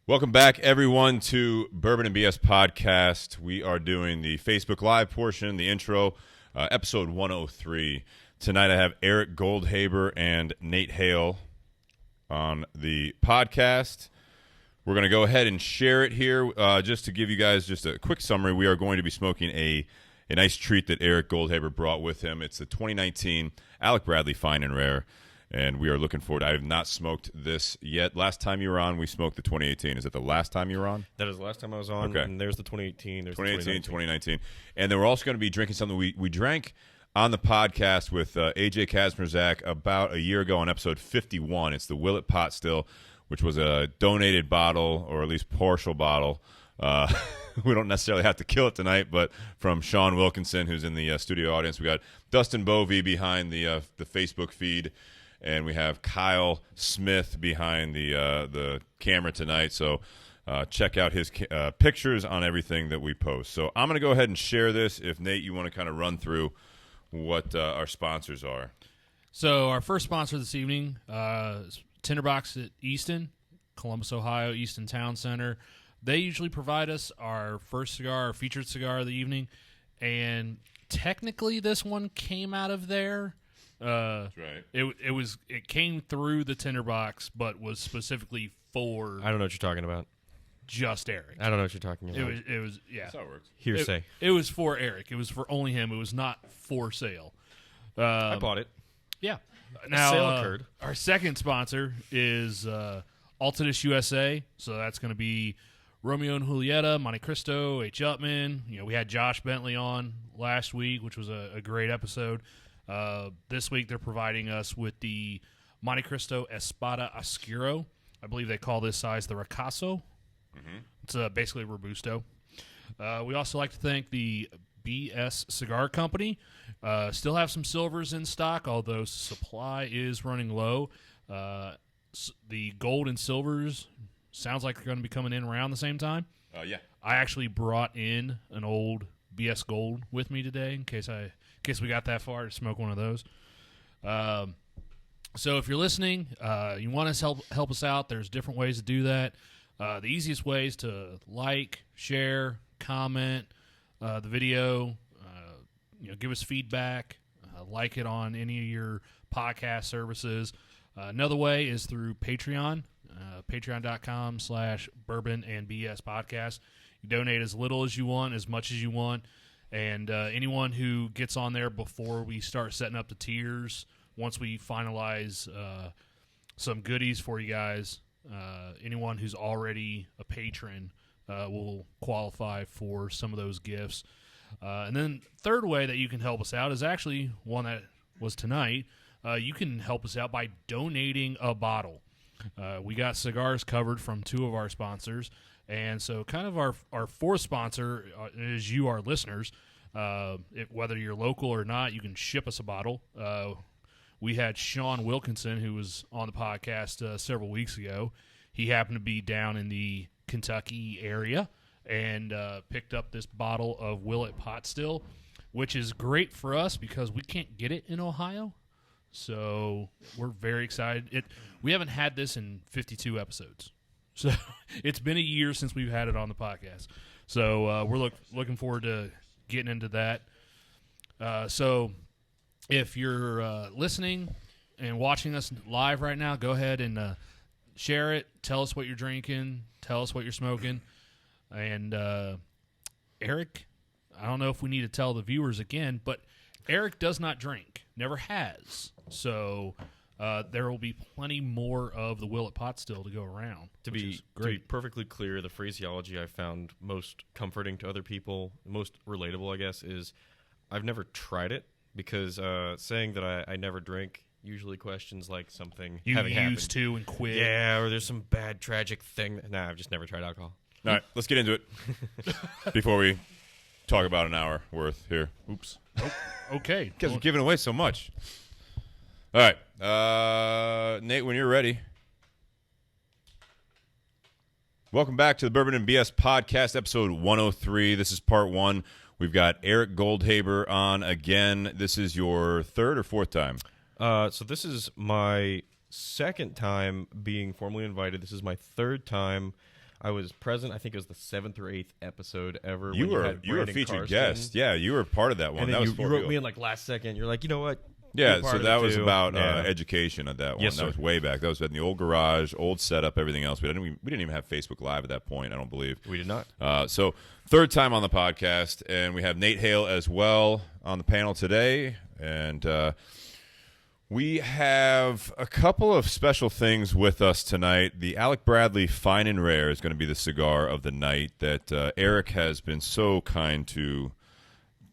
Welcome back, everyone, to Bourbon and BS Podcast. We are doing the Facebook Live portion, the intro, episode 103. Tonight I have Eric Goldhaber and Nate Hale on the podcast. We're going to go ahead and share it here. Just to give you guys just a quick summary, we are going to be smoking a nice treat that Eric Goldhaber brought with him. It's the 2019 Alec Bradley Fine and Rare. And we are looking forward. I have not smoked this yet. Last time you were on, we smoked the 2018. Is it the last time you were on? That is the last time I was on. Okay. And there's the 2018. There's 2018, 2019. And then we're also going to be drinking something we drank on the podcast with AJ Kazmierzak about a year ago on episode 51. It's the Willet Pot Still, which was a donated bottle, or at least partial bottle. We don't necessarily have to kill it tonight, but from Sean Wilkinson, who's in the studio audience. We got Dustin Bovey behind the Facebook feed. And we have Kyle Smith behind the camera tonight. So check out his pictures on everything that we post. So I'm going to go ahead and share this. If, Nate, you want to kind of run through what our sponsors are. So our first sponsor this evening is Tinder Box at Easton, Columbus, Ohio, Easton Town Center. They usually provide us our first cigar, our featured cigar of the evening. And technically this one came out of there. That's right. It came through the Tinder Box, but was specifically for. I don't know what you're talking about. Just Eric. I don't know what you're talking about. It was yeah. That's how it works. Hearsay. It was for Eric. It was for only him. It was not for sale. I bought it. Yeah. Now sale occurred. Our second sponsor is Altadis USA. So that's going to be Romeo and Julieta, Monte Cristo, H. Upman. We had Josh Bentley on last week, which was a great episode. This week they're providing us with the Monte Cristo Espada Oscuro. I believe they call this size the Ricasso. Mm-hmm. It's basically Robusto. We also like to thank the BS Cigar Company. Still have some silvers in stock, although supply is running low. The gold and silvers sounds like they're going to be coming in around the same time. Yeah. I actually brought in an old BS Gold with me today in case we got that far to smoke one of those. So if you're listening, you want to help us out, there's different ways to do that. The easiest way is to like, share, comment the video, give us feedback, like it on any of your podcast services. Another way is through Patreon, patreon.com/bourbon and BS podcast. You donate as little as you want, as much as you want. And anyone who gets on there before we start setting up the tiers, once we finalize some goodies for you guys, anyone who's already a patron will qualify for some of those gifts. And then third way that you can help us out is actually one that was tonight. You can help us out by donating a bottle. We got cigars covered from two of our sponsors. And so kind of our fourth sponsor is you, our listeners. Whether you're local or not, you can ship us a bottle. We had Sean Wilkinson, who was on the podcast several weeks ago. He happened to be down in the Kentucky area and picked up this bottle of Willet Pot Still, which is great for us because we can't get it in Ohio. So we're very excited. We haven't had this in 52 episodes. So it's been a year since we've had it on the podcast. So we're looking forward to getting into that. So if you're listening and watching us live right now, go ahead and share it. Tell us what you're drinking. Tell us what you're smoking. And Eric, I don't know if we need to tell the viewers again, but Eric does not drink. Never has. So there will be plenty more of the Willet Pot Still to go around. To be perfectly clear, the phraseology I found most comforting to other people, most relatable, I guess, is I've never tried it because saying that I never drink usually questions like something you having used happened. to and quit. Yeah, or there's some bad, tragic thing. Nah, I've just never tried alcohol. All right, let's get into it before we talk about an hour worth here. Oops. Oh, okay. Because we're giving away so much. All right. Nate, when you're ready. Welcome back to the Bourbon and BS Podcast, episode 103. This is part one. We've got Eric Goldhaber on again. This is your third or fourth time? So this is my second time being formally invited. This is my third time. I was present. I think it was the 7th or 8th episode ever. You when were had a Brandon featured Karsten. guest. Yeah, you were part of that one. And That then was you wrote me in like last second. You're like, you know what? Yeah, Be part so of that it was too. about Yeah. education at that one. Yes, that sir. was way back. That was in the old garage, old setup, everything else. We didn't even have Facebook Live at that point, I don't believe. We did not. So third time on the podcast, and we have Nate Hale as well on the panel today. And we have a couple of special things with us tonight. The Alec Bradley Fine and Rare is going to be the cigar of the night that Eric has been so kind to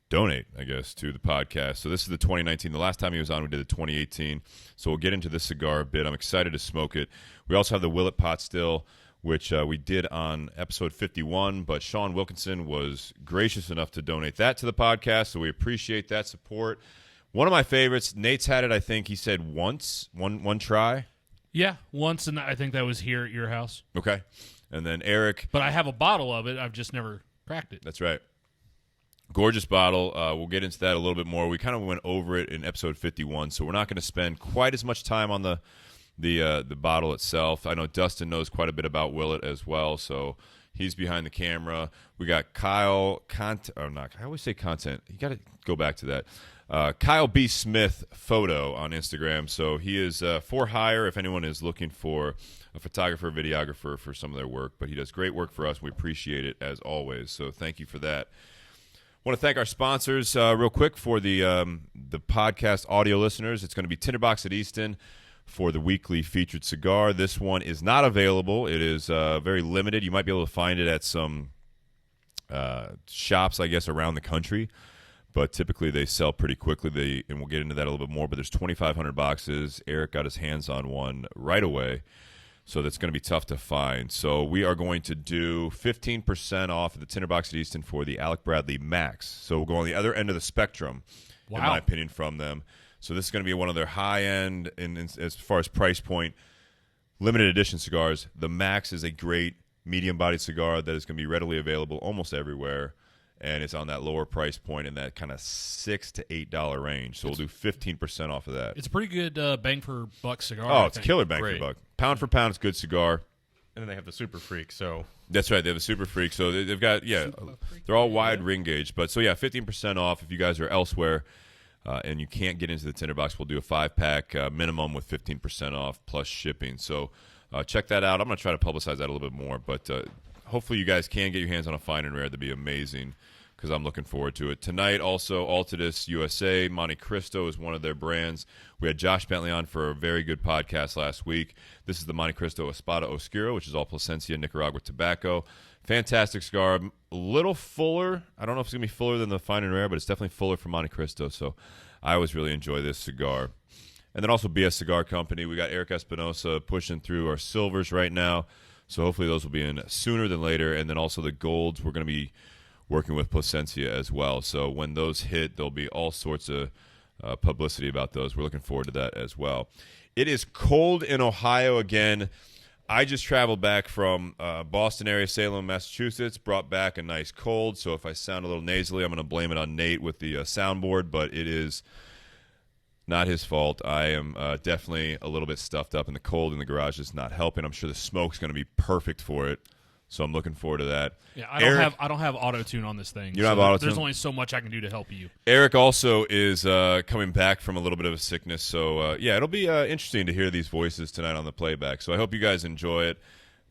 donate, I guess, to the podcast. So this is the 2019. The last time he was on, we did the 2018. So we'll get into this cigar a bit. I'm excited to smoke it. We also have the Willet Pot Still, which we did on episode 51, but Sean Wilkinson was gracious enough to donate that to the podcast, so we appreciate that support. One of my favorites, Nate's had it, I think he said once, one try. Yeah, once, and I think that was here at your house. Okay. And then Eric. But I have a bottle of it. I've just never cracked it. That's right. Gorgeous bottle. We'll get into that a little bit more. We kind of went over it in episode 51, so we're not going to spend quite as much time on the bottle itself. I know Dustin knows quite a bit about Willet as well, so he's behind the camera. We got Kyle I always say content. You got to go back to that. Kyle B. Smith photo on Instagram. So he is for hire if anyone is looking for a photographer, videographer for some of their work. But he does great work for us. We appreciate it as always. So thank you for that. I want to thank our sponsors real quick for the podcast audio listeners. It's going to be Tinder Box at Easton for the weekly featured cigar. This one is not available. It is very limited. You might be able to find it at some shops, I guess, around the country. But typically they sell pretty quickly. And we'll get into that a little bit more. But there's 2,500 boxes. Eric got his hands on one right away. So that's going to be tough to find. So we are going to do 15% off of the Tinder Box at Easton for the Alec Bradley Max. So we'll go on the other end of the spectrum, in my opinion, from them. So this is going to be one of their high-end, as far as price point, limited edition cigars. The Max is a great medium-bodied cigar that is going to be readily available almost everywhere. And it's on that lower price point in that kind of $6 to $8 range. So we'll do 15% off of that. It's a pretty good bang for buck cigar. Oh, it's a killer bang for Great. buck. Pound for pound, it's a good cigar. And then they have the Super Freak, so... That's right. They have a Super Freak. So they've got, they're all wide ring gauge. But so, 15% off if you guys are elsewhere and you can't get into the Tinder Box. We'll do a 5-pack minimum with 15% off plus shipping. So check that out. I'm going to try to publicize that a little bit more. But hopefully you guys can get your hands on a Fine and Rare. That'd be amazing because I'm looking forward to it. Tonight, also, Altadis USA, Monte Cristo is one of their brands. We had Josh Bentley on for a very good podcast last week. This is the Monte Cristo Espada Oscuro, which is all Plasencia, Nicaragua tobacco. Fantastic cigar. A little fuller. I don't know if it's going to be fuller than the Fine and Rare, but it's definitely fuller from Monte Cristo. So I always really enjoy this cigar. And then also BS Cigar Company. We got Eric Espinosa pushing through our silvers right now. So hopefully those will be in sooner than later. And then also the golds, we're going to be working with Plasencia as well. So when those hit, there'll be all sorts of publicity about those. We're looking forward to that as well. It is cold in Ohio again. I just traveled back from Boston area, Salem, Massachusetts, brought back a nice cold. So if I sound a little nasally, I'm going to blame it on Nate with the soundboard, but it is not his fault. I am definitely a little bit stuffed up, and the cold in the garage is not helping. I'm sure the smoke's going to be perfect for it. So I'm looking forward to that. Yeah, I don't have auto tune on this thing. You don't have auto tune? There's only so much I can do to help you. Eric also is coming back from a little bit of a sickness. So, it'll be interesting to hear these voices tonight on the playback. So I hope you guys enjoy it.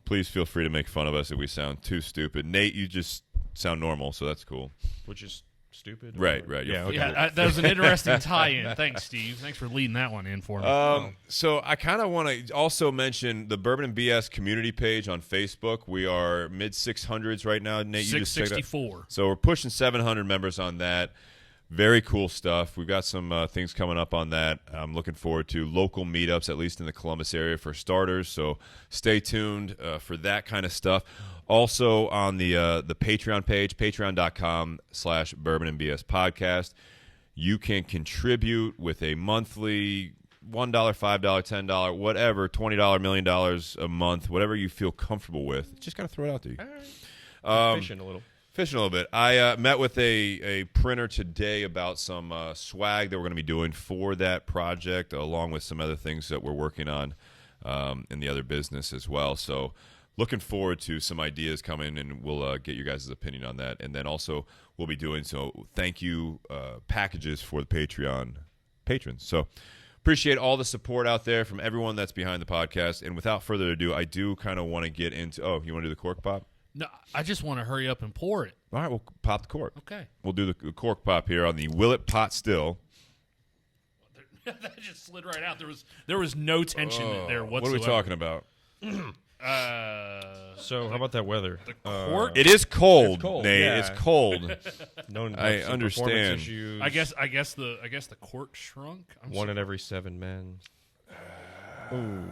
Please feel free to make fun of us if we sound too stupid. Nate, you just sound normal, so that's cool. Which is stupid. Right. Yeah, okay. Yeah, that was an interesting tie-in. Thanks, Steve. Thanks for leading that one in for me. So I kind of want to also mention the Bourbon and BS community page on Facebook. We are mid-600s right now. Nate, you just checked 664. So we're pushing 700 members on that. Very cool stuff. We've got some things coming up on that. I'm looking forward to local meetups, at least in the Columbus area for starters. So stay tuned for that kind of stuff. Also on the Patreon page, patreon.com/Bourbon and BS podcast. You can contribute with a monthly $1, $5, $10, whatever, $20, $1 million a month, whatever you feel comfortable with. Just got to throw it out there. Fishing a little. Fishing a little bit. I met with a printer today about some swag that we're going to be doing for that project, along with some other things that we're working on in the other business as well. So looking forward to some ideas coming, and we'll get your guys' opinion on that. And then also we'll be doing thank you packages for the Patreon patrons. So appreciate all the support out there from everyone that's behind the podcast. And without further ado, I do kind of want to get into. Oh, you want to do the cork pop? No, I just want to hurry up and pour it. All right, we'll pop the cork. Okay. We'll do the cork pop here on the Willet Pot Still. That just slid right out. There was no tension there whatsoever. What are we talking about? So how about that weather? The cork? It is cold, It's cold, Nate. yeah. It's cold. Known to I have some understand. performance issues. I guess the cork shrunk. I'm One in every 7 men. Ooh.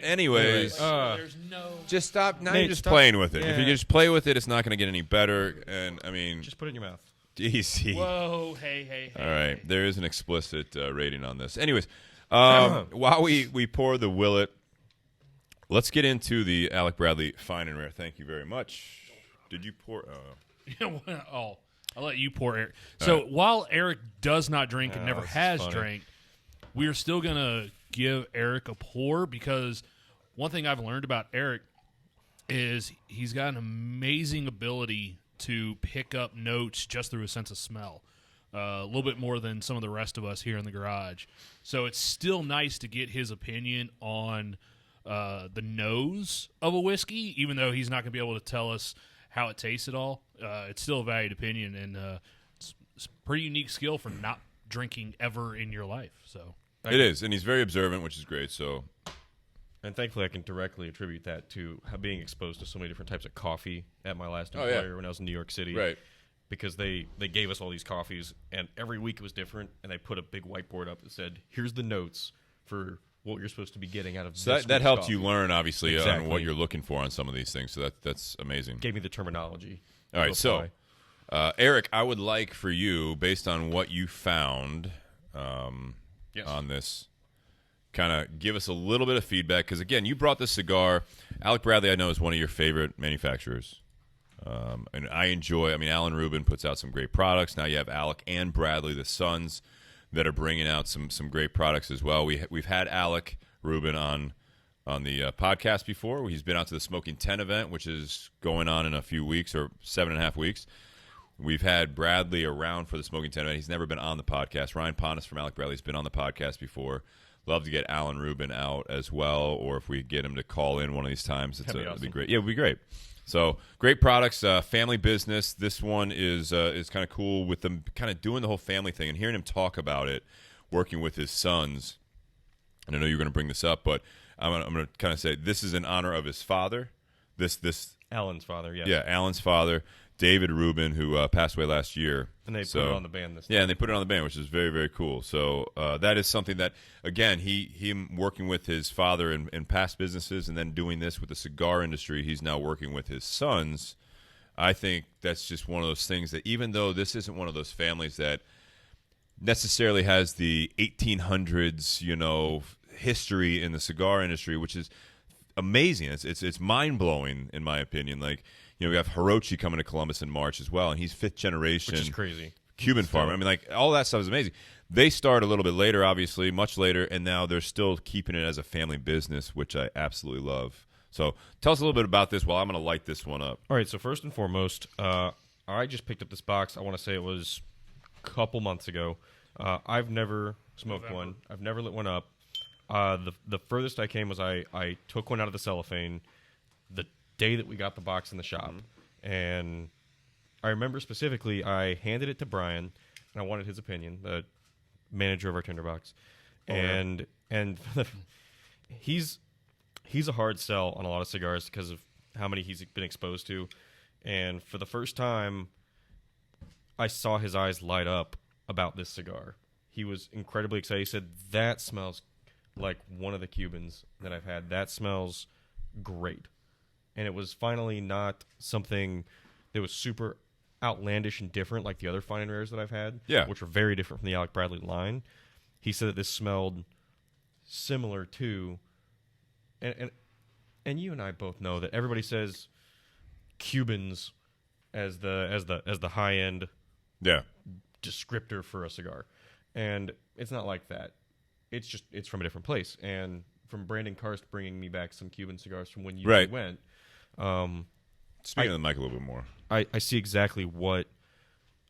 Anyways, there's no. just stop. Now Nate, you're just stop. playing with it. If you Yeah. just play with it, it's not going to get any better. And I mean, Just put it in your mouth. easy. Whoa! Hey! All right, there is an explicit rating on this. Anyways, while we pour the Willet, let's get into the Alec Bradley Fine and Rare. Thank you very much. Did you pour? Oh, I'll let you pour, Eric. So while Eric does not drink and never this is has funny. drank, we are still gonna give Eric a pour because one thing I've learned about Eric is he's got an amazing ability to pick up notes just through a sense of smell. A little bit more than some of the rest of us here in the garage. So it's still nice to get his opinion on the nose of a whiskey, even though he's not going to be able to tell us how it tastes at all. It's still a valued opinion, and it's a pretty unique skill for not drinking ever in your life. So It is, and he's very observant, which is great. So, And thankfully, I can directly attribute that to being exposed to so many different types of coffee at my last employer when I was in New York City. right. Because they gave us all these coffees, and every week it was different, and they put a big whiteboard up that said, here's the notes for what you're supposed to be getting out of So this that week's helps coffee. you learn, obviously, on Exactly. what you're looking for on some of these things. So that's amazing. Gave me the terminology. All right, to so apply. Eric, I would like for you, based on what you found Yes. on this, kind of give us a little bit of feedback. Because, again, you brought this cigar. Alec Bradley, I know, is one of your favorite manufacturers. And I enjoy, Alan Rubin puts out some great products. Now you have Alec and Bradley, the sons, that are bringing out some great products as well. We've had Alec Rubin on the podcast before. He's been out to the Smoking 10 event, which is going on in a few weeks or 7.5 weeks. We've had Bradley around for the Smoking 10 event. He's never been on the podcast. Ryan Pontus from Alec Bradley has been on the podcast before. Love to get Alan Rubin out as well, or if we get him to call in one of these times, it'd be awesome. great. Yeah, it would be great. So great products, family business. This one is kind of cool with them kind of doing the whole family thing and hearing him talk about it, working with his sons. And I know you're going to bring this up, but I'm going to kind of say this is in honor of his father. This Alan's father, yes. yeah, Alan's father, David Rubin, who passed away last year. And they put it on the band this time. Yeah, and they put it on the band, which is very, very cool. So that is something that, again, him working with his father in past businesses and then doing this with the cigar industry, he's now working with his sons. I think that's just one of those things that even though this isn't one of those families that necessarily has the 1800s, history in the cigar industry, which is amazing. It's mind-blowing, in my opinion. Like, we have Hirochi coming to Columbus in March as well, and he's fifth generation. Which is crazy. Cuban farmer. All that stuff is amazing. They start a little bit later, obviously, much later, and now they're still keeping it as a family business, which I absolutely love. So tell us a little bit about this while I'm going to light this one up. All right, so first and foremost, I just picked up this box. I want to say it was a couple months ago. I've never smoked one. I've never lit one up. The furthest I came was I took one out of the cellophane the day that we got the box in the shop. And I remember specifically I handed it to Brian, and I wanted his opinion, the manager of our Tinder Box. And he's a hard sell on a lot of cigars because of how many he's been exposed to. And for the first time, I saw his eyes light up about this cigar. He was incredibly excited. He said, that smells like one of the Cubans that I've had. That smells great. And it was finally not something that was super outlandish and different like the other fine and rares that I've had, which were very different from the Alec Bradley line. He said that this smelled similar to, and you and I both know that everybody says Cubans as the high end descriptor for a cigar, and it's not like that. It's from a different place. And from Brandon Karst bringing me back some Cuban cigars from when you went, Speaking of the mic a little bit more. I see exactly what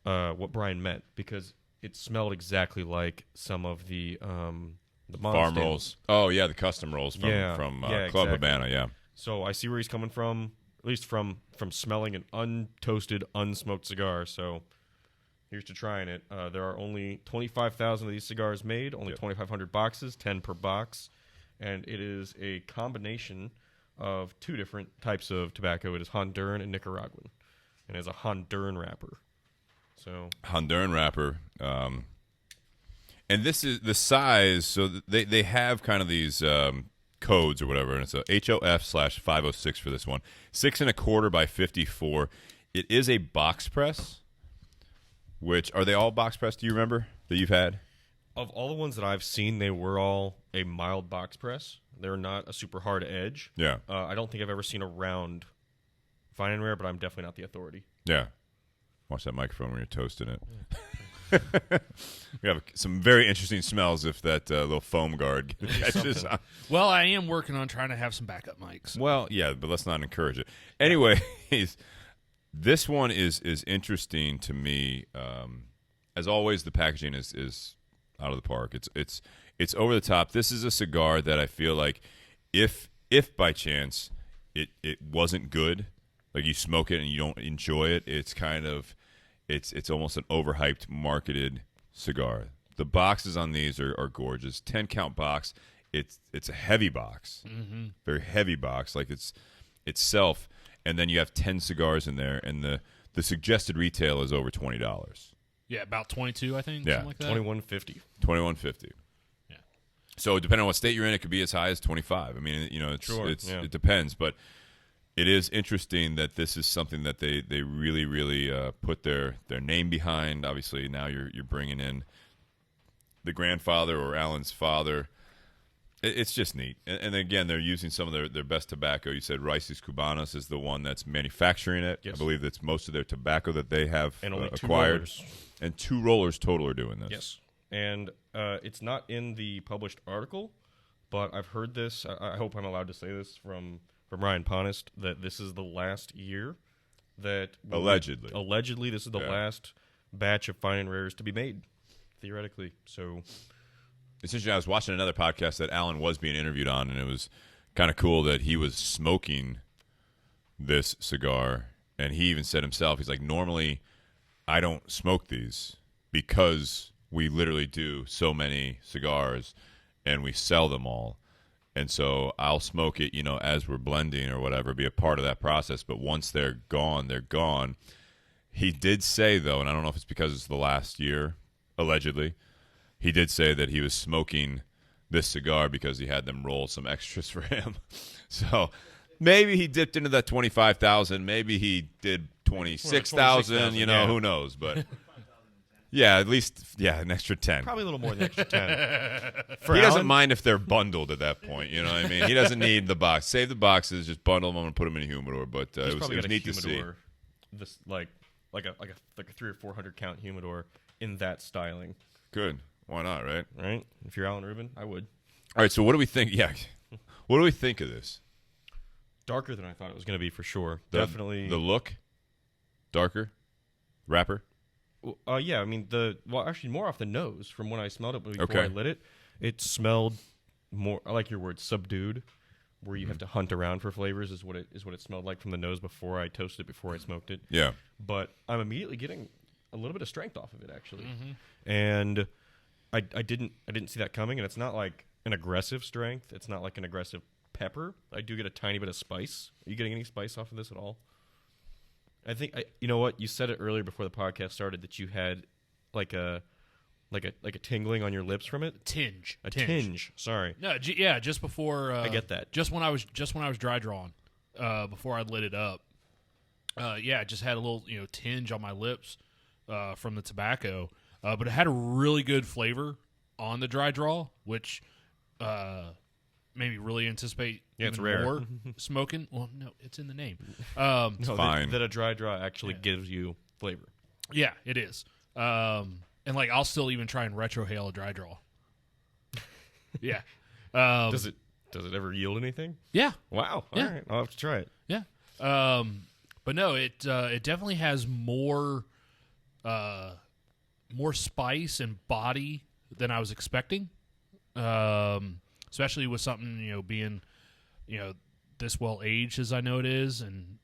Brian meant, because it smelled exactly like some of the farm rolls. Oh yeah, the custom rolls from Club exactly. Habana. Yeah. So I see where he's coming from, at least from smelling an untoasted, unsmoked cigar. So here's to trying it. There are only 25,000 of these cigars made, only 2,500 boxes, 10 per box, and it is a combination of two different types of tobacco. It is Honduran and Nicaraguan, and it has a Honduran wrapper. So Honduran wrapper. And this is the size. So they have kind of these codes or whatever, and it's a HOF/506 for this one. 6 1/4 by 54. It is a box press. Which are they all box press? Do you remember that you've had? of all the ones that I've seen, they were all a mild box press. They're not a super hard edge. Yeah. I don't think I've ever seen a round fine and rare, but I'm definitely not the authority. Yeah. Watch that microphone when you're toasting it. We have some very interesting smells if that little foam guard catches on. Well, I am working on trying to have some backup mics. Well, yeah, but let's not encourage it. Anyways, this one is interesting to me. As always, the packaging is out of the park. It's over the top. This is a cigar that I feel like if by chance it wasn't good, like you smoke it and you don't enjoy it, it's kind of it's almost an overhyped marketed cigar. The boxes on these are gorgeous. 10-count box. It's a heavy box, very heavy box, like it's itself. And then you have 10 cigars in there, and the suggested retail is over $20. Yeah, about 22, I think. Yeah, something like that. $21.50. $21.50. Yeah. So depending on what state you're in, it could be as high as 25. I mean, it depends, but it is interesting that this is something that they really, really put their name behind. Obviously, now you're bringing in the grandfather or Alan's father. It's just neat. And again, they're using some of their best tobacco. You said Raíces Cubanas is the one that's manufacturing it. Yes. I believe that's most of their tobacco that they have And only 2 acquired. rollers. And 2 rollers total are doing this. Yes. And it's not in the published article, but I've heard this. I hope I'm allowed to say this from Ryan Ponist, that this is the last year that... Allegedly. Allegedly, this is the last batch of fine and rares to be made, theoretically. So... It's interesting. I was watching another podcast that Alan was being interviewed on, and it was kind of cool that he was smoking this cigar. And he even said himself, he's like, normally I don't smoke these because we literally do so many cigars and we sell them all. And so I'll smoke it, as we're blending or whatever, be a part of that process. But once they're gone, they're gone. He did say, though, and I don't know if it's because it's the last year, allegedly, he did say that he was smoking this cigar because he had them roll some extras for him. So maybe he dipped into that 25,000. Maybe he did 26,000. Who knows? But yeah, at least an extra 10. Probably a little more than extra 10. He doesn't mind if they're bundled at that point. You know what I mean? He doesn't need the box. Save the boxes, just bundle them and put them in a humidor. But it was neat to see. This like a 300 or 400 count humidor in that styling. Good. Why not, right? Right? If you're Alan Rubin, I would. All right, so what do we think? Yeah. What do we think of this? Darker than I thought it was going to be, for sure. Definitely. The look? Darker? Wrapper? Yeah, I mean, actually more off the nose from when I smelled it before I lit it. It smelled more, I like your word, subdued, where you have to hunt around for flavors is what it smelled like from the nose before I toasted it, before I smoked it. Yeah. But I'm immediately getting a little bit of strength off of it, actually. And I didn't see that coming, and it's not like an aggressive strength. It's not like an aggressive pepper. I do get a tiny bit of spice. Are you getting any spice off of this at all? I think you know what? You said it earlier before the podcast started that you had like a tingling on your lips from it. A tinge. Sorry. No, just before. I get that. Just when I was dry drawing, before I lit it up. I just had a little tinge on my lips from the tobacco. But it had a really good flavor on the dry draw, which made me really anticipate it's rare. more smoking. Well, no, it's in the name. It's fine. That a dry draw actually gives you flavor. Yeah, it is. And I'll still even try and retrohale a dry draw. Yeah. Does it ever yield anything? Yeah. Wow. Yeah. All right. I'll have to try it. Yeah. But no, it definitely has more spice and body than I was expecting. Especially with something being this well aged as I know it is, and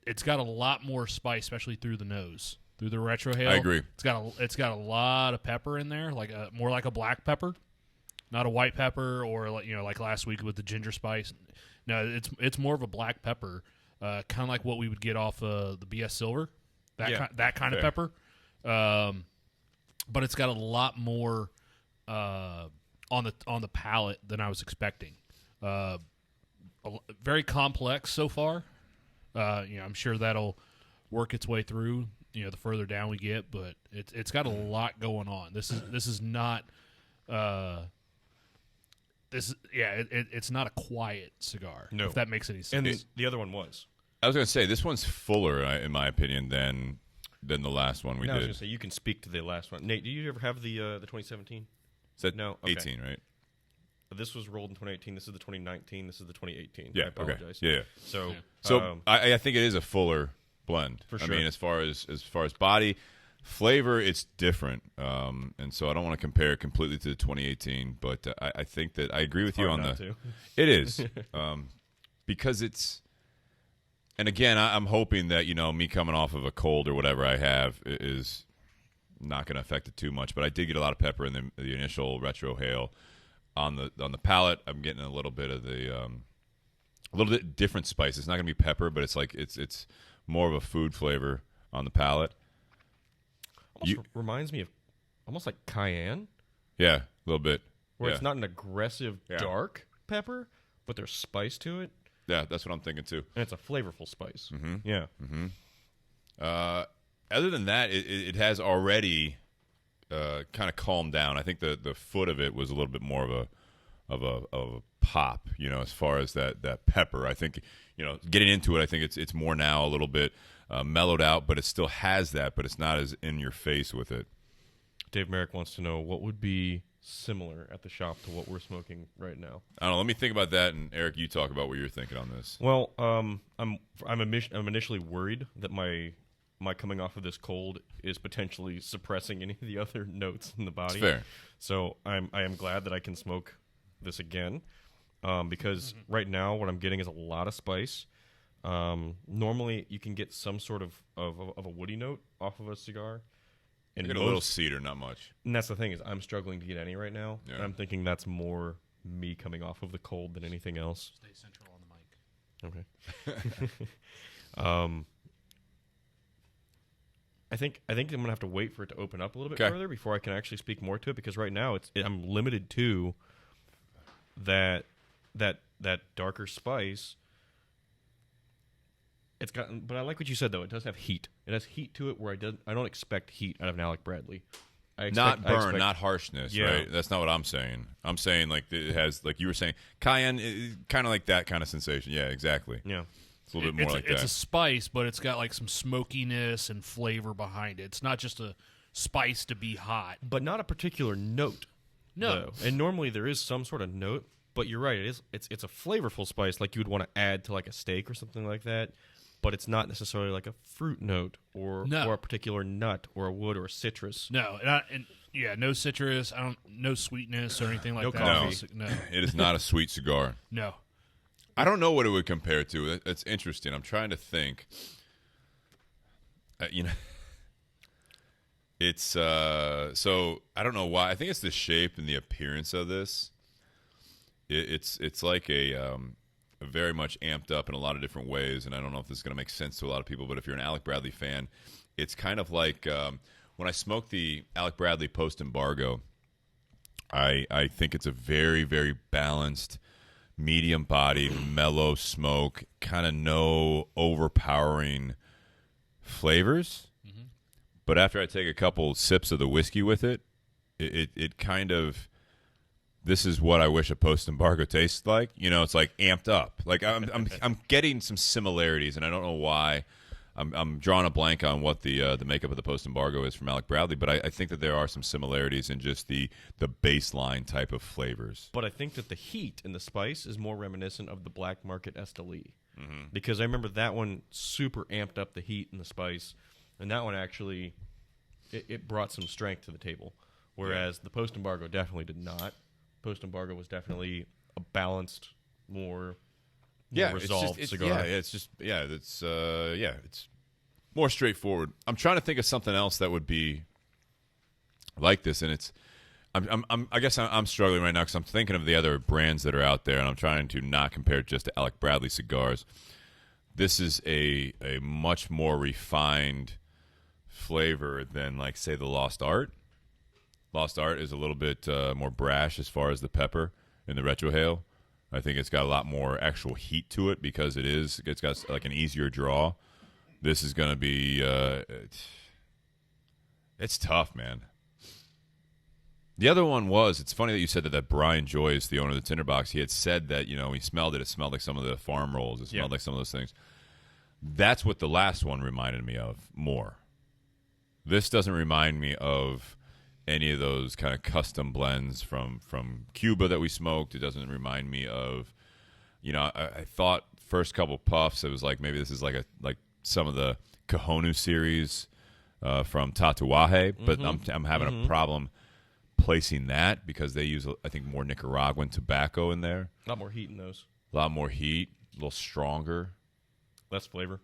it's got a lot more spice, especially through the nose, through the retrohale. I agree. It's got a lot of pepper in there, like more like a black pepper, not a white pepper, or like last week with the ginger spice. No, it's more of a black pepper, kind of like what we would get off the BS Silver, that kind of pepper. But it's got a lot more on the palate than I was expecting. Very complex so far. I'm sure that'll work its way through. The further down we get, but it's got a lot going on. This is not. It's not a quiet cigar. No. If that makes any sense. And the other one was. I was going to say this one's fuller, in my opinion, than the last one we I did. was going to say you can speak to the last one. Nate, did you ever have the 2017? Is that No, okay. 18, right? This was rolled in 2018. This is the 2019. This is the 2018. Yeah. I apologize. Okay. Yeah. So, I think it is a fuller blend. For sure. I mean, as far as body, flavor, it's different. And so I don't want to compare it completely to the 2018, but I think that I agree with you on the. It is, because it's. And again, I'm hoping that me coming off of a cold or whatever I have is not going to affect it too much. But I did get a lot of pepper in the initial retrohale. On the palate, I'm getting a little bit of the a little bit different spice. It's not going to be pepper, but it's like it's more of a food flavor on the palate. Almost reminds me of almost like cayenne. Yeah, a little bit. Where it's not an aggressive dark pepper, but there's spice to it. Yeah, that's what I'm thinking too. And it's a flavorful spice. Mm-hmm. Yeah. Mm-hmm. Other than that, it has already kind of calmed down. I think the foot of it was a little bit more of a pop, as far as that pepper. I think getting into it, I think it's more now a little bit mellowed out, but it still has that, but it's not as in your face with it. Dave Merrick wants to know what would be similar at the shop to what we're smoking right now. I don't know. Let me think about that, and Eric, you talk about what you're thinking on this. Well, I'm initially worried that my coming off of this cold is potentially suppressing any of the other notes in the body. That's fair. So I am glad that I can smoke this again, because right now what I'm getting is a lot of spice. Normally you can get some sort of a woody note off of a cigar. And get a little cedar, not much. And that's the thing, is I'm struggling to get any right now. Yeah. And I'm thinking that's more me coming off of the cold than anything else. Stay central on the mic. Okay. I think I'm gonna have to wait for it to open up a little bit further before I can actually speak more to it, because right now I'm limited to that darker spice. It's got, but I like what you said though. It does have heat. It has heat to it where I don't expect heat out of an Alec Bradley. Not burn, not harshness, right? That's not what I'm saying. I'm saying like it has, like you were saying, cayenne, kind of like that kind of sensation. Yeah, exactly. Yeah. It's a little bit more like that. It's a spice, but it's got like some smokiness and flavor behind it. It's not just a spice to be hot. But not a particular note. No. Though. And normally there is some sort of note, but you're right. It's a flavorful spice like you would want to add to like a steak or something like that. But it's not necessarily like a fruit note or a particular nut or a wood or a citrus. No, no citrus. No sweetness or anything like that. Coffee. No, it is not a sweet cigar. No. I don't know what it would compare to. That's interesting. I'm trying to think. It's so I don't know why. I think it's the shape and the appearance of this. It's like a very much amped up in a lot of different ways, and I don't know if this is going to make sense to a lot of people, but if you're an Alec Bradley fan, it's kind of like when I smoked the Alec Bradley post-embargo, I think it's a very, very balanced, medium-bodied, mellow smoke, kind of no overpowering flavors. Mm-hmm. But after I take a couple sips of the whiskey with it, it kind of... This is what I wish a post-embargo tastes like. It's like amped up. Like I'm getting some similarities, and I don't know why. I'm drawing a blank on what the makeup of the post-embargo is from Alec Bradley, but I think that there are some similarities in just the baseline type of flavors. But I think that the heat and the spice is more reminiscent of the black market Esteli. because I remember that one super amped up the heat and the spice, and that one actually it brought some strength to the table, whereas the post-embargo definitely did not. Post-embargo was definitely a balanced, more resolved cigar. It's more straightforward. I'm trying to think of something else that would be like this, and I guess I'm struggling right now because I'm thinking of the other brands that are out there, and I'm trying to not compare it just to Alec Bradley cigars. This is a much more refined flavor than, like, say, the Lost Art. Lost Art is a little bit more brash as far as the pepper in the retrohale. I think it's got a lot more actual heat to it because it's got like an easier draw. This is going to be it's tough, man. The other one it's funny that you said that Brian Joyce, the owner of the Tinder Box, he had said that, he smelled it. It smelled like some of the farm rolls. It smelled like some of those things. That's what the last one reminded me of more. This doesn't remind me of any of those kind of custom blends from Cuba that we smoked. It doesn't remind me of, I thought first couple puffs, it was like maybe this is like some of the Kahonu series from Tatuaje, but I'm having a problem placing that because they use, I think, more Nicaraguan tobacco in there. A lot more heat in those. A lot more heat, a little stronger. Less flavor.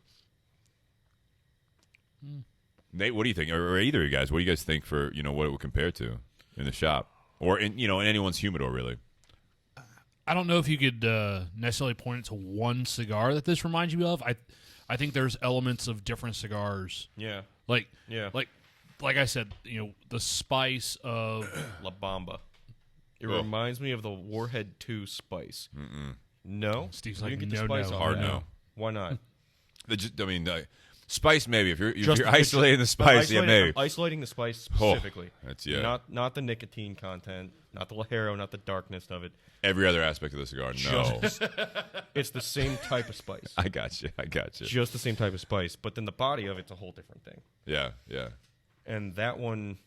Nate, what do you think? Or either of you guys, what do you guys think for, what it would compare to in the shop? Or in anyone's humidor, really? I don't know if you could necessarily point it to one cigar that this reminds you of. I think there's elements of different cigars. Yeah. Like I said, the spice of La Bamba. It reminds me of the Warhead 2 spice. No? Steve's You like, can get the no, spice no. off Hard that. no. Why not? Spice maybe. If you're Just- isolating the spice, maybe. Isolating the spice specifically. That's Not the nicotine content, not the Lajero, not the darkness of it. Every other aspect of the cigar, no. It's the same type of spice. I got you. Just the same type of spice, but then the body of it's a whole different thing. Yeah. And that one,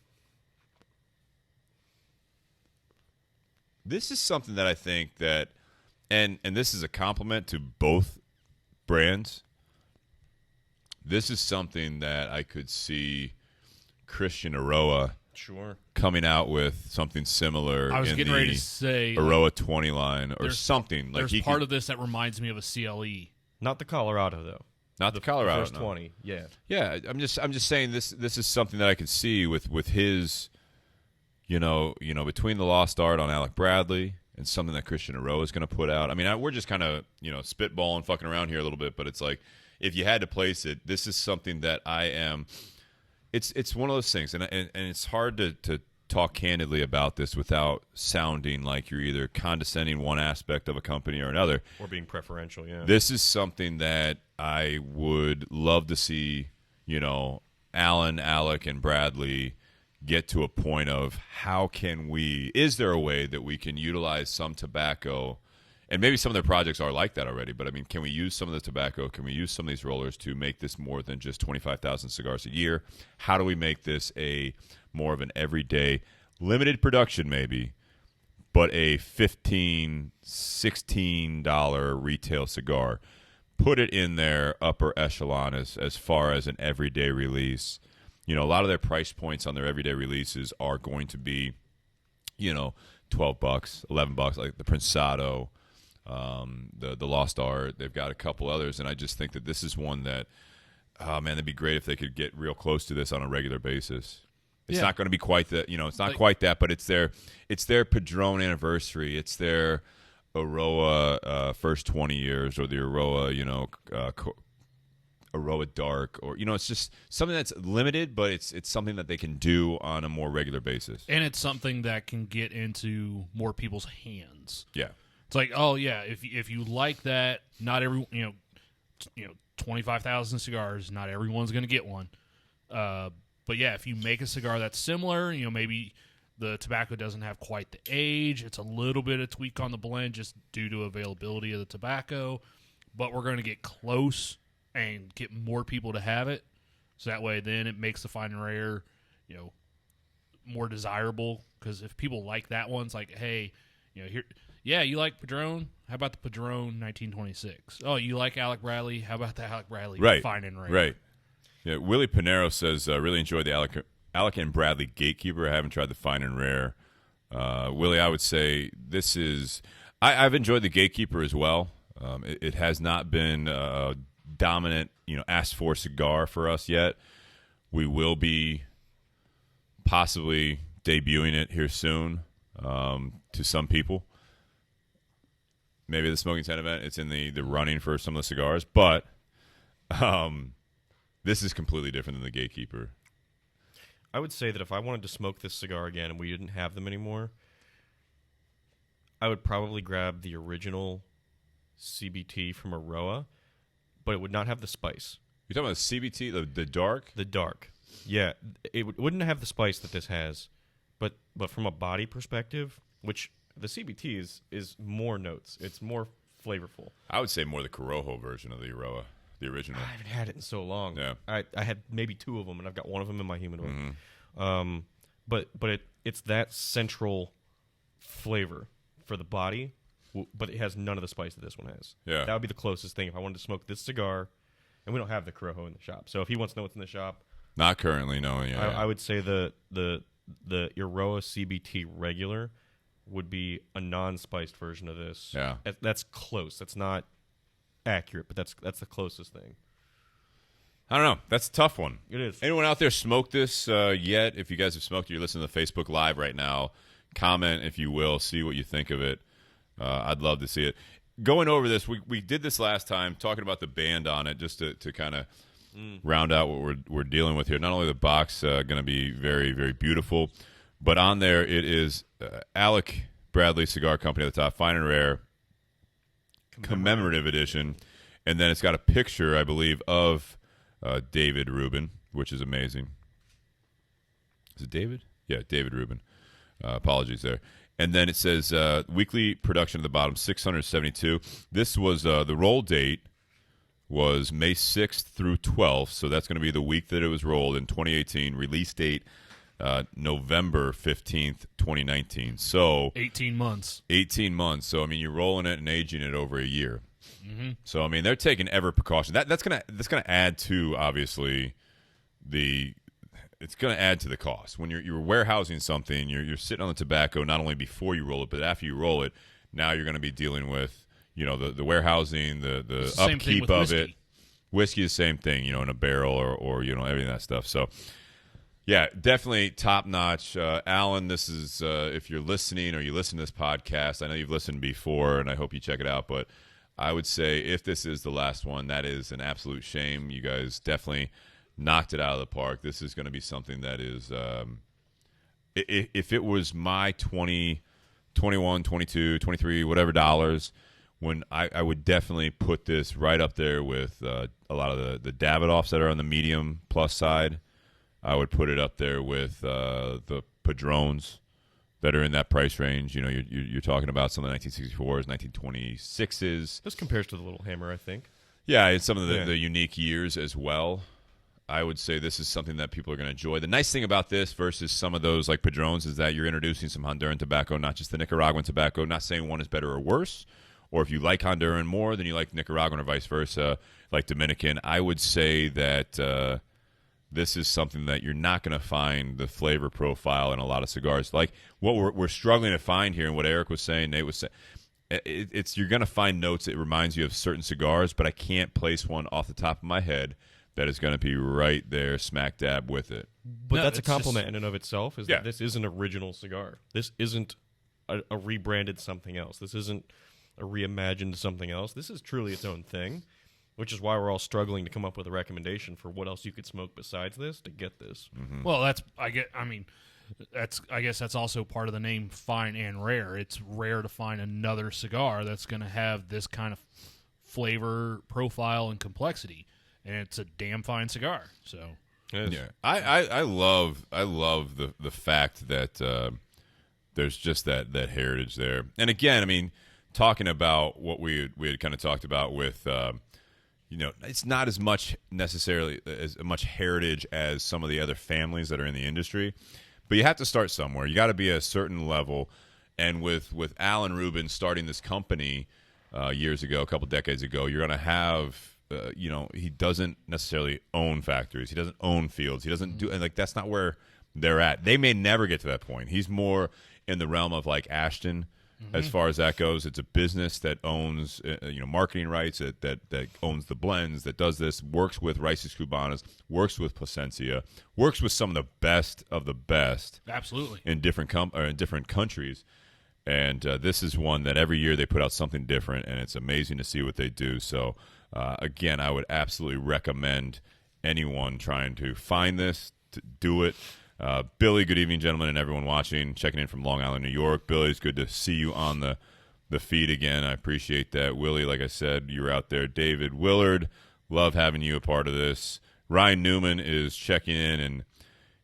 This is something that I think that, and this is a compliment to both brands. This is something that I could see Christian Aroa sure. coming out with something similar. I was in getting the ready to say Aroa 20 line or there's- something. Like there's part of this that reminds me of a CLE. Not the Colorado though. not the Colorado. The first no. 20, yeah. Yeah, I'm just saying this is something that I could see with his, between the Lost Art on Alec Bradley and something that Christian Aroa is going to put out. I mean, we're just kind of spitballing, fucking around here a little bit, but it's like if you had to place it, this is something that I am. It's one of those things, and it's hard to talk candidly about this without sounding like you're either condescending one aspect of a company or another. Or being preferential, yeah. This is something that I would love to see, Alan, Alec, and Bradley get to a point of is there a way that we can utilize some tobacco, and maybe some of their projects are like that already, but I mean, can we use some of the tobacco, can we use some of these rollers to make this more than just 25,000 cigars a year? How do we make this a more of an everyday, limited production maybe, but a $15, $16 retail cigar? Put it in their upper echelon as far as an everyday release. A lot of their price points on their everyday releases are going to be, $12, $11, like the Prensado, the Lost Art. They've got a couple others, and I just think that this is one that, that'd be great if they could get real close to this on a regular basis. It's not going to be quite that, it's not quite that, but it's their Padron anniversary. It's their Aroa first 20 years, or the Aroa, Aroa Dark, or it's just something that's limited, but it's something that they can do on a more regular basis, And it's something that can get into more people's hands. Yeah, It's like, oh yeah, if you like that, not every 25,000 cigars, not everyone's going to get one. But yeah, if you make a cigar that's similar, maybe the tobacco doesn't have quite the age. It's a little bit of tweak on the blend just due to availability of the tobacco, but we're going to get close and get more people to have it. So that way, then it makes the fine and rare, more desirable. Because if people like that one, it's like, hey, here, yeah, you like Padron? How about the Padron 1926? Oh, you like Alec Bradley? How about the Alec Bradley Right. Fine and Rare? Right. Yeah, Willie Pinero says, really enjoyed the Alec and Bradley Gatekeeper. I haven't tried the Fine and Rare. Willie, I would say this is – I've enjoyed the Gatekeeper as well. It has not been a dominant, asked-for cigar for us yet. We will be possibly debuting it here soon to some people. Maybe the Smoking Tent event, it's in the running for some of the cigars. But this is completely different than the Gatekeeper. I would say that if I wanted to smoke this cigar again and we didn't have them anymore, I would probably grab the original CBT from Aroa, but it would not have the spice. You're talking about the CBT, the dark? The dark. Yeah, it wouldn't have the spice that this has, but from a body perspective, which the CBT is more notes. It's more flavorful. I would say more the Corojo version of the Aroa, the original. I haven't had it in so long. Yeah. I had maybe 2 of them, and I've got one of them in my humidor. Mm-hmm. But it's that central flavor for the body, but it has none of the spice that this one has. Yeah. That would be the closest thing if I wanted to smoke this cigar, and we don't have the Corojo in the shop. So if he wants to know what's in the shop, Not currently, no. Yeah, I would say the Aroa CBT regular would be a non-spiced version of this. Yeah. That's close. That's not accurate, but that's the closest thing. I don't know. That's a tough one. It is. Anyone out there smoked this yet? If you guys have smoked it, you're listening to the Facebook Live right now. Comment, if you will. See what you think of it. I'd love to see it. Going over this, we did this last time, talking about the band on it, just to kind of round out what we're dealing with here. Not only the box going to be very, very beautiful, but on there it is Alec Bradley Cigar Company at the top, Fine and Rare, commemorative edition, and then it's got a picture, I believe, of David Rubin, which is amazing. Is it David? Yeah, David Rubin. Apologies there. And then it says weekly production at the bottom, 672. This was the roll date was May 6th through 12th, so that's going to be the week that it was rolled in 2018. Release date November 15th, 2019. So 18 months. 18 months. So I mean, you're rolling it and aging it over a year. Mm-hmm. So I mean, they're taking every precaution. That's gonna add to obviously it's going to add to the cost. When you're warehousing something, you're sitting on the tobacco not only before you roll it, but after you roll it. Now you're going to be dealing with the warehousing, the upkeep of it. Whiskey is the same thing, in a barrel or everything that stuff. So yeah, definitely top notch. Alan, this is if you're listening or you listen to this podcast, I know you've listened before, and I hope you check it out. But I would say if this is the last one, that is an absolute shame. You guys definitely knocked it out of the park. This is going to be something that is if it was my 20, 21, 22, 23, whatever dollars, when I would definitely put this right up there with a lot of the Davidoffs that are on the medium plus side. I would put it up there with the Padrones that are in that price range. You're talking about some of the 1964s, 1926s. This compares to the Little Hammer, I think. Yeah, it's some of the unique years as well. I would say this is something that people are going to enjoy. The nice thing about this versus some of those like Padrones is that you're introducing some Honduran tobacco, not just the Nicaraguan tobacco. Not saying one is better or worse, or if you like Honduran more than you like Nicaraguan or vice versa, like Dominican. I would say that this is something that you're not going to find the flavor profile in a lot of cigars. Like what we're struggling to find here and what Eric was saying, Nate was saying, it's you're going to find notes that reminds you of certain cigars, but I can't place one off the top of my head that is going to be right there, smack dab with it. But that's a compliment in and of itself. That this is an original cigar. This isn't a rebranded something else. This isn't a reimagined something else. This is truly its own thing, which is why we're all struggling to come up with a recommendation for what else you could smoke besides this to get this. Mm-hmm. Well, I guess that's also part of the name Fine and Rare. It's rare to find another cigar that's going to have this kind of flavor profile and complexity. And it's a damn fine cigar. So yeah, I love the fact that there's just that heritage there. And again, I mean, talking about what we had kind of talked about with it's not as much necessarily as much heritage as some of the other families that are in the industry, but you have to start somewhere. You got to be at a certain level. And with Alan Rubin starting this company, years ago, a couple decades ago. You're going to have, he doesn't necessarily own factories. He doesn't own fields. He doesn't do, and like that's not where they're at. They may never get to that point. He's more in the realm of like Ashton. As far as that goes, it's a business that owns, marketing rights, that owns the blends, that does this, works with Raíces Cubanas, works with Plasencia, works with some of the best, Absolutely, in different countries. And this is one that every year they put out something different, and it's amazing to see what they do. So, again, I would absolutely recommend anyone trying to find this to do it. Billy, good evening, gentlemen, and everyone watching, checking in from Long Island, New York. Billy, it's good to see you on the feed again. I appreciate that. Willie, like I said, you're out there. David Willard, love having you a part of this. Ryan Newman is checking in, and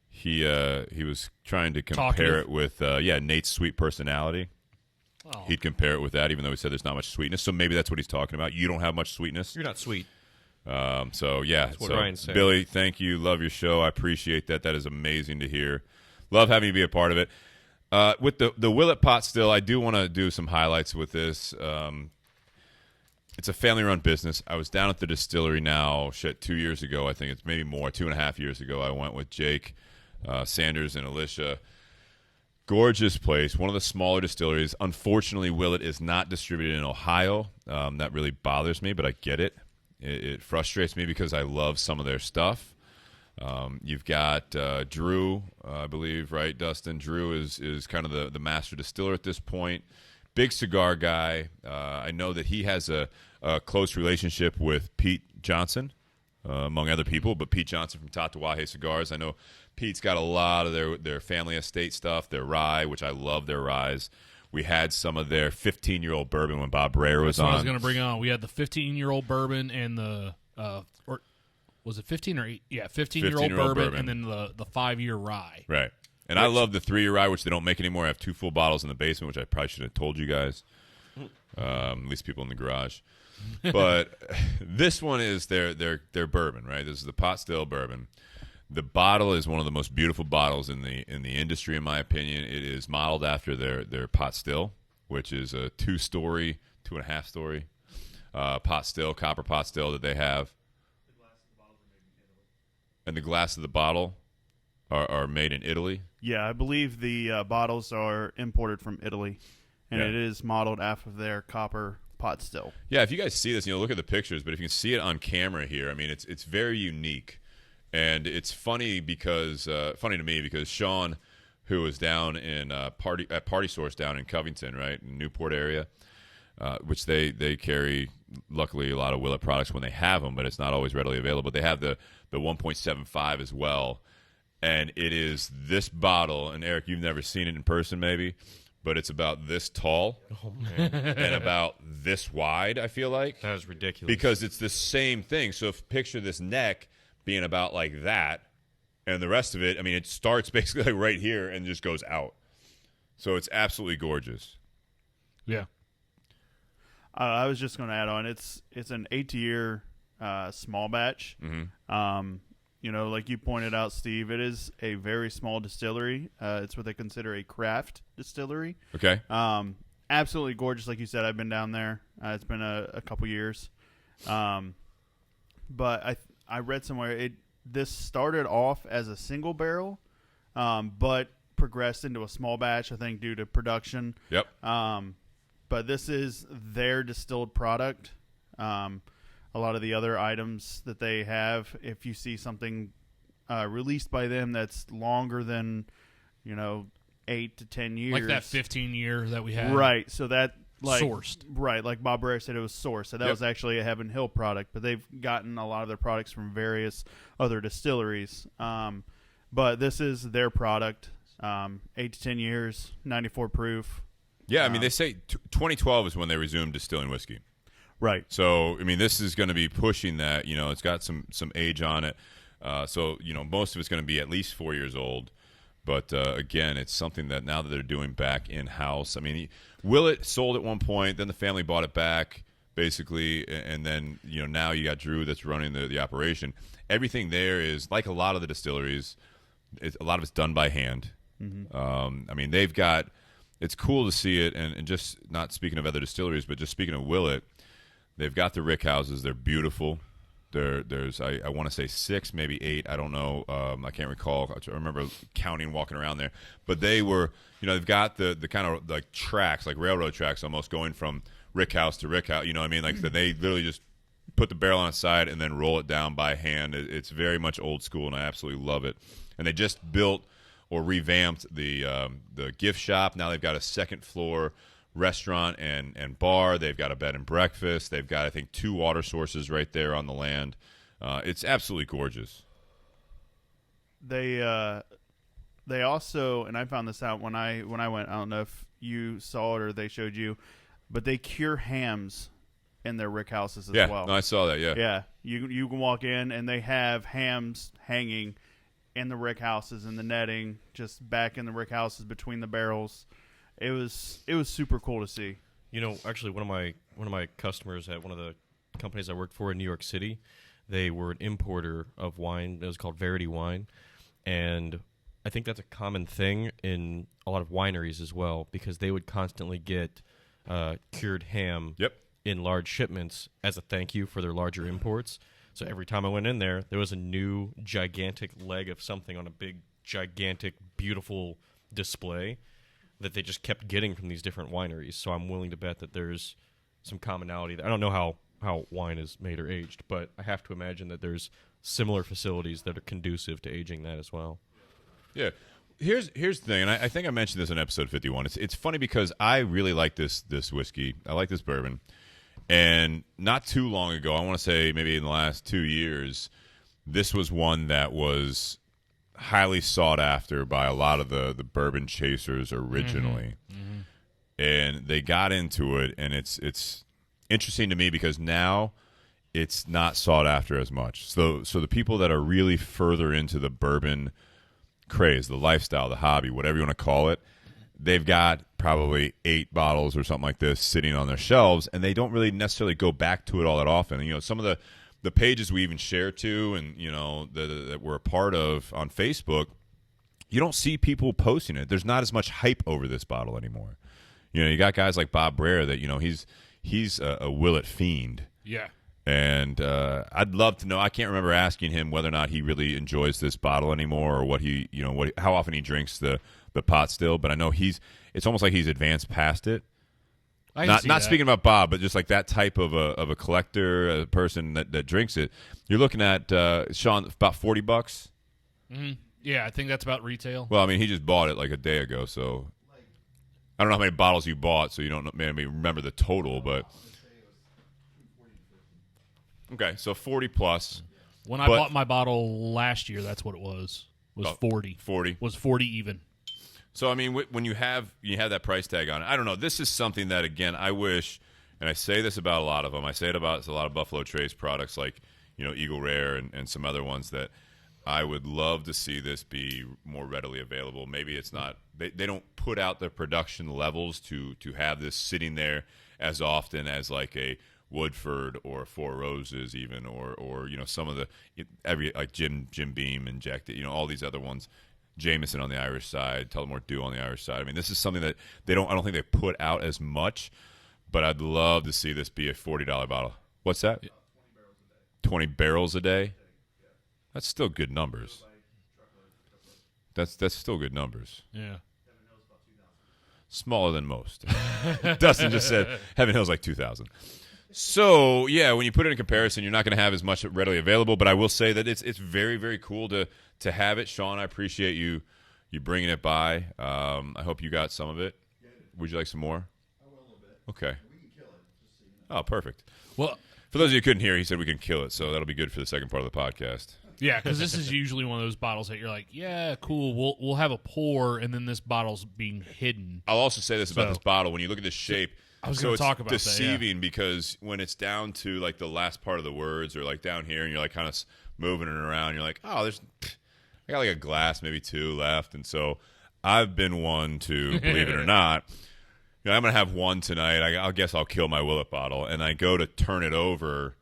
he was trying to compare it with Nate's sweet personality. Oh. He'd compare it with that, even though he said there's not much sweetness. So maybe that's what he's talking about. You don't have much sweetness. You're not sweet. That's what Ryan's saying. Billy, thank you. Love your show. I appreciate that. That is amazing to hear. Love having you be a part of it. With the Willet pot still, I do want to do some highlights with this. It's a family-run business. I was down at the distillery now, 2 years ago. I think it's maybe more, 2.5 years ago. I went with Jake Sanders and Alicia. Gorgeous place, one of the smaller distilleries. Unfortunately, Willet is not distributed in Ohio. That really bothers me, but I get it. It frustrates me because I love some of their stuff. You've got Drew, I believe, right, Dustin? Drew is kind of the master distiller at this point. Big cigar guy. I know that he has a close relationship with Pete Johnson, among other people, but Pete Johnson from Tatuaje Cigars. I know Pete's got a lot of their family estate stuff, their rye, which I love their ryes. We had some of their 15-year-old bourbon when Bob Breyer was on. That's what I was going to bring on. We had the 15-year-old bourbon and the or was it 15 or 8? Yeah, 15-year-old bourbon and then the 5-year rye. Right. And I love the 3-year rye, which they don't make anymore. I have 2 full bottles in the basement, which I probably should have told you guys. At least people in the garage. But this one is their bourbon, right? This is the pot still bourbon. The bottle is one of the most beautiful bottles in the industry, in my opinion. It is modeled after their pot still, which is a 2-story, 2.5-story pot still, copper pot still that they have. And the glass of the bottle are made in Italy. Yeah, I believe the bottles are imported from Italy, and it is modeled after their copper pot still. Yeah, if you guys see this, look at the pictures, but if you can see it on camera here, I mean, it's very unique. And it's funny because funny to me because Sean, who was down in Party Source down in Covington, right, in Newport area, which they carry, luckily, a lot of Willet products when they have them, but it's not always readily available. They have the 1.75 as well, and it is this bottle. And Eric, you've never seen it in person, maybe, but it's about this tall and about this wide. I feel like that is ridiculous because it's the same thing. So if picture this neck being about like that, and the rest of it, I mean, it starts basically like right here and just goes out. So it's absolutely gorgeous. Yeah. I was just going to add on, it's an 8-year small batch. Like you pointed out, Steve, it is a very small distillery. It's what they consider a craft distillery. Okay. Absolutely gorgeous. Like you said, I've been down there. It's been a couple years. But I read somewhere this started off as a single barrel, but progressed into a small batch, I think, due to production. Yep. But this is their distilled product. A lot of the other items that they have, if you see something released by them that's longer than, 8 to 10 years. Like that 15-year that we had. Right. So that sourced. Right. Like Bob Breyer said, it was sourced. So that was actually a Heaven Hill product. But they've gotten a lot of their products from various other distilleries. But this is their product. 8 to 10 years, 94 proof. Yeah, I mean, they say 2012 is when they resumed distilling whiskey. Right. So, I mean, this is going to be pushing that. It's got some age on it. So, most of it's going to be at least 4 years old. But, again, it's something that now that they're doing back in-house. I mean, Willet sold at one point. Then the family bought it back, basically. And then, now you got Drew that's running the operation. Everything there is, like a lot of the distilleries, a lot of it's done by hand. I mean, they've got – it's cool to see it. And just not speaking of other distilleries, but just speaking of Willet, they've got the rick houses. They're beautiful. There's I want to say 6, maybe 8. I don't know. I can't recall. I remember counting, walking around there. But they were, they've got the kind of like tracks, like railroad tracks, almost going from rick house to rick house. You know what I mean? Like they literally just put the barrel on its side and then roll it down by hand. It's very much old school, and I absolutely love it. And they just built or revamped the gift shop. Now they've got a second floor restaurant and bar. They've got a bed and breakfast. They've got, I think, 2 water sources right there on the land. It's absolutely gorgeous. They also, and I found this out when I went. I don't know if you saw it or they showed you, but they cure hams in their rick houses as well. No, I saw that. Yeah. You can walk in and they have hams hanging in the rick houses and the netting just back in the rick houses between the barrels. It was super cool to see. Actually, one of my customers at one of the companies I worked for in New York City, they were an importer of wine. It was called Verity Wine, and I think that's a common thing in a lot of wineries as well, because they would constantly get cured ham in large shipments as a thank you for their larger imports. So every time I went in there was a new gigantic leg of something on a big, gigantic, beautiful display that they just kept getting from these different wineries. So I'm willing to bet that there's some commonality there. I don't know how wine is made or aged, but I have to imagine that there's similar facilities that are conducive to aging that as well. Yeah. Here's the thing, and I think I mentioned this in episode 51. It's funny because I really like this whiskey. I like this bourbon. And not too long ago, I want to say maybe in the last 2 years, this was one that was highly sought after by a lot of the bourbon chasers originally. Mm-hmm. And they got into it, and it's interesting to me because now it's not sought after as much. So the people that are really further into the bourbon craze, the lifestyle, the hobby, whatever you want to call it, they've got probably 8 bottles or something like this sitting on their shelves, and they don't really necessarily go back to it all that often. And, some of the pages we even share to and, that we're a part of on Facebook, you don't see people posting it. There's not as much hype over this bottle anymore. You got guys like Bob Brer that, he's a Willet fiend. Yeah. And I'd love to know. I can't remember asking him whether or not he really enjoys this bottle anymore, or what he, how often he drinks the pot still. But I know it's almost like he's advanced past it. Not speaking about Bob, but just like that type of a collector, a person that drinks it. You're looking at Sean, about $40. Mm-hmm. Yeah, I think that's about retail. Well, I mean, he just bought it like a day ago, so I don't know how many bottles you bought, so you don't maybe remember the total, but. Okay, so 40 plus. When I bought my bottle last year, that's what it was. Was 40. 40. Was 40 even. So I mean, when you have that price tag on it, I don't know. This is something that, again, I wish, and I say this about a lot of them. I say it about a lot of Buffalo Trace products like Eagle Rare and some other ones that I would love to see this be more readily available. Maybe it's not. They don't put out the production levels to have this sitting there as often as like a Woodford or Four Roses even, or some of the like Jim Beam and Jack, all these other ones, Jameson on the Irish side, Tullamore Dew on the Irish side. I mean, this is something that I don't think they put out as much, but I'd love to see this be a $40 bottle. What's that? 20 barrels a day. That's still good numbers. That's still good numbers. Yeah. Smaller than most. Dustin just said Heaven Hill's like 2,000. So, yeah, when you put it in comparison, you're not going to have as much readily available, but I will say that it's very, very cool to have it. Sean, I appreciate you bringing it by. I hope you got some of it. Would you like some more? I will a little bit. Okay. We can kill it. Just so you know. Oh, perfect. Well, for those of you who couldn't hear, he said we can kill it, so that'll be good for the second part of the podcast. yeah, because this is usually one of those bottles that you're like, yeah, cool, we'll have a pour, and then this bottle's being hidden. I'll also say this about this bottle. When you look at this shape, I was going to talk about that. It's deceiving because when it's down to like the last part of the words, or like down here, and you're like kind of moving it around, you're like, oh, I got like a glass, maybe 2 left, and so I've been one to, believe it or not, I'm going to have one tonight. I guess I'll kill my Willet bottle, and I go to turn it over,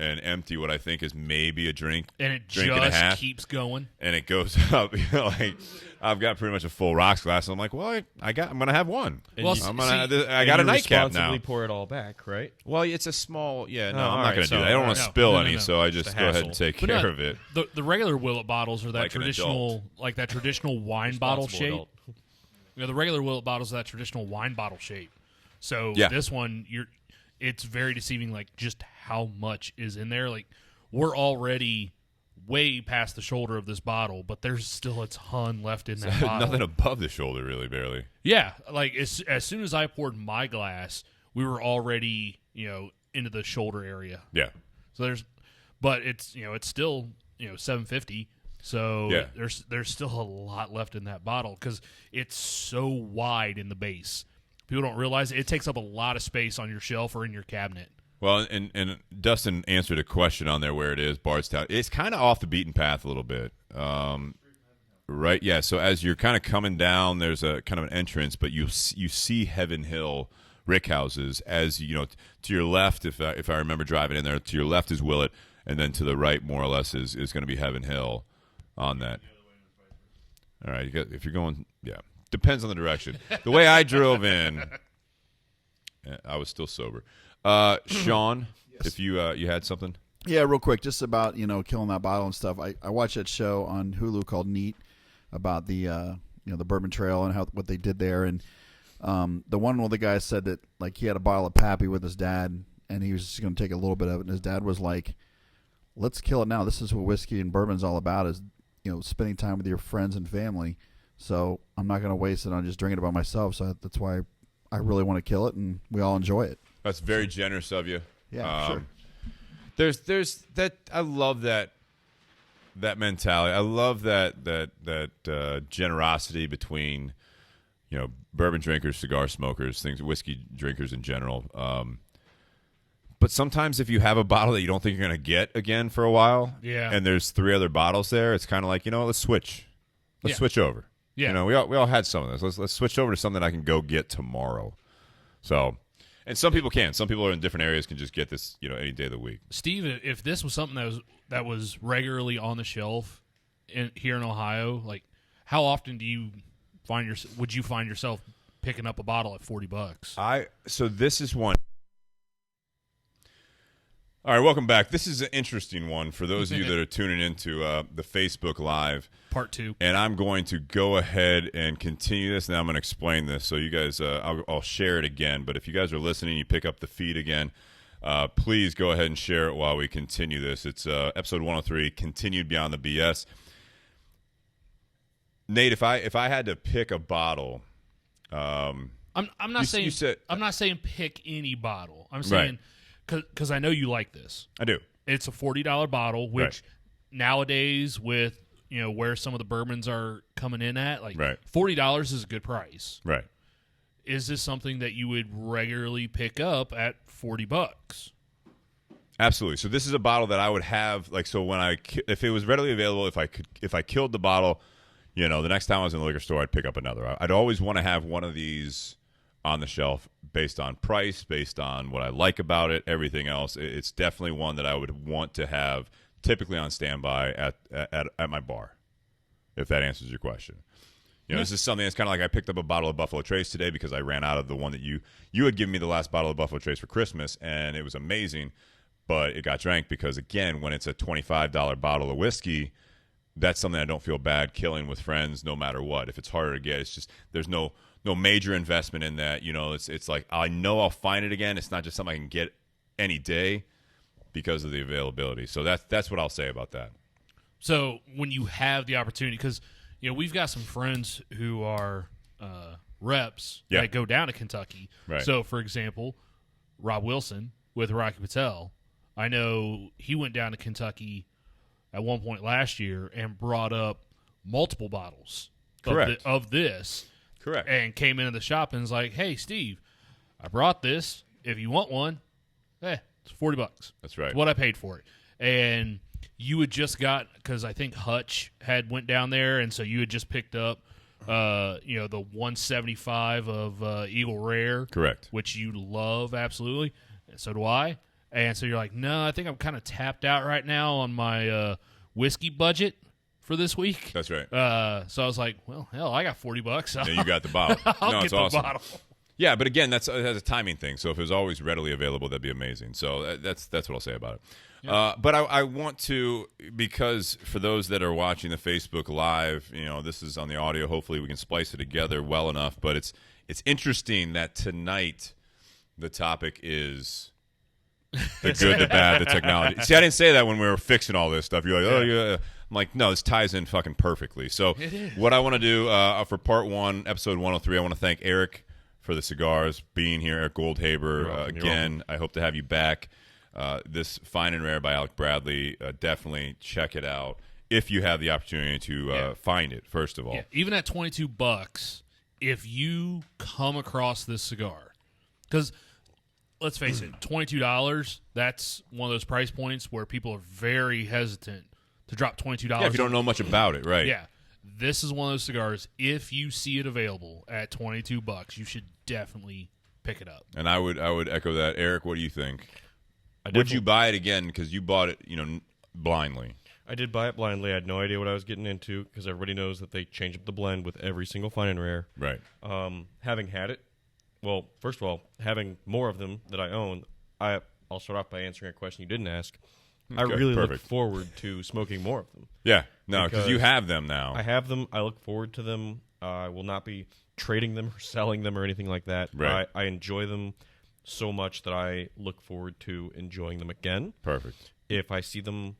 and empty what I think is maybe a drink, And it drink and a just half, keeps going. and it goes up. Like I've got pretty much a full rocks glass. And I'm like, well, I'm gonna have one. And Well, you- I got a you nightcap now. responsibly pour it all back, right? Well, it's a small. Yeah, no, Oh, I'm all not right, going to so- do that. I don't want to no, spill no, any, no. so I just It's a go ahead and hassle. take But care no, of it. The regular Willet bottles are that Like an traditional, like that traditional wine bottle Responsible shape. adult. The regular Willet bottles are that traditional wine bottle shape. So Yeah. this one, it's very deceiving. Like just how much is in there. Like we're already way past the shoulder of this bottle, but there's still a ton left in that bottle. Nothing above the shoulder, really, barely. Yeah, like as soon as I poured my glass, we were already into the shoulder area. Yeah. So but it's it's still $7.50. So Yeah. there's still a lot left in that bottle because it's so wide in the base. People don't realize it takes up a lot of space on your shelf or in your cabinet. Well, and Dustin answered a question on there where it is, Bardstown. It's kind of off the beaten path a little bit. Right? Yeah, so as you're kind of coming down, there's a kind of an entrance, but you see Heaven Hill rick houses as, to your left, if I remember driving in there, to your left is Willet, and then to the right, more or less, is going to be Heaven Hill on that. All right, if you're going, yeah, depends on the direction. The way I drove in, I was still sober. Sean, if you had something. Yeah, real quick, just about killing that bottle and stuff. I watched that show on Hulu called Neat about the the Bourbon Trail and what they did there. And one of the guys said that like he had a bottle of Pappy with his dad, and he was just going to take a little bit of it. And his dad was like, "Let's kill it now. This is what whiskey and bourbon's all about: is spending time with your friends and family. So I'm not going to waste it on just drinking it by myself. So that's why I really want to kill it, and we all enjoy it." That's very generous of you. Yeah, sure. There's that. I love that mentality. I love that generosity between bourbon drinkers, cigar smokers, whiskey drinkers in general. But sometimes if you have a bottle that you don't think you're going to get again for a while, and there's 3 other bottles there, it's kind of like let's switch. Let's switch over. Yeah. We all had some of this. Let's switch over to something I can go get tomorrow. So. And some people can. Some people are in different areas can just get this, any day of the week. Steve, if this was something that was regularly on the shelf here in Ohio, like how often would you find yourself picking up a bottle at $40? So this is one. All right, welcome back. This is an interesting one for those of you that are tuning into the Facebook Live. Part 2. And I'm going to go ahead and continue this. Now I'm going to explain this. So you guys, I'll share it again. But if you guys are listening, you pick up the feed again, please go ahead and share it while we continue this. It's episode 103, Continued Beyond the BS. Nate, if I had to pick a bottle, I'm not saying I'm not saying pick any bottle. I'm saying because I know you like this. I do. It's a $40 bottle, which nowadays with where some of the bourbons are coming in at, like $40 is a good price. Right. Is this something that you would regularly pick up at $40? Absolutely. So this is a bottle that I would have, if it was readily available, if I killed the bottle, the next time I was in the liquor store, I'd pick up another. I'd always want to have one of these on the shelf based on price, based on what I like about it, everything else. It's definitely one that I would want to have typically on standby at my bar, if that answers your question. This is something that's kind of like I picked up a bottle of Buffalo Trace today because I ran out of the one that you had given me the last bottle of Buffalo Trace for Christmas, and it was amazing, but it got drank because, again, when it's a $25 bottle of whiskey, that's something I don't feel bad killing with friends no matter what. If it's harder to get, it's just there's no major investment in that. It's like I know I'll find it again. It's not just something I can get any day because of the availability. So that's what I'll say about that. So when you have the opportunity, because we've got some friends who are reps that go down to Kentucky. Right. So for example, Rob Wilson with Rocky Patel, I know he went down to Kentucky at one point last year and brought up multiple bottles of this. Correct. And came into the shop and was like, "Hey, Steve, I brought this. If you want one, it's $40. That's right. It's what I paid for it." And you had just got, because I think Hutch had went down there, and so you had just picked up, the 175 of Eagle Rare. Correct. Which you love absolutely. So do I. And so you're like, no, I think I'm kind of tapped out right now on my whiskey budget for this week. That's right. So I was like, well, hell, I got $40. Yeah, you got the bottle. I'll No, get it's the awesome. bottle. Yeah, but again, that's a timing thing. So if it was always readily available, that'd be amazing. So that's what I'll say about it. But I want to, because for those that are watching the Facebook Live, this is on the audio. Hopefully we can splice it together well enough. But it's interesting that tonight the topic is the good, the bad, the technology. See, I didn't say that when we were fixing all this stuff. You're like, oh, yeah. I'm like, no, this ties in fucking perfectly. So what I want to do for part 1, episode 103, I want to thank Eric for the cigars, being here, Eric Goldhaber. Again, I hope to have you back. This Fine and Rare by Alec Bradley, definitely check it out if you have the opportunity to find it, first of all. Yeah, even at $22, if you come across this cigar, because let's face it, $22, that's one of those price points where people are very hesitant to drop $22. Yeah, if you don't know much about it, right? Yeah. This is one of those cigars, if you see it available at $22, you should definitely pick it up. And I would echo that. Eric, what do you think? Would you buy it again because you bought it, blindly? I did buy it blindly. I had no idea what I was getting into because everybody knows that they change up the blend with every single Fine and Rare. Right. Having had it, well, first of all, having more of them that I own, I'll start off by answering a question you didn't ask. I really look forward to smoking more of them. Yeah, no, because you have them now. I have them. I look forward to them. I will not be trading them or selling them or anything like that. Right. I enjoy them so much that I look forward to enjoying them again. Perfect. If I see them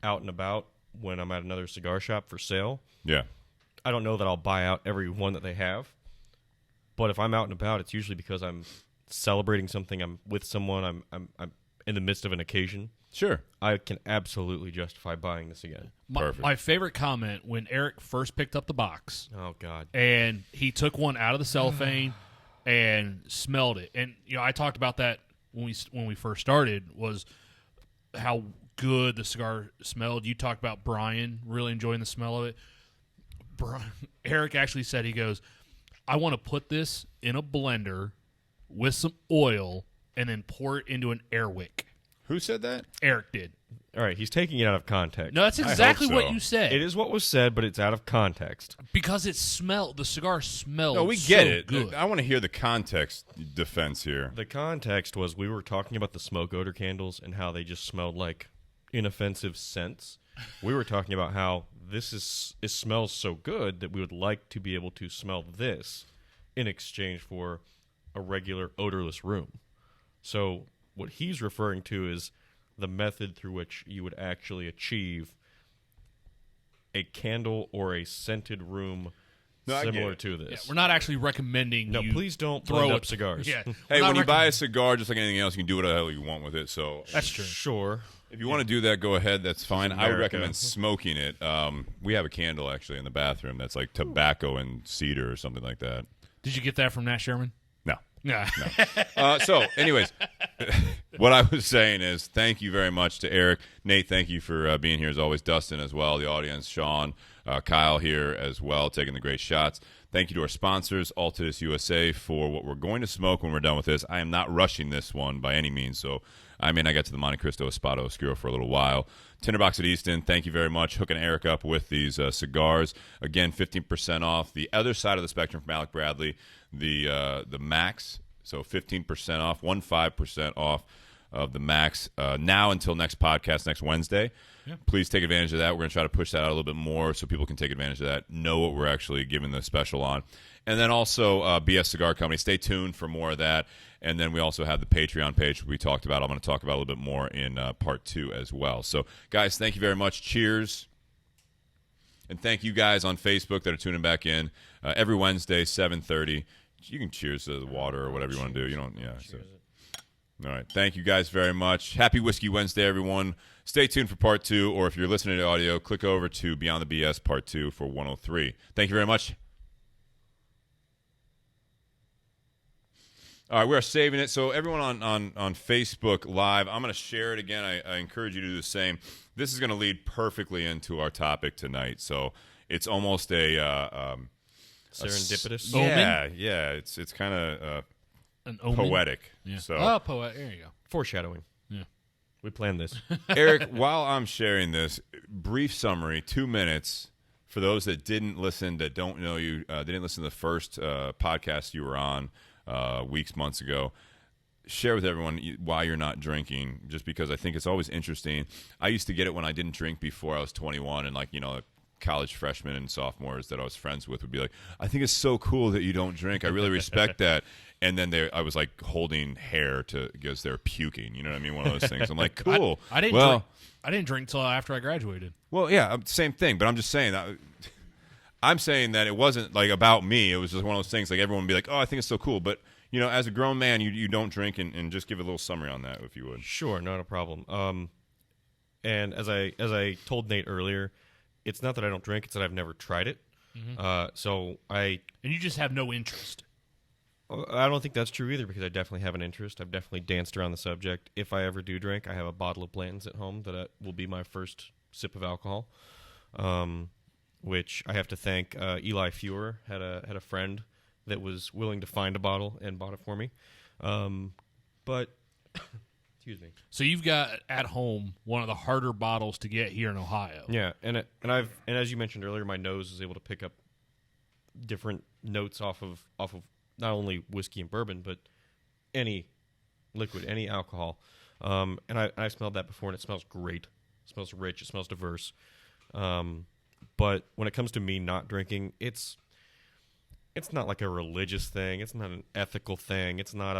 out and about when I'm at another cigar shop for sale, yeah, I don't know that I'll buy out every one that they have. But if I'm out and about, it's usually because I'm celebrating something. I'm with someone. I'm in the midst of an occasion. Sure. I can absolutely justify buying this again. My favorite comment when Eric first picked up the box. Oh, God. And he took one out of the cellophane and smelled it. And, I talked about that when we first started, was how good the cigar smelled. You talked about Brian really enjoying the smell of it. Eric actually said, he goes, I want to put this in a blender with some oil and then pour it into an air wick. Who said that? Eric did. All right, he's taking it out of context. No, that's exactly so. what you said. It is what was said, but it's out of context. Because the cigar smelled No, we get it. good. I want to hear the context defense here. The context was we were talking about the smoke odor candles and how they just smelled like inoffensive scents. We were talking about how it smells so good that we would like to be able to smell this in exchange for a regular odorless room. So what he's referring to is the method through which you would actually achieve a candle or a scented room similar to this. Yeah, we're not actually recommending No, you please don't throw blend it up cigars. Yeah. Hey, when you buy a cigar, just like anything else, you can do whatever the hell you want with it. So That's true. Sure. if you want to do that, go ahead. That's fine. I would America. recommend smoking it. We have a candle actually in the bathroom that's like tobacco and cedar or something like that. Did you get that from Nat Sherman? No. No. So, anyways, what I was saying is thank you very much to Eric. Nate, thank you for being here as always. Dustin as well, the audience, Sean, Kyle here as well, taking the great shots. Thank you to our sponsors, Altadis USA, for what we're going to smoke when we're done with this. I am not rushing this one by any means, so I got to the Monte Cristo Espada Oscuro for a little while. Tinder Box at Easton, thank you very much. Hooking Eric up with these cigars. Again, 15% off. The other side of the spectrum from Alec Bradley, the Max, so 15% off, 15% off of the Max now until next podcast, next Wednesday. Yeah. Please take advantage of that. We're going to try to push that out a little bit more so people can take advantage of that, know what we're actually giving the special on. And then also BS Cigar Company. Stay tuned for more of that. And then we also have the Patreon page we talked about. I'm going to talk about a little bit more in part 2 as well. So, guys, thank you very much. Cheers. And thank you guys on Facebook that are tuning back in every Wednesday, 7:30. You can cheers to the water or whatever you want to do. You don't, yeah. So. All right. Thank you guys very much. Happy Whiskey Wednesday, everyone. Stay tuned for part 2, or if you're listening to audio, click over to Beyond the BS part 2 for 103. Thank you very much. All right, we are saving it. So everyone on Facebook Live, I'm going to share it again. I encourage you to do the same. This is going to lead perfectly into our topic tonight. So it's almost a serendipitous. Yeah. It's kind of An omen? poetic. Yeah. So Oh, poet. There you go. Foreshadowing. Yeah. We planned this. Eric, while I'm sharing this, brief summary, 2 minutes, for those that didn't listen, that don't know you, they didn't listen to the first podcast you were on months ago. Share with everyone why you're not drinking, just because I think it's always interesting. I used to get it when I didn't drink before I was 21, and college freshmen and sophomores that I was friends with would be like, I think it's so cool that you don't drink. I really respect that. And then I was like holding hair because they're puking. You know what I mean? One of those things. I'm like, cool. I didn't drink till after I graduated. Well, yeah, same thing. But I'm just saying that. I'm saying that it wasn't like about me. It was just one of those things. Like everyone would be like, oh, I think it's so cool. But as a grown man, you don't drink, and just give a little summary on that if you would. Sure, not a problem. And as I told Nate earlier, it's not that I don't drink; it's that I've never tried it. Mm-hmm. And you just have no interest. I don't think that's true either, because I definitely have an interest. I've definitely danced around the subject. If I ever do drink, I have a bottle of Blanton's at home that will be my first sip of alcohol, which I have to thank Eli Fuhrer. Had a friend that was willing to find a bottle and bought it for me. But excuse me. So you've got at home one of the harder bottles to get here in Ohio. Yeah, and as you mentioned earlier, my nose is able to pick up different notes off of not only whiskey and bourbon, but any liquid, any alcohol. And I smelled that before, and it smells great. It smells rich. It smells diverse. But when it comes to me not drinking, it's not like a religious thing. It's not an ethical thing. It's not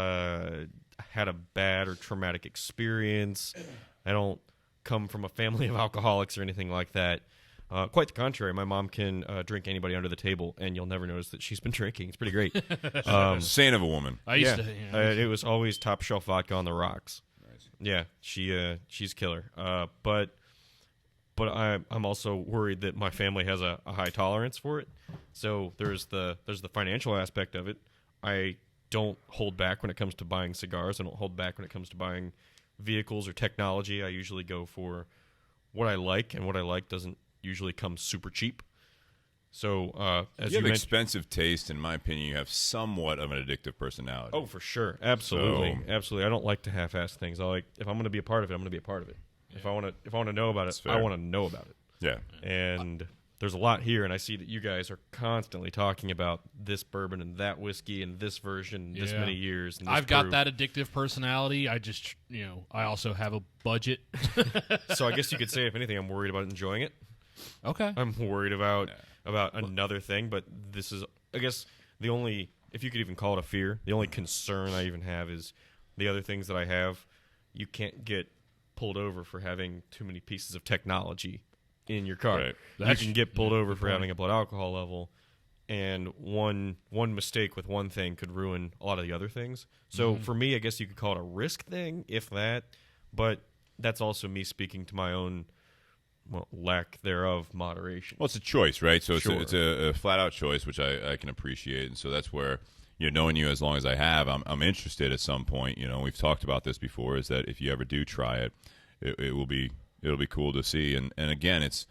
had a bad or traumatic experience. I don't come from a family of alcoholics or anything like that. Quite the contrary. My mom can drink anybody under the table, and you'll never notice that she's been drinking. It's pretty great. Saint of a woman. I used to. It was always top shelf vodka on the rocks. Nice. Yeah, she's killer. But I'm also worried that my family has a high tolerance for it. So there's the financial aspect of it. I don't hold back when it comes to buying cigars. I don't hold back when it comes to buying vehicles or technology. I usually go for what I like, and what I like doesn't usually come super cheap. So as you have expensive taste, in my opinion, you have somewhat of an addictive personality. Oh, for sure, absolutely, absolutely. I don't like to half-ass things. If I'm going to be a part of it, I'm going to be a part of it. Yeah. If I want to know about it, I want to know about it. Yeah. And there's a lot here, and I see that you guys are constantly talking about this bourbon and that whiskey and this version, this many years. And this I've got that addictive personality. I just, I also have a budget. So I guess you could say, if anything, I'm worried about enjoying it. Okay. I'm worried about another thing, but this is, I guess, the only, if you could even call it a fear, the only concern I even have is the other things that I have. You can't get pulled over for having too many pieces of technology in your car. Right. You can get pulled over for having a blood alcohol level, and one mistake with one thing could ruin a lot of the other things. So for me, I guess you could call it a risk thing, if that, but that's also me speaking to my own lack thereof moderation. Well, it's a choice, right? So Sure. it's a flat-out choice, which I can appreciate, and so that's where, knowing you as long as I have, I'm interested at some point. We've talked about this before, is that if you ever do try it, it'll be cool to see. And again, it's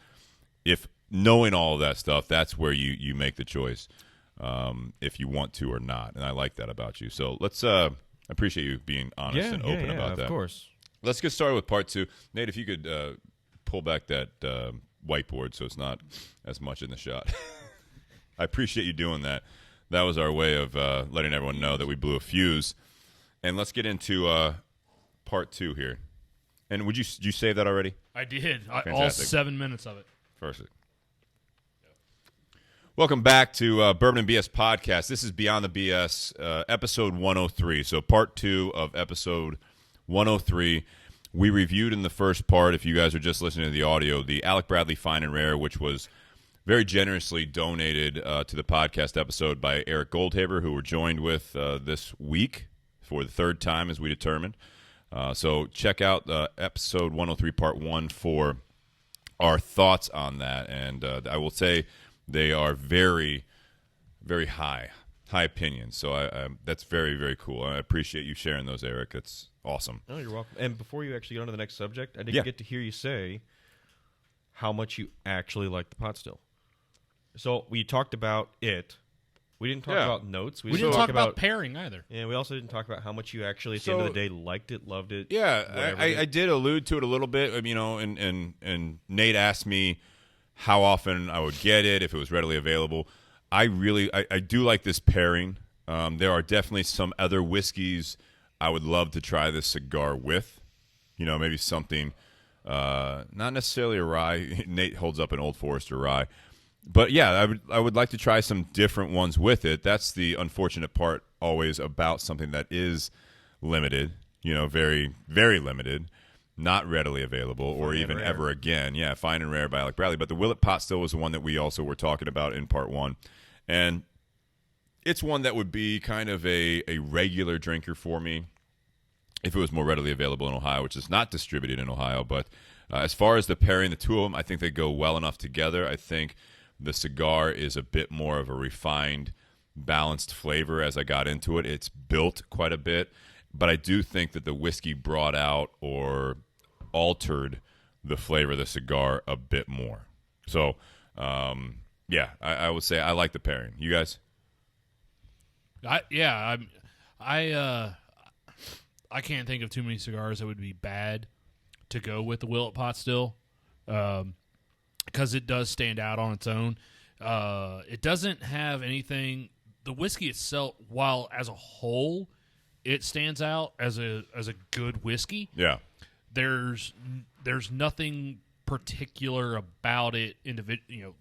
if knowing all of that stuff, that's where you make the choice, if you want to or not. And I like that about you. So let's I appreciate you being honest and open about that. Of course. Let's get started with part 2. Nate, if you could pull back that whiteboard so it's not as much in the shot. I appreciate you doing that. That was our way of letting everyone know that we blew a fuse. And let's get into part 2 here. And did you save that already? I did. Fantastic. All 7 minutes of it. Perfect. Welcome back to Bourbon and BS Podcast. This is Beyond the BS, episode 103. So part 2 of episode 103. We reviewed in the first part, if you guys are just listening to the audio, the Alec Bradley Fine and Rare, which was very generously donated to the podcast episode by Eric Goldhaber, who we're joined with this week for the third time, as we determined. So check out episode 103, part 1, for our thoughts on that. And I will say they are very, very high opinions. So that's very, very cool. I appreciate you sharing those, Eric. That's awesome. Oh, you're welcome. And before you actually get on to the next subject, I didn't get to hear you say how much you actually like the pot still. So we talked about it, We didn't talk Yeah. about notes. We didn't talk about pairing either. Yeah, we also didn't talk about how much you actually, at the end of the day, liked it, loved it. Yeah, I did allude to it a little bit, and Nate asked me how often I would get it, if it was readily available. I do like this pairing. There are definitely some other whiskeys I would love to try this cigar with. Maybe something, not necessarily a rye. Nate holds up an Old Forester rye. But yeah, I would like to try some different ones with it. That's the unfortunate part always about something that is limited, very, very limited, not readily available, or even ever again. Yeah, Fine and Rare by Alec Bradley. But the Willet Pot Still was the one that we also were talking about in part 1. And it's one that would be kind of a regular drinker for me if it was more readily available in Ohio, which is not distributed in Ohio. But as far as the pairing the two of them, I think they go well enough together. I think the cigar is a bit more of a refined, balanced flavor as I got into it. It's built quite a bit, but I do think that the whiskey brought out or altered the flavor of the cigar a bit more. So, yeah, I would say I like the pairing. You guys? I can't think of too many cigars that would be bad to go with the Willet Pot Still. Because it does stand out on its own. It doesn't have anything. The whiskey itself, while as a whole, it stands out as a good whiskey. Yeah. There's nothing particular about it,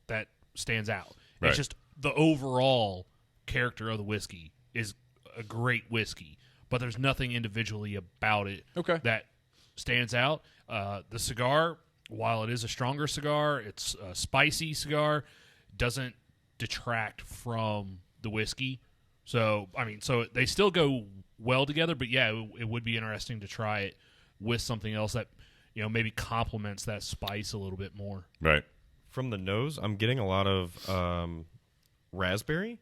that stands out. Right. It's just the overall character of the whiskey is a great whiskey, but there's nothing individually about it that stands out. The cigar, while it is a stronger cigar, it's a spicy cigar, doesn't detract from the whiskey. So they still go well together, but yeah, it would be interesting to try it with something else that, maybe complements that spice a little bit more. Right. From the nose, I'm getting a lot of raspberry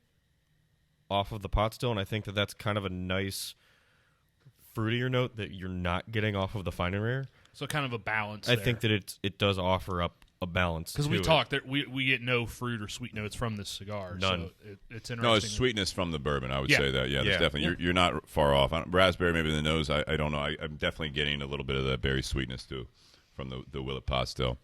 off of the pot still, and I think that's kind of a nice fruitier note that you're not getting off of the Fine and Rare. So kind of a balance. I think that it does offer up a balance because we talked that we get no fruit or sweet notes from this cigar. None. So it's interesting. No, it's sweetness from the bourbon. I would say that. Yeah, there's definitely. You're not far off. Raspberry, maybe in the nose. I don't know. I'm definitely getting a little bit of that berry sweetness too from the Willet Pot Still.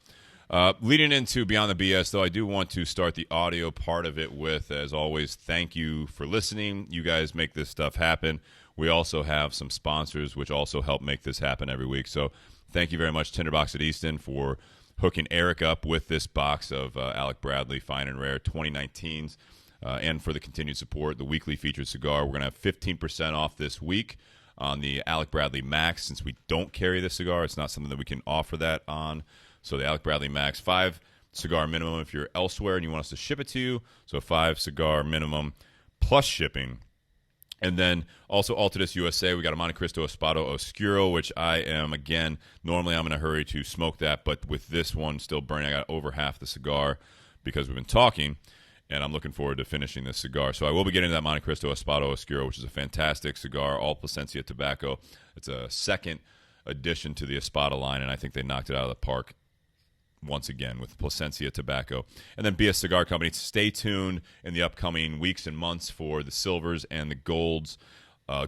Leading into Beyond the BS, though, I do want to start the audio part of it with, as always, thank you for listening. You guys make this stuff happen. We also have some sponsors which also help make this happen every week. So thank you very much, Tinder Box at Easton, for hooking Eric up with this box of Alec Bradley Fine and Rare 2019s and for the continued support. The weekly featured cigar, we're going to have 15% off this week on the Alec Bradley Max. Since we don't carry this cigar, it's not something that we can offer that on. So the Alec Bradley Max, 5 cigar minimum if you're elsewhere and you want us to ship it to you. So 5 cigar minimum plus shipping. And then also Altadis USA, we got a Monte Cristo Espada Oscuro, which I am, again, normally I'm in a hurry to smoke that, but with this one still burning, I got over half the cigar because we've been talking, and I'm looking forward to finishing this cigar. So I will be getting that Monte Cristo Espada Oscuro, which is a fantastic cigar, all Plasencia tobacco. It's a second addition to the Espada line, and I think they knocked it out of the park once again with Plasencia tobacco. And then BS Cigar Company, stay tuned in the upcoming weeks and months for the silvers and the golds.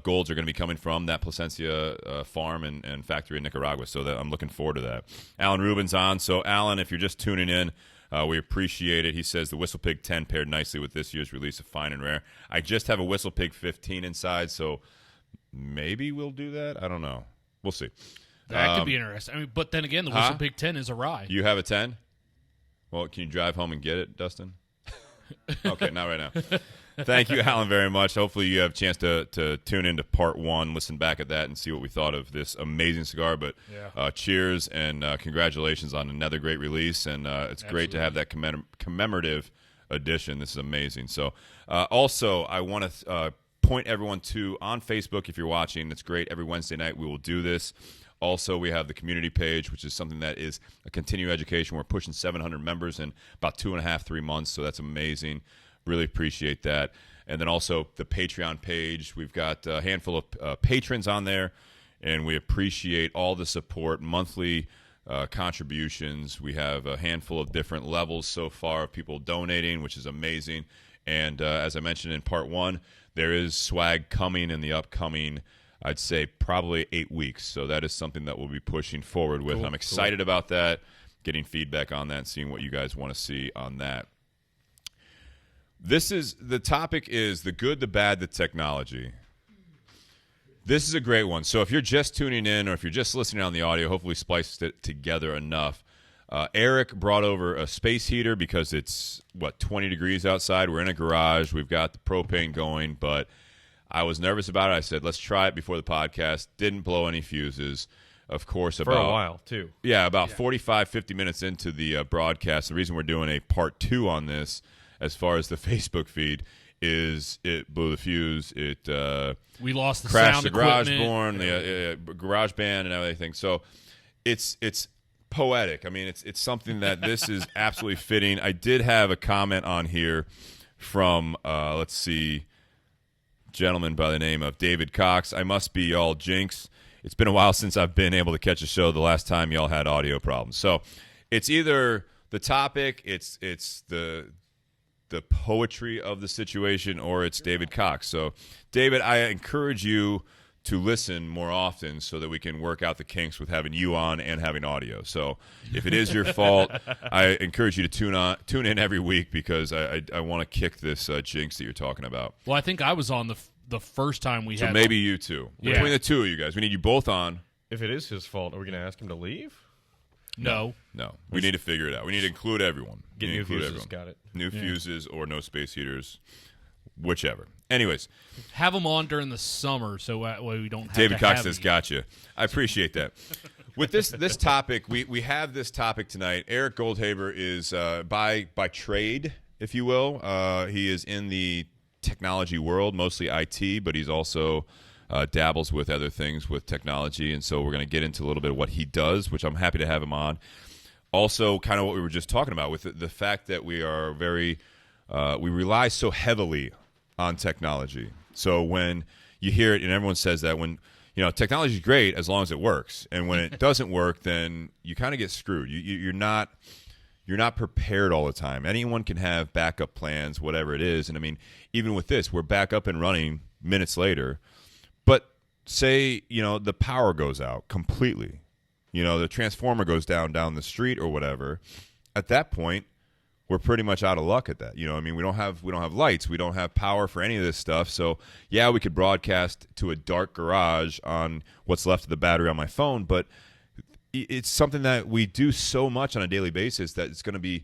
Golds are going to be coming from that Plasencia farm and factory in Nicaragua, so that I'm looking forward to that. Alan Rubin's on. So, Alan, if you're just tuning in, we appreciate it. He says the Whistle Pig 10 paired nicely with this year's release of Fine and Rare. I just have a Whistle Pig 15 inside, so maybe we'll do that. I don't know. We'll see. That could be interesting. But then again, the Whistle Pig 10 is a rye. You have a 10? Well, can you drive home and get it, Dustin? Okay, not right now. Thank you, Alan, very much. Hopefully you have a chance to tune into part 1, listen back at that, and see what we thought of this amazing cigar. But cheers and congratulations on another great release. And it's great to have that commemorative edition. This is amazing. So also, I want to point everyone to, on Facebook, if you're watching, it's great. Every Wednesday night we will do this. Also, we have the community page, which is something that is a continuing education. We're pushing 700 members in about 2.5, 3 months, so that's amazing. Really appreciate that. And then also the Patreon page. We've got a handful of patrons on there, and we appreciate all the support, monthly contributions. We have a handful of different levels so far of people donating, which is amazing. And as I mentioned in part 1, there is swag coming in the upcoming, I'd say, probably 8 weeks. So that is something that we'll be pushing forward with. Cool, I'm excited about that, getting feedback on that, and seeing what you guys want to see on that. The topic is the good, the bad, the technology. This is a great one. So if you're just tuning in or if you're just listening on the audio, hopefully spliced it together enough. Eric brought over a space heater because it's, 20 degrees outside. We're in a garage. We've got the propane going, but I was nervous about it. I said, let's try it before the podcast. Didn't blow any fuses. Of course, For a while, too. Yeah, about 45, 50 minutes into the broadcast. The reason we're doing a part 2 on this, as far as the Facebook feed, is it blew the fuse. It we lost the crashed sound the garage equipment. born, the garage band, and everything. So it's poetic. I mean, it's something that this is absolutely fitting. I did have a comment on here from let's see, gentleman by the name of David Cox. I must be y'all jinx. It's been a while since I've been able to catch a show. The last time y'all had audio problems. So it's either the topic, it's the poetry of the situation, or it's David Cox. So, David, I encourage you to listen more often so that we can work out the kinks with having you on and having audio. So if it is your fault, I encourage you to tune in every week, because I want to kick this jinx that you're talking about. Well, I think I was on the first time we So had. maybe you two. Yeah. Between the two of you guys, we need you both on. If it is his fault, are we going to ask him to leave? No. We need to figure it out. We need to include everyone. Get We need new to include fuses. everyone. Got it. New fuses or no space heaters, whichever. Anyways, Have them on during the summer so that way we don't have David to Cox have says, you. gotcha. I appreciate that. With this topic, we have this topic tonight. Eric Goldhaber is by trade, if you will. He is in the technology world, mostly IT, but he's also dabbles with other things with technology, and so we're going to get into a little bit of what he does, which I'm happy to have him on. Also, kind of what we were just talking about with the fact that we are we rely so heavily on technology. So when you hear it, and everyone says that, when technology is great as long as it works, and when it doesn't work, then you kind of get screwed. You're not prepared all the time. Anyone can have backup plans, whatever it is. And I mean, even with this, we're back up and running minutes later. But say the power goes out completely. The transformer goes down the street or whatever. At that point, we're pretty much out of luck at that. I mean, we don't have lights, we don't have power for any of this stuff. So yeah, we could broadcast to a dark garage on what's left of the battery on my phone, but it's something that we do so much on a daily basis that it's going to be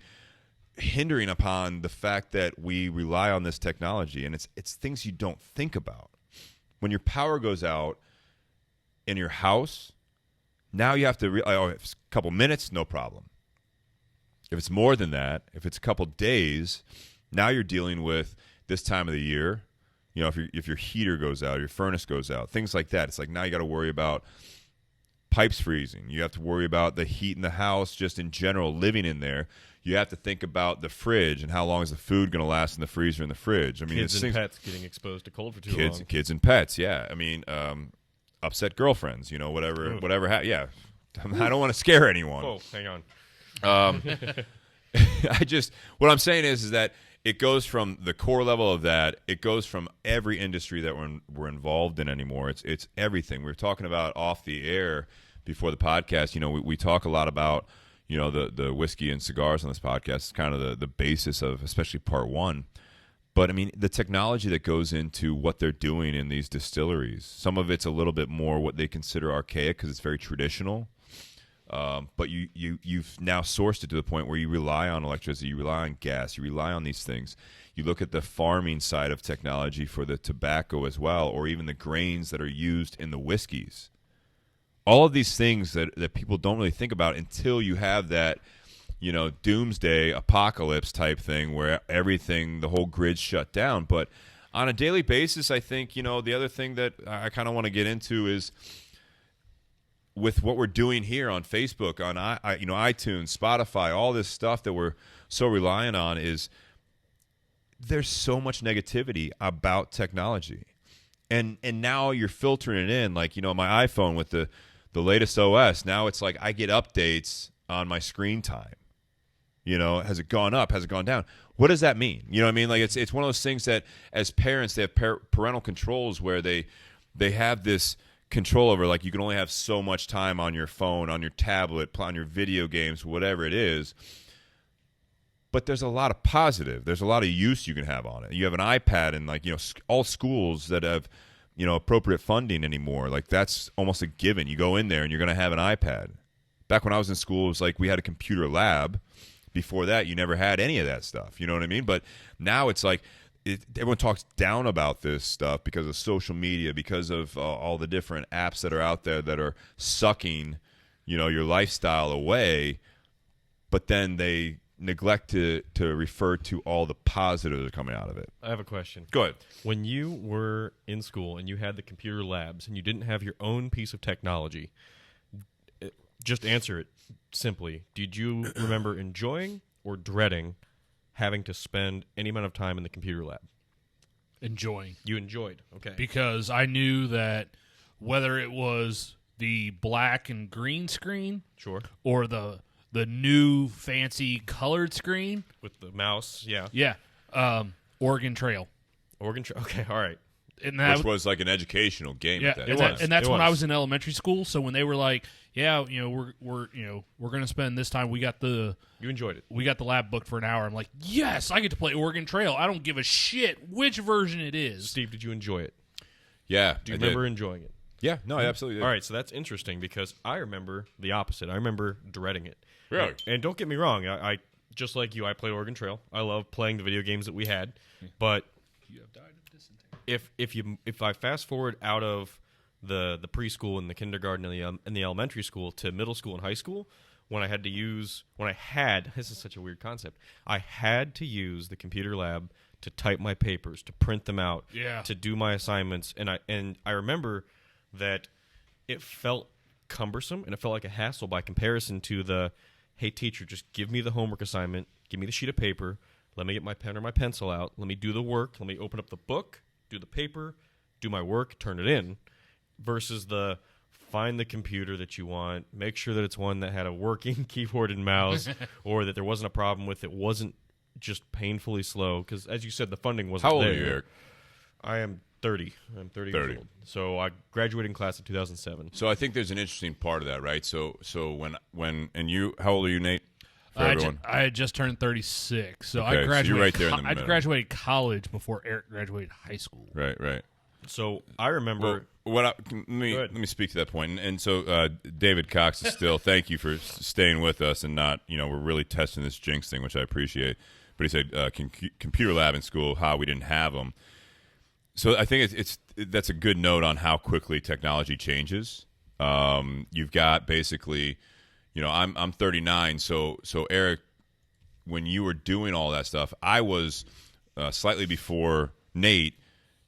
hindering upon the fact that we rely on this technology, and it's things you don't think about. When your power goes out in your house, now you have to if it's a couple minutes, no problem. If it's more than that, if it's a couple days, now you're dealing with this time of the year. If your heater goes out, your furnace goes out, things like that. It's like now you got to worry about pipes freezing. You have to worry about the heat in the house, just in general, living in there. You have to think about the fridge and how long is the food going to last in the freezer and the fridge. I mean, Kids and pets getting exposed to cold for too long. Kids and pets, yeah. I mean, upset girlfriends, whatever. Yeah. I don't want to scare anyone. Whoa, hang on. What I'm saying is that it goes from the core level of that. It goes from every industry that we're involved in anymore. It's everything. We were talking about off the air before the podcast. We talk a lot about the whiskey and cigars on this podcast. It's kind of the basis of especially part 1. But I mean, the technology that goes into what they're doing in these distilleries. Some of it's a little bit more what they consider archaic because it's very traditional. But you've now sourced it to the point where you rely on electricity, you rely on gas, you rely on these things. You look at the farming side of technology for the tobacco as well, or even the grains that are used in the whiskeys. All of these things that people don't really think about until you have that, doomsday apocalypse type thing where the whole grid's shut down. But on a daily basis, I think, the other thing that I kind of want to get into is, with what we're doing here on Facebook, on iTunes, Spotify, all this stuff that we're so reliant on, is there's so much negativity about technology, and now you're filtering it in. Like my iPhone with the latest OS. Now it's like I get updates on my screen time. Has it gone up? Has it gone down? what does that mean? You know what I mean? Like it's one of those things that as parents they have parental controls where they have this control over, like, you can only have so much time on your phone, on your tablet, on your video games, whatever it is. But there's a lot of positive. There's a lot of use you can have on it. You have an iPad, and like, you know, all schools that have, you know, appropriate funding anymore, like that's almost a given. You go in there and you're going to have an iPad. Back when I was in school, it was like we had a computer lab. Before that, you never had any of that stuff. You know what I mean? But now it's like everyone talks down about this stuff because of social media, because of all the different apps that are out there that are sucking, you know, your lifestyle away. But then they neglect to refer to all the positives that are coming out of it. I have a question. Go ahead. When you were in school and you had the computer labs and you didn't have your own piece of technology, just answer it simply. Did you remember enjoying or dreading having to spend any amount of time in the computer lab? Enjoying. You enjoyed. Okay. Because I knew that whether it was the black and green screen Sure. or the new fancy colored screen. With the mouse, yeah. Yeah. Oregon Trail. Okay, all right. And that Which was like an educational game. yeah, at that and, time. and that's It when I was. was in elementary school. So when they were like, "Yeah, you know, we're going to spend this time. We got the You enjoyed it. lab booked for an hour." I'm like, "Yes, I get to play Oregon Trail. I don't give a shit which version it is." Steve, did you enjoy it? Yeah. Do you I remember did. enjoying it? Yeah. No, I absolutely did. All right, so that's interesting because I remember the opposite. I remember dreading it. Really? And don't get me wrong, I just like you, I played Oregon Trail. I love playing the video games that we had. But You have died of dysentery. if I fast forward out of the preschool and the kindergarten and the elementary school to middle school and high school, when I had this is such a weird concept. I had to use the computer lab to type my papers, to print them out, Yeah. to do my assignments, and I remember that it felt cumbersome and it felt like a hassle by comparison to the, hey teacher, just give me the homework assignment, give me the sheet of paper, let me get my pen or my pencil out, let me do the work, let me open up the book, do the paper, do my work, turn it in, versus the find the computer that you want, make sure that it's one that had a working keyboard and mouse, or that there wasn't a problem with it, wasn't just painfully slow, because as you said, the funding wasn't How old there. are you, Eric? I am 30. I'm 30 years 30. old. So I graduated in class of 2007. So I think there's an interesting part of that, right? So when and you, how old are you, Nate? For everyone. I had just turned 36, so Okay, I so graduated. you're right there in the I middle. graduated college before Eric graduated high school. Right. So I remember. Let me speak to that point. And so David Cox is still. Thank you for staying with us and not. You know, we're really testing this jinx thing, which I appreciate. But he said computer lab in school. How we didn't have them. So I think that's a good note on how quickly technology changes. You've got basically, you know, I'm 39. So Eric, when you were doing all that stuff, I was slightly before Nate.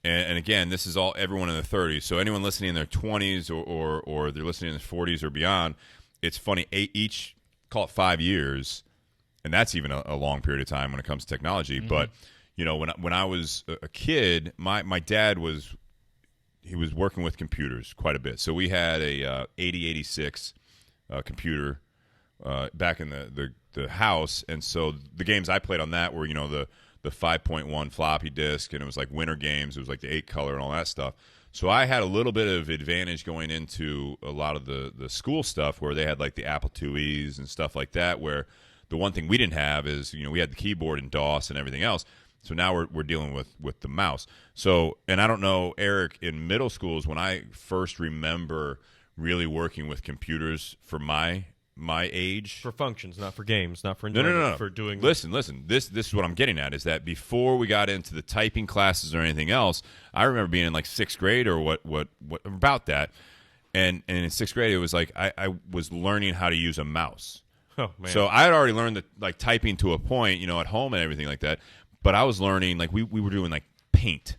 And again, this is all everyone in their 30s. So anyone listening in their 20s or they're listening in their 40s or beyond, it's funny. Each call it 5 years, and that's even a long period of time when it comes to technology. Mm-hmm. But you know, when I was a kid, my dad was working with computers quite a bit. So we had a 8086 computer back in the house, and so the games I played on that were, you know, the 5.1 floppy disk, and it was like winter games. It was like the 8-color and all that stuff. So I had a little bit of advantage going into a lot of the school stuff where they had like the Apple IIes and stuff like that, where the one thing we didn't have is, you know, we had the keyboard and DOS and everything else. So now we're dealing with the mouse. So, and I don't know, Eric, in middle schools, when I first remember really working with computers for my age. For functions, not for games, not for enjoyment. No. For doing. Listen. This is what I'm getting at, is that before we got into the typing classes or anything else, I remember being in like 6th grade or what about that. And in 6th grade, it was like I was learning how to use a mouse. Oh man. So I had already learned like typing to a point, you know, at home and everything like that. But I was learning, like, we were doing, like, paint.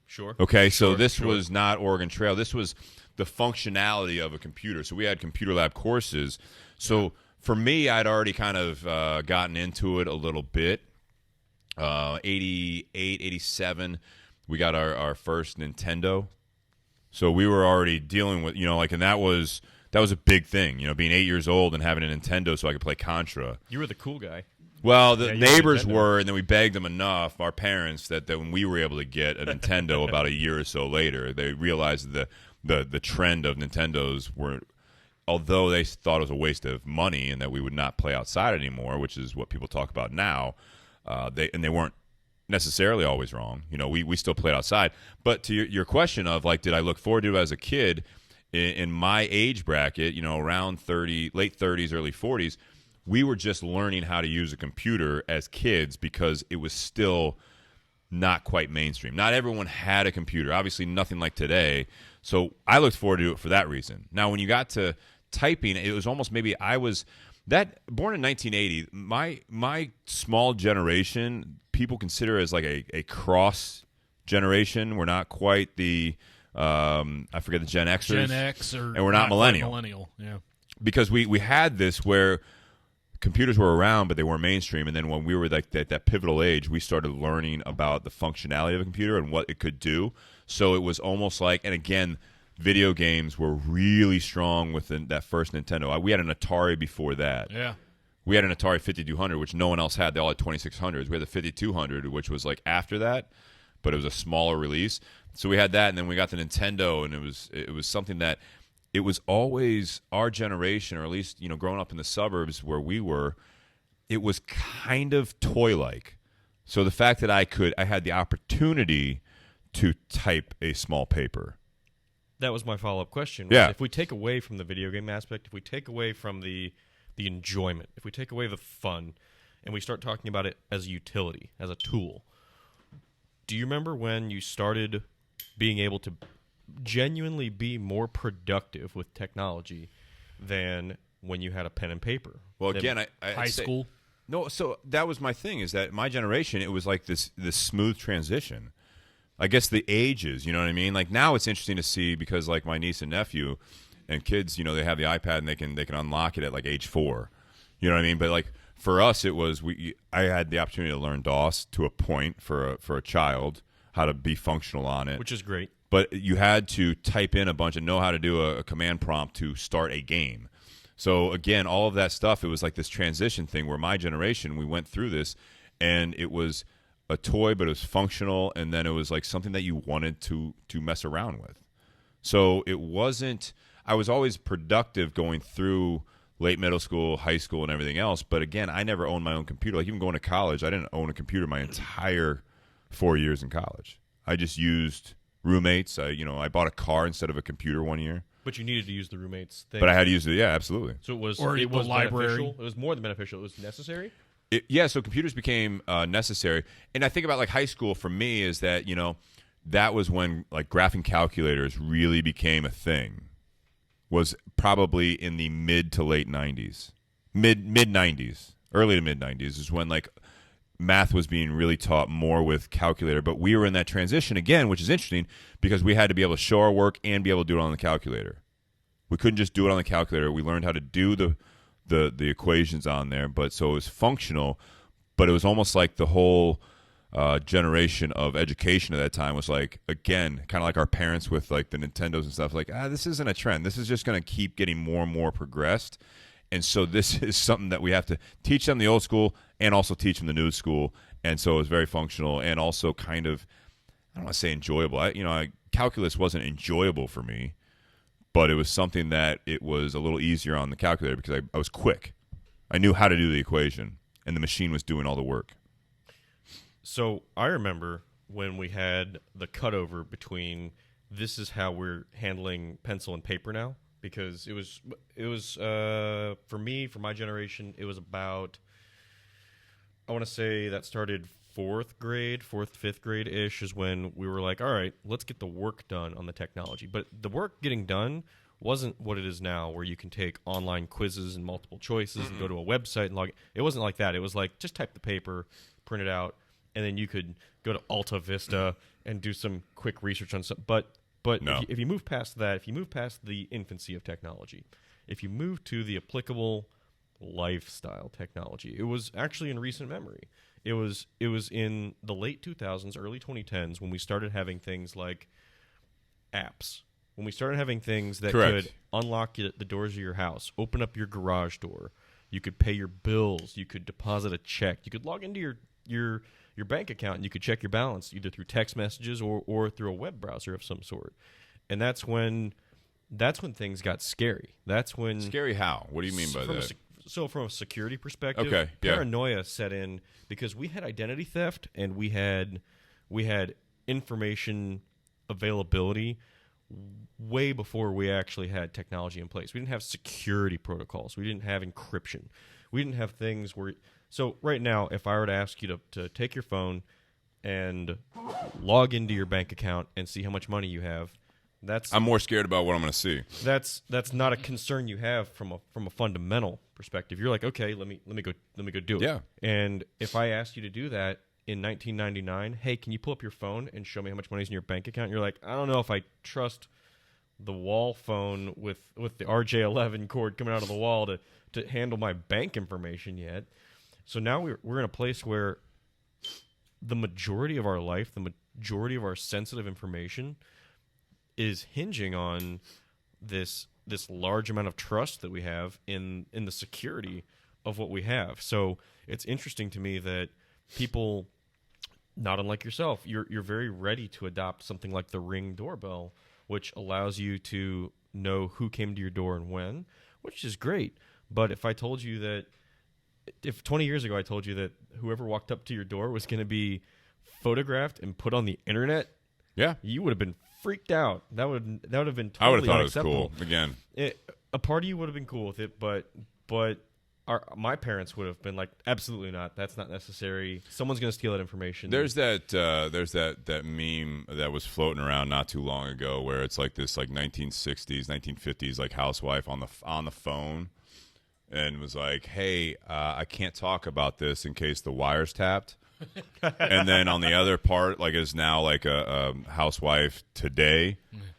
Sure. Okay, so Sure, this sure. was not Oregon Trail. This was the functionality of a computer. So we had computer lab courses. So for me, I'd already kind of gotten into it a little bit. 88, 87, we got our first Nintendo. So we were already dealing with, you know, like, and that was a big thing, you know, being 8 years old and having a Nintendo so I could play Contra. You were the cool guy. Well, the Yeah, neighbors Nintendo. were, and then we begged them enough, our parents, that when we were able to get a Nintendo about a year or so later, they realized that the trend of Nintendos were, although they thought it was a waste of money and that we would not play outside anymore, which is what people talk about now, they weren't necessarily always wrong. You know, we still played outside. But to your question of, like, did I look forward to it as a kid, in my age bracket, you know, around 30, late 30s, early 40s, we were just learning how to use a computer as kids because it was still not quite mainstream. Not everyone had a computer. Obviously, nothing like today. So I looked forward to it for that reason. Now, when you got to typing, it was almost maybe I was born in 1980. My small generation, people consider as like a cross generation. We're not quite the I forget the Gen Xers. Gen X, or and we're not millennial. Millennial, yeah. Because we had this where computers were around, but they weren't mainstream. And then when we were like that pivotal age, we started learning about the functionality of a computer and what it could do. So it was almost like, and again, video games were really strong within that first Nintendo. We had an Atari before that. Yeah. We had an Atari 5200, which no one else had. They all had 2600s. We had the 5200, which was like after that, but it was a smaller release. So we had that, and then we got the Nintendo, and it was something that it was always our generation, or at least, you know, growing up in the suburbs where we were, it was kind of toy-like. So the fact that I had the opportunity to type a small paper. That was my follow-up question. Yeah. If we take away from the video game aspect, if we take away from the enjoyment, if we take away the fun, and we start talking about it as a utility, as a tool, do you remember when you started being able to genuinely be more productive with technology than when you had a pen and paper? Well, again, High school? No, so that was my thing, is that my generation, it was like this smooth transition. I guess the ages, you know what I mean? Like now it's interesting to see because like my niece and nephew and kids, you know, they have the iPad and they can unlock it at like age 4. You know what I mean? But like for us, it was I had the opportunity to learn DOS to a point for a child, how to be functional on it, Which is great. but you had to type in a bunch and know how to do a command prompt to start a game. So again, all of that stuff, it was like this transition thing where my generation, we went through this, and it was a toy, but it was functional, and then it was like something that you wanted to mess around with. So it wasn't, I was always productive going through late middle school, high school, and everything else, but again, I never owned my own computer. Like even going to college, I didn't own a computer my entire 4 years in college. I just used roommates. I bought a car instead of a computer one year. But you needed to use the roommate's thing. But I had to use it. Yeah, absolutely. So it was Or it the was library. beneficial. It was more than beneficial. It was necessary. So computers became necessary. And I think about like high school for me is that, you know, that was when like graphing calculators really became a thing. Was probably in the mid to late 90s. Mid 90s. Early to mid 90s is when like math was being really taught more with calculator. But we were in that transition again, which is interesting because we had to be able to show our work and be able to do it on the calculator. We couldn't just do it on the calculator. We learned how to do the equations on there, but so it was functional, but it was almost like the whole generation of education at that time was like, again, kind of like our parents with like the Nintendos and stuff, like, this isn't a trend. This is just going to keep getting more and more progressed. And so this is something that we have to teach them the old school and also teach them the new school. And so it was very functional and also kind of, I don't want to say enjoyable. Calculus wasn't enjoyable for me, but it was something that it was a little easier on the calculator because I was quick. I knew how to do the equation, and the machine was doing all the work. So I remember when we had the cutover between this is how we're handling pencil and paper now, because it was for me, for my generation, it was about, I want to say that started fifth grade ish is when we were like, all right, let's get the work done on the technology. But the work getting done wasn't what it is now, where you can take online quizzes and multiple choices and go to a website and log. It wasn't like that. It was like just type the paper, print it out, and then you could go to Alta Vista and do some quick research on something. But No. if you move past that, if you move past the infancy of technology, if you move to the applicable lifestyle technology, it was actually in recent memory. It was in the late 2000s, early 2010s when we started having things like apps. When we started having things that Correct. could unlock the doors of your house, open up your garage door. You could pay your bills. You could deposit a check. You could log into your bank account and you could check your balance either through text messages or through a web browser of some sort. And that's when things got scary. That's when Scary how? What do you mean by that? So from a security perspective, Okay, yeah. paranoia set in because we had identity theft and we had information availability way before we actually had technology in place. We didn't have security protocols. We didn't have encryption. We didn't have things where... So right now, if I were to ask you to take your phone and log into your bank account and see how much money you have, I'm more scared about what I'm going to see. That's not a concern you have from a fundamental perspective. You're like, okay, let me go do it. Yeah. And if I asked you to do that in 1999, hey, can you pull up your phone and show me how much money's in your bank account? You're like, I don't know if I trust the wall phone with the RJ11 cord coming out of the wall to handle my bank information yet. So now we're in a place where the majority of our life, the majority of our sensitive information is hinging on this large amount of trust that we have in the security of what we have. So it's interesting to me that people, not unlike yourself, you're very ready to adopt something like the Ring doorbell, which allows you to know who came to your door and when, which is great. But if 20 years ago I told you that whoever walked up to your door was going to be photographed and put on the internet, Yeah. you would have been freaked out. That would have been totally I would have thought unacceptable. it was cool. Again. A part of you would have been cool with it, but my parents would have been like, absolutely not. That's not necessary. Someone's going to steal that information. There's that meme that was floating around not too long ago where it's like this like 1960s, 1950s like housewife on the phone and was like, hey, I can't talk about this in case the wire's tapped. And then on the other part, like, is now like a housewife today.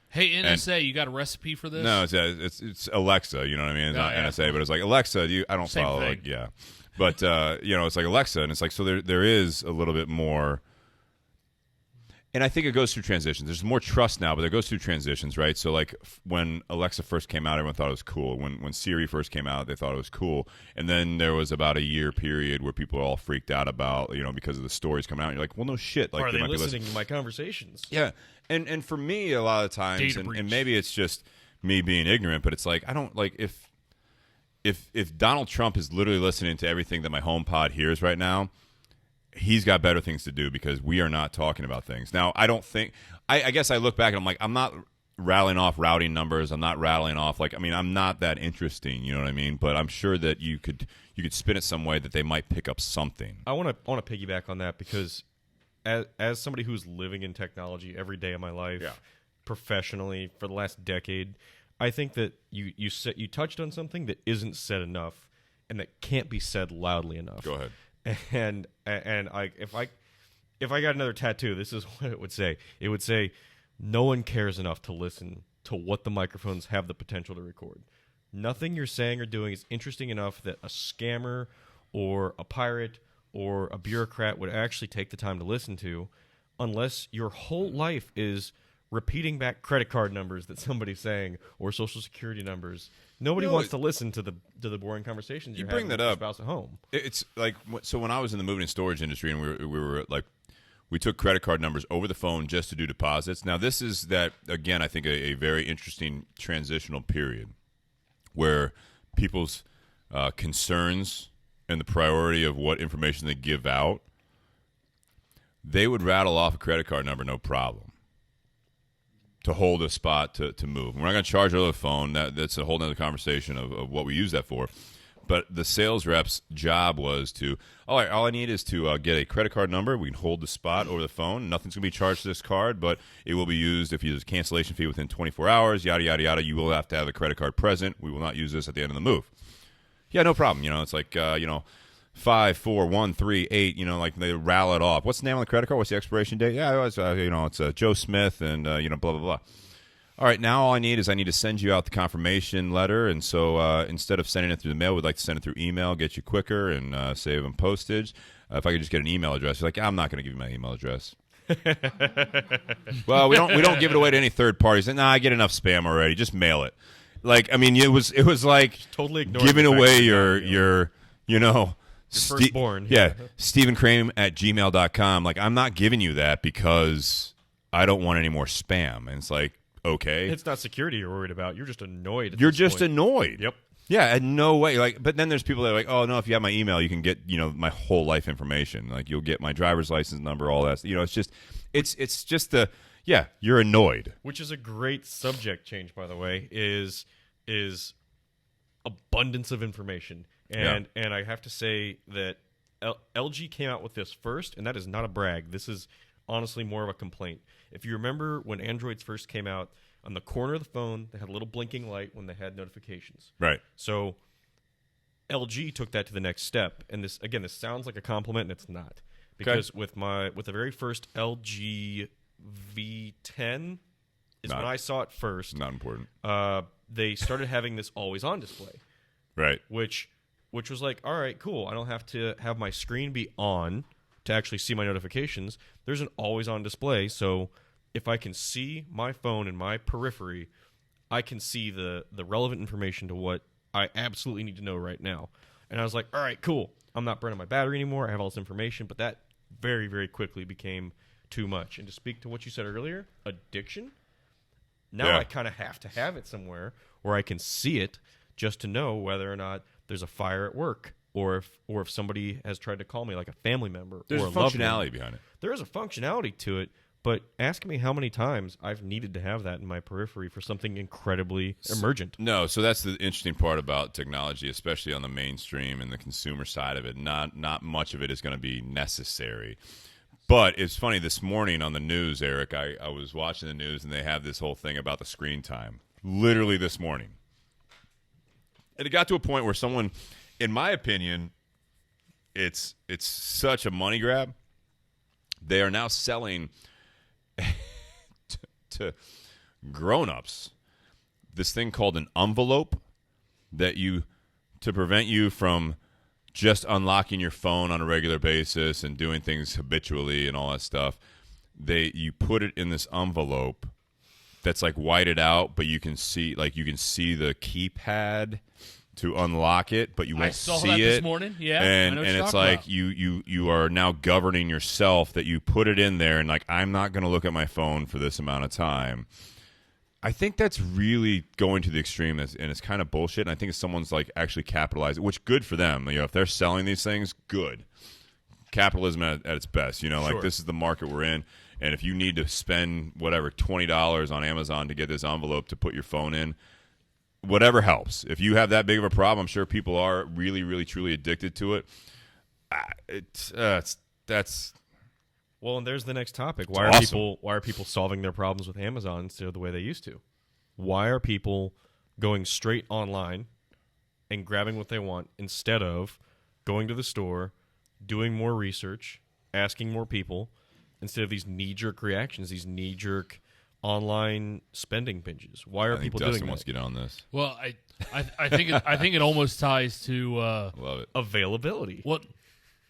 Hey, NSA, you got a recipe for this? No, it's Alexa. You know what I mean? It's not yeah. NSA, but it's like Alexa. I don't Same follow thing. like yeah, but it's like Alexa, and it's like so there is a little bit more. And I think it goes through transitions. There's more trust now, but it goes through transitions, right? So, like, when Alexa first came out, everyone thought it was cool. When Siri first came out, they thought it was cool. And then there was about a year period where people were all freaked out about, because of the stories coming out. And you're like, well, no shit. Like, Are they might be listening to my conversations? Yeah. And for me, a lot of times, Data and breach. maybe it's just me being ignorant, but it's like, I don't, like, if Donald Trump is literally listening to everything that my HomePod hears right now, he's got better things to do because we are not talking about things. Now, I don't think – I guess I look back and I'm like, I'm not rattling off routing numbers. I'm not rattling off – I'm not that interesting, you know what I mean? But I'm sure that you could spin it some way that they might pick up something. I want to piggyback on that because as somebody who's living in technology every day of my life, Yeah. professionally for the last decade, I think that you touched on something that isn't said enough and that can't be said loudly enough. Go ahead. And if I got another tattoo, this is what it would say. It would say, no one cares enough to listen to what the microphones have the potential to record. Nothing you're saying or doing is interesting enough that a scammer or a pirate or a bureaucrat would actually take the time to listen to, unless your whole life is repeating back credit card numbers that somebody's saying or social security numbers. Nobody wants to listen to the boring conversations you're having with your spouse at home. It's like so when I was in the moving and storage industry and we were like we took credit card numbers over the phone just to do deposits. Now this is that again I think a very interesting transitional period where people's concerns and the priority of what information they give out, they would rattle off a credit card number no problem to hold a spot to move. We're not going to charge over the phone. That's a whole other conversation of what we use that for. But the sales rep's job was to, all right, all I need is to get a credit card number. We can hold the spot over the phone. Nothing's going to be charged to this card, but it will be used if you use a cancellation fee within 24 hours, yada, yada, yada. You will have to have a credit card present. We will not use this at the end of the move. Yeah, no problem. It's like, 5, 4, 1, 3, 8, like they rattle it off. What's the name on the credit card? What's the expiration date? Yeah, it's, it's Joe Smith and, blah, blah, blah. All right, now all I need to send you out the confirmation letter. And so instead of sending it through the mail, we'd like to send it through email, get you quicker and save on postage. If I could just get an email address. You're like, I'm not going to give you my email address. Well, we don't give it away to any third parties. Nah, I get enough spam already. Just mail it. Like, I mean, it was like totally ignoring giving the fact away that your firstborn. Yeah, StephenCrane@gmail.com. Like, I'm not giving you that because I don't want any more spam. And it's like, okay. It's not security you're worried about. You're just annoyed. At You're this just point. annoyed. Yep. Yeah, in no way. Like, but then there's people that are like, oh no, if you have my email, you can get my whole life information. Like, you'll get my driver's license number, all that. It's just you're annoyed. Which is a great subject change, by the way. Is abundance of information, and I have to say that LG came out with this first, and that is not a brag. This is honestly more of a complaint. If you remember when Androids first came out, on the corner of the phone, they had a little blinking light when they had notifications. Right. So LG took that to the next step, and this sounds like a compliment, and it's not, because with the very first LG V10 is when I saw it first. Not important. They started having this always-on display, Right. which was like, all right, cool. I don't have to have my screen be on to actually see my notifications. There's an always-on display, so if I can see my phone in my periphery, I can see the relevant information to what I absolutely need to know right now. And I was like, all right, cool. I'm not burning my battery anymore. I have all this information, but that very, very quickly became too much. And to speak to what you said earlier, addiction, now I kind of have to have it somewhere where I can see it just to know whether or not there's a fire at work, or if somebody has tried to call me, like a family member. There's or a a loved functionality one. behind it. There is a functionality to it, but ask me how many times I've needed to have that in my periphery for something incredibly emergent. No, so that's the interesting part about technology, especially on the mainstream and the consumer side of it. Not much of it is going to be necessary. But it's funny, this morning on the news, Eric, I was watching the news, and they have this whole thing about the screen time. Literally this morning. And it got to a point where someone, in my opinion, it's such a money grab. They are now selling to grown-ups this thing called an envelope to prevent you from just unlocking your phone on a regular basis and doing things habitually and all that stuff. You put it in this envelope that's like whited out, but you can see the keypad to unlock it, but you won't see it. I saw that this morning. Yeah, and I know what you're it's talking like about. you are now governing yourself that you put it in there, and like, I'm not going to look at my phone for this amount of time. I think that's really going to the extreme, and it's kind of bullshit. And I think if someone's like actually capitalizing, which good for them. If they're selling these things, good. Capitalism at its best. Like, this is the market we're in. And if you need to spend whatever $20 on Amazon to get this envelope to put your phone in, whatever helps. If you have that big of a problem, I'm sure people are really, really, truly addicted to it. That's. Well, and there's the next topic. It's Why awesome. are people solving their problems with Amazon instead of the way they used to? Why are people going straight online and grabbing what they want instead of going to the store, doing more research, asking more people, instead of these knee-jerk reactions, these knee-jerk online spending binges? Why are people Dustin doing wants that? to get on this. Well, I think it almost ties to Love it. Availability. well,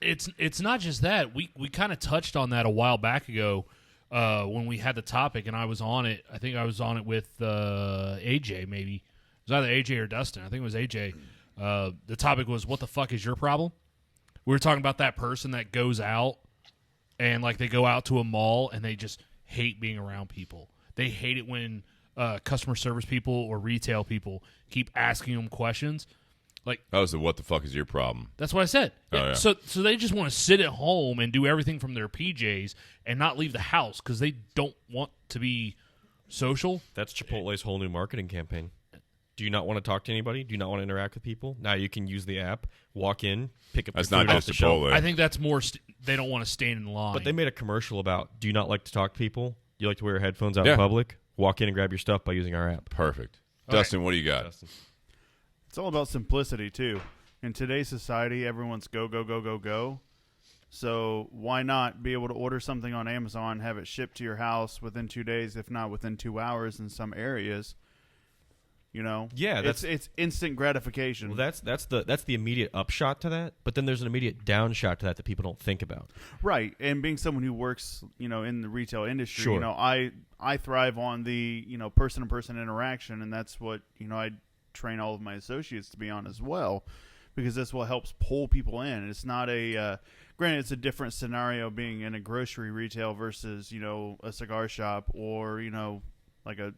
it's not just that. We kind of touched on that a while back ago when we had the topic, and I was on it. I think I was on it with AJ. Maybe it was either AJ or Dustin. I think it was AJ. The topic was, "What the fuck is your problem?" We were talking about that person that goes out and like they go out to a mall and they just hate being around people. They hate it when customer service people or retail people keep asking them questions. Like, So what the fuck is your problem? that's what I said. Oh, yeah. So they just want to sit at home and do everything from their PJs and not leave the house because they don't want to be social. That's Chipotle's whole new marketing campaign. Do you not want to talk to anybody? Do you not want to interact with people? Now you can use the app, walk in, pick up That's your not food off just the shelf. Chipotle. I think that's more. They don't want to stand in line. But they made a commercial about, do you not like to talk to people? You like to wear your headphones out Yeah. in public? Walk in and grab your stuff by using our app. Perfect. Okay. Dustin, what do you got? Dustin. It's all about simplicity too. In today's society, everyone's go, go, go, go, go. So why not be able to order something on Amazon, have it shipped to your house within 2 days, if not within 2 hours in some areas? You know, Yeah, it's instant gratification. Well, that's the immediate upshot to that, but then there's an immediate downshot to that people don't think about. Right, and being someone who works, in the retail industry, Sure. I thrive on the person-to-person interaction, and that's what I train all of my associates to be on as well, because that's what helps pull people in. It's not granted, it's a different scenario being in a grocery retail versus a cigar shop or like a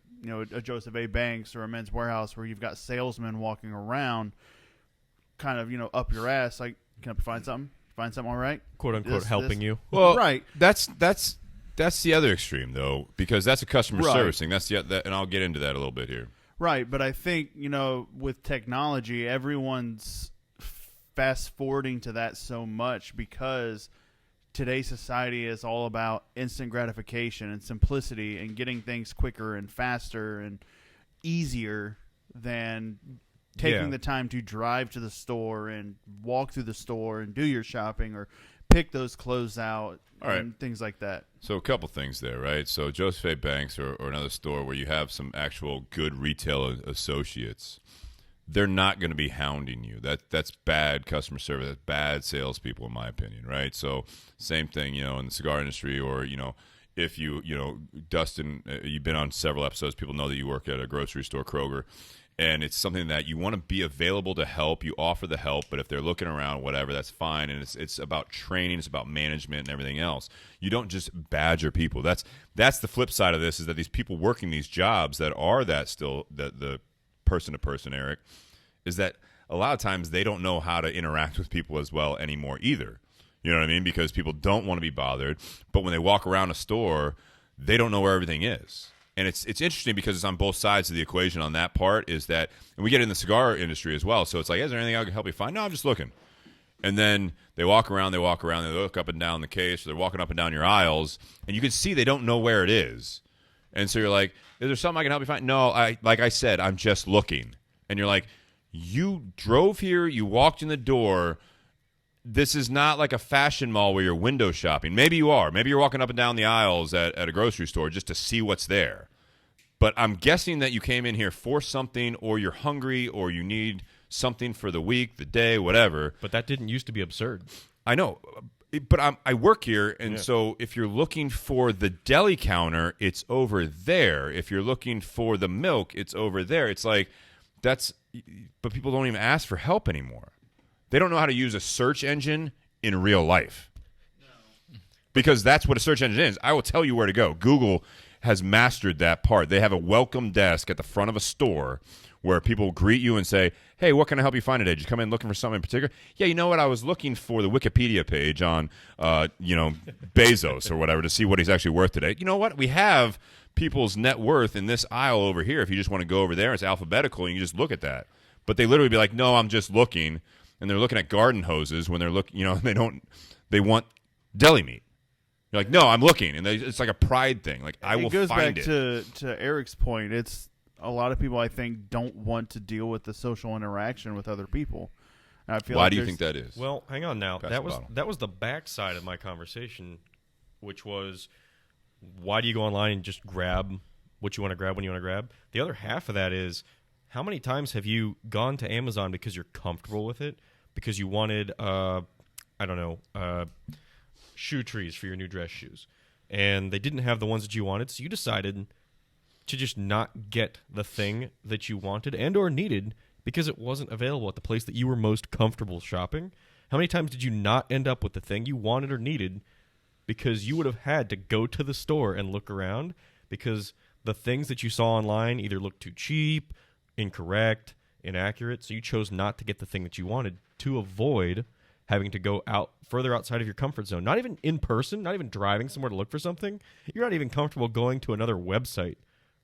Joseph A. Banks or a Men's Warehouse where you've got salesmen walking around, kind of up your ass, like, can I find something? Find something, all right? Quote unquote, helping you. Well, right. That's the other extreme though, because that's a customer Right. service thing. That's and I'll get into that a little bit here. Right, but I think with technology, everyone's fast forwarding to that so much because today's society is all about instant gratification and simplicity and getting things quicker and faster and easier than taking the time to drive to the store and walk through the store and do your shopping or pick those clothes out and things like that. So a couple things there, right? So Joseph A. Banks or another store where you have some actual good retail associates, they're not going to be hounding you. That's bad customer service. That's bad salespeople, in my opinion, right? So same thing, in the cigar industry, or if Dustin, you've been on several episodes. People know that you work at a grocery store, Kroger, and it's something that you want to be available to help. You offer the help, but if they're looking around, whatever, that's fine. And it's about training, it's about management and everything else. You don't just badger people. That's the flip side of this, is that these people working these jobs that are the person to person, Eric, is that a lot of times they don't know how to interact with people as well anymore either. You know what I mean? Because people don't want to be bothered, but when they walk around a store, they don't know where everything is. And it's interesting because it's on both sides of the equation on that part, is that, and we get in the cigar industry as well. So it's like, is there anything I can help you find? No, I'm just looking. And then they walk around, they look up and down the case, or they're walking up and down your aisles, and you can see they don't know where it is. And so you're like, is there something I can help you find? No, like I said, I'm just looking. And you're like, you drove here, you walked in the door. This is not like a fashion mall where you're window shopping. Maybe you are. Maybe you're walking up and down the aisles at a grocery store just to see what's there. But I'm guessing that you came in here for something, or you're hungry, or you need something for the week, the day, whatever. But that didn't used to be absurd. I know. But I work here, and so if you're looking for the deli counter, it's over there. If you're looking for the milk, it's over there. It's like, but people don't even ask for help anymore. They don't know how to use a search engine in real life. No. Because that's what a search engine is. I will tell you where to go. Google has mastered that part. They have a welcome desk at the front of a store where people greet you and say, hey, what can I help you find today? Did you come in looking for something in particular? Yeah, you know what? I was looking for the Wikipedia page on, Bezos or whatever to see what he's actually worth today. You know what? We have people's net worth in this aisle over here. If you just want to go over there, it's alphabetical, and you just look at that. But they literally be like, no, I'm just looking. And they're looking at garden hoses when they're looking, they want deli meat. You're like, no, I'm looking. And it's like a pride thing. Like, I will find it. It goes back to Eric's point. It's a lot of people, I think, don't want to deal with the social interaction with other people. And I feel Why do you think that is? Well, hang on now. Pass That was the backside of my conversation, which was, why do you go online and just grab what you want to grab when you want to grab? The other half of that is, how many times have you gone to Amazon because you're comfortable with it, because you wanted, shoe trees for your new dress shoes, and they didn't have the ones that you wanted, so you decided to just not get the thing that you wanted and or needed because it wasn't available at the place that you were most comfortable shopping? How many times did you not end up with the thing you wanted or needed because you would have had to go to the store and look around because the things that you saw online either looked too cheap, incorrect, inaccurate, so you chose not to get the thing that you wanted to avoid having to go out further outside of your comfort zone. Not even in person, not even driving somewhere to look for something. You're not even comfortable going to another website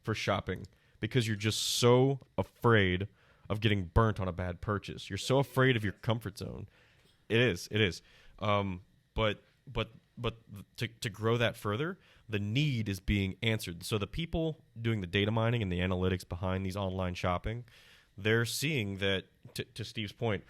for shopping because you're just so afraid of getting burnt on a bad purchase. You're so afraid of your comfort zone. It is. But to grow that further, the need is being answered. So the people doing the data mining and the analytics behind these online shopping, they're seeing that, to Steve's point,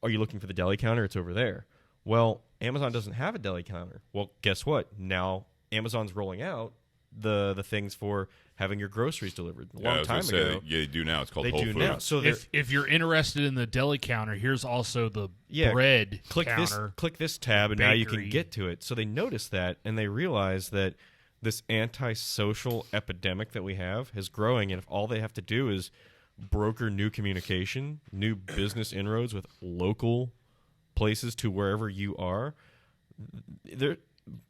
are you looking for the deli counter? It's over there. Well, Amazon doesn't have a deli counter. Well, guess what? Now Amazon's rolling out the things for having your groceries delivered. A Yeah, I long was time gonna say, ago. yeah, you do now. It's called They Whole do Foods. now. So If you're interested in the deli counter, here's also the yeah, bread click counter. click this tab, and now you bakery. can get to it. So they notice that, and they realize that this antisocial epidemic that we have is growing, and if all they have to do is broker new communication, new business inroads with local places to wherever you are.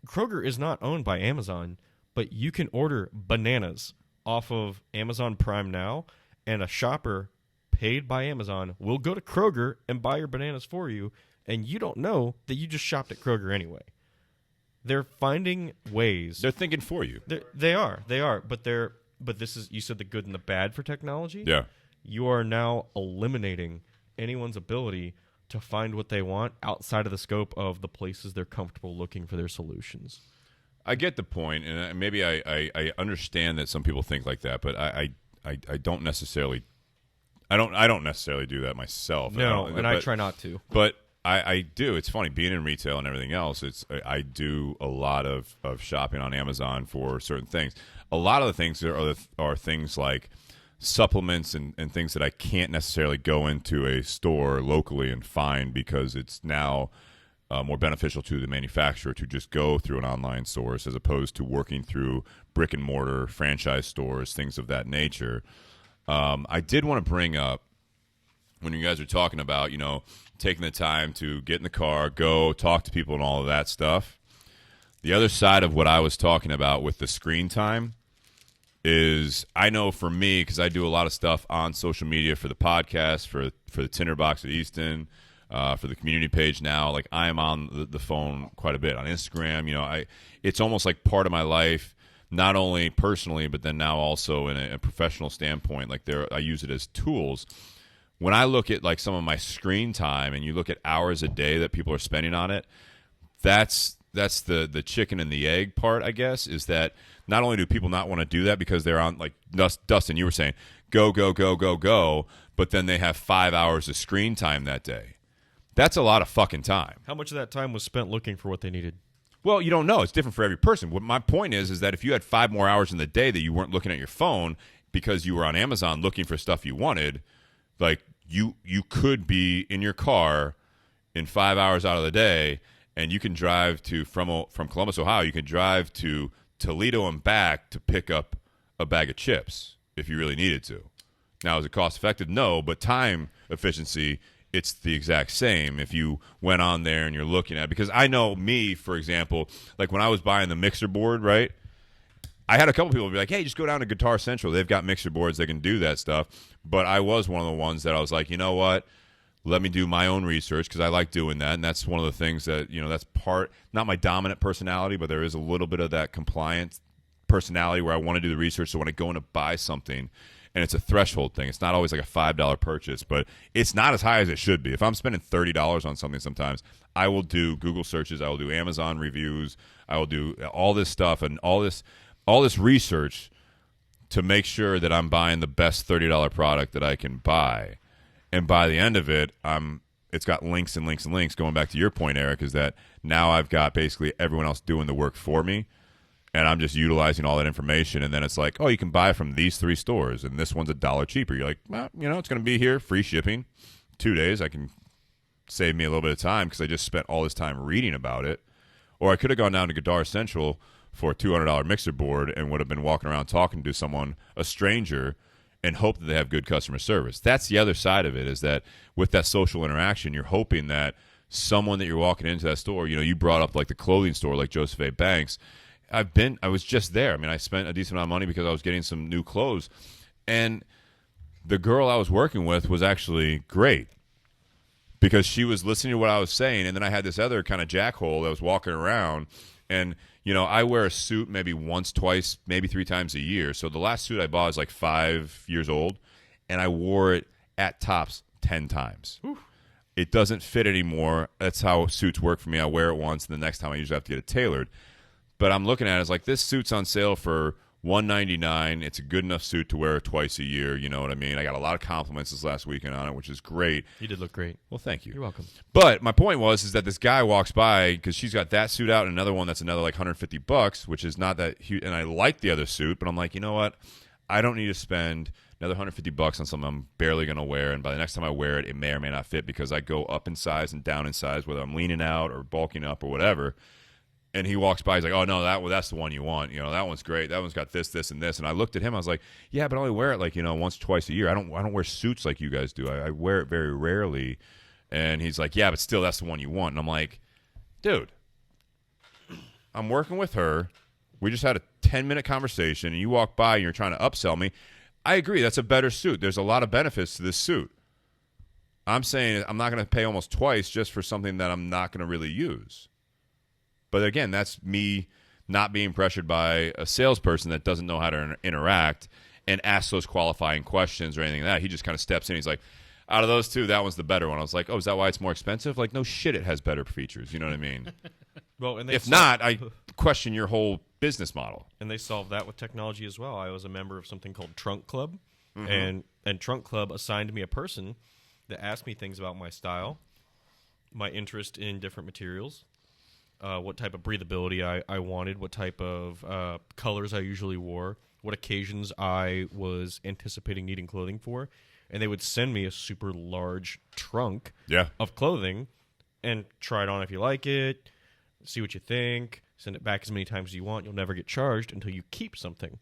Kroger is not owned by Amazon, but you can order bananas off of Amazon Prime now, and a shopper paid by Amazon will go to Kroger and buy your bananas for you, and you don't know that you just shopped at Kroger anyway. They're finding ways. They're thinking for you. They are. But this is, you said the good and the bad for technology. Yeah. You are now eliminating anyone's ability to find what they want outside of the scope of the places they're comfortable looking for their solutions. I get the point, and maybe I understand that some people think like that, but I don't necessarily. I don't necessarily do that myself. I try not to. But I do. It's funny being in retail and everything else. I do a lot of shopping on Amazon for certain things. A lot of the things are things like supplements and things that I can't necessarily go into a store locally and find because it's now more beneficial to the manufacturer to just go through an online source as opposed to working through brick and mortar franchise stores, things of that nature. I did want to bring up when you guys are talking about, taking the time to get in the car, go talk to people and all of that stuff. The other side of what I was talking about with the screen time is, I know for me, because I do a lot of stuff on social media for the podcast, for the Tinder Box at Easton, for the community page now. Like, I am on the phone quite a bit on Instagram. It's almost like part of my life, not only personally, but then now also in a professional standpoint. Like, I use it as tools. When I look at like some of my screen time, and you look at hours a day that people are spending on it, that's the chicken and the egg part, I guess, is that not only do people not want to do that because they're on, like Dustin, you were saying, go, but then they have 5 hours of screen time that day. That's a lot of fucking time. How much of that time was spent looking for what they needed? Well, you don't know. It's different for every person. What my point is that if you had 5 more hours in the day that you weren't looking at your phone because you were on Amazon looking for stuff you wanted, like you could be in your car in 5 hours out of the day, and you can drive from Columbus, Ohio, you can drive to Toledo and back to pick up a bag of chips if you really needed to. Now, is it cost effective? No, but time efficiency, it's the exact same if you went on there and you're looking at, because I know me, for example, like when I was buying the mixer board, right? I had a couple people be like, hey, just go down to Guitar Central. They've got mixer boards. They can do that stuff. But I was one of the ones that I was like, you know what? Let me do my own research because I like doing that. And that's one of the things that, that's part, not my dominant personality, but there is a little bit of that compliance personality where I want to do the research. So when I go in to buy something, and it's a threshold thing, it's not always like a $5 purchase, but it's not as high as it should be. If I'm spending $30 on something sometimes, I will do Google searches. I will do Amazon reviews. I will do all this stuff and all this research to make sure that I'm buying the best $30 product that I can buy. And by the end of it, it's got links and links and links. Going back to your point, Eric, is that now I've got basically everyone else doing the work for me, and I'm just utilizing all that information. And then it's like, oh, you can buy from these 3 stores, and this one's $1 cheaper. You're like, well, it's going to be here, free shipping, 2 days. I can save me a little bit of time because I just spent all this time reading about it. Or I could have gone down to Guitar Central for a $200 mixer board and would have been walking around talking to someone, a stranger, and hope that they have good customer service. That's the other side of it, is that with that social interaction, you're hoping that someone that you're walking into that store, you brought up like the clothing store, like Joseph A. Banks. I was just there. I mean, I spent a decent amount of money because I was getting some new clothes. And the girl I was working with was actually great because she was listening to what I was saying. And then I had this other kind of jackhole that was walking around. And, I wear a suit maybe once, twice, maybe 3 times a year. So the last suit I bought is like 5 years old, and I wore it at tops 10 times. Oof. It doesn't fit anymore. That's how suits work for me. I wear it once, and the next time I usually have to get it tailored. But I'm looking at it as like, this suit's on sale for $199. It's a good enough suit to wear twice a year. You know what I mean? I got a lot of compliments this last weekend on it, which is great. You did look great. Well, thank you. You're welcome. But my point is that this guy walks by because she's got that suit out and another one that's another like $150, which is not that huge. And I like the other suit, but I'm like, you know what? I don't need to spend another $150 on something I'm barely going to wear. And by the next time I wear it, it may or may not fit because I go up in size and down in size, whether I'm leaning out or bulking up or whatever. And he walks by, he's like, oh, no, that's the one you want. You know, that one's great. That one's got this, this, and this. And I looked at him. I was like, yeah, but I only wear it like, you know, once, twice a year. I don't wear suits like you guys do. I wear it very rarely. And he's like, yeah, but still, that's the one you want. And I'm like, dude, I'm working with her. We just had a 10-minute conversation, and you walk by and you're trying to upsell me. I agree. That's a better suit. There's a lot of benefits to this suit. I'm saying I'm not going to pay almost twice just for something that I'm not going to really use. But again, that's me not being pressured by a salesperson that doesn't know how to interact and ask those qualifying questions or anything like that. He just kind of steps in. He's like, out of those two, that one's the better one. I was like, oh, is that why it's more expensive? Like, no shit, it has better features. You know what I mean? Well, and if not, I question your whole business model. And they solved that with technology as well. I was a member of something called Trunk Club, and Trunk Club assigned me a person that asked me things about my style, my interest in different materials, what type of breathability I wanted, what type of colors I usually wore, what occasions I was anticipating needing clothing for. And they would send me a super large trunk of clothing and try it on if you like it, see what you think, send it back as many times as you want. You'll never get charged until you keep something.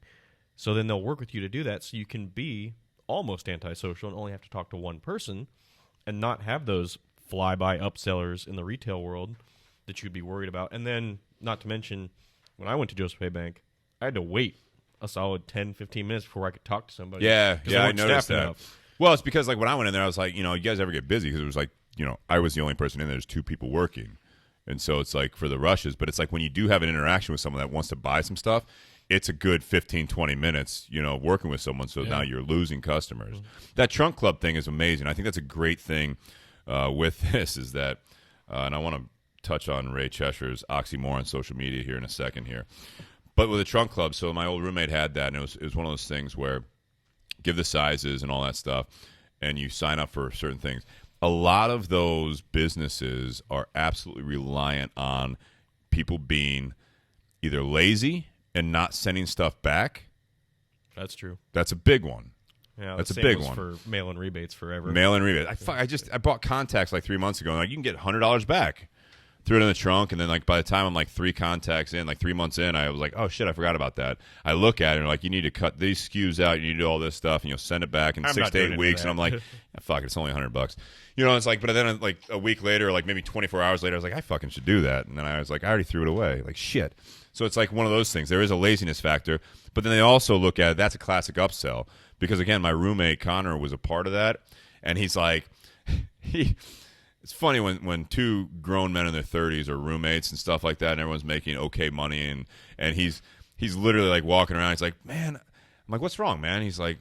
So then they'll work with you to do that so you can be almost antisocial and only have to talk to one person and not have those fly-by upsellers in the retail world that you'd be worried about. And then, not to mention, when I went to Joseph A. Bank, I had to wait a solid 10, 15 minutes before I could talk to somebody. Yeah, I weren't noticed staffed that. enough. Well, it's because like when I went in there, I was like, you know, you guys ever get busy? Because it was like, you know, I was the only person in there. There's two people working. And so it's like for the rushes. But it's like when you do have an interaction with someone that wants to buy some stuff, it's a good 15, 20 minutes, you know, working with someone. So now you're losing customers. That Trunk Club thing is amazing. I think that's a great thing with this is that, and I want to touch on Ray Cheshire's oxymoron on social media here in a second here. But with the Trunk Club, so my old roommate had that, and it was one of those things where give the sizes and all that stuff, and you sign up for certain things. A lot of those businesses are absolutely reliant on people being either lazy and not sending stuff back. That's true. That's a big one. Yeah, that's a same big was one. for mail-in rebates forever. Mail-in rebates. I bought contacts like 3 months ago, and like you can get $100 back. Threw it in the trunk, and then like by the time I'm like 3 contacts in, like 3 months in, I was like, oh shit, I forgot about that. I look at it and like, you need to cut these SKUs out, you need to do all this stuff, and you'll send it back in 6 to 8 weeks, and I'm like, fuck it, it's only $100. You know, it's like, but then like a week later, or like maybe 24 hours later, I was like, I fucking should do that, and then I was like, I already threw it away, like shit. So it's like one of those things. There is a laziness factor, but then they also look at it, that's a classic upsell, because again, my roommate Connor was a part of that, and he's like, It's funny when two grown men in their 30s are roommates and stuff like that, and everyone's making okay money, and he's literally like walking around. He's like, man, I'm like, what's wrong, man? He's like,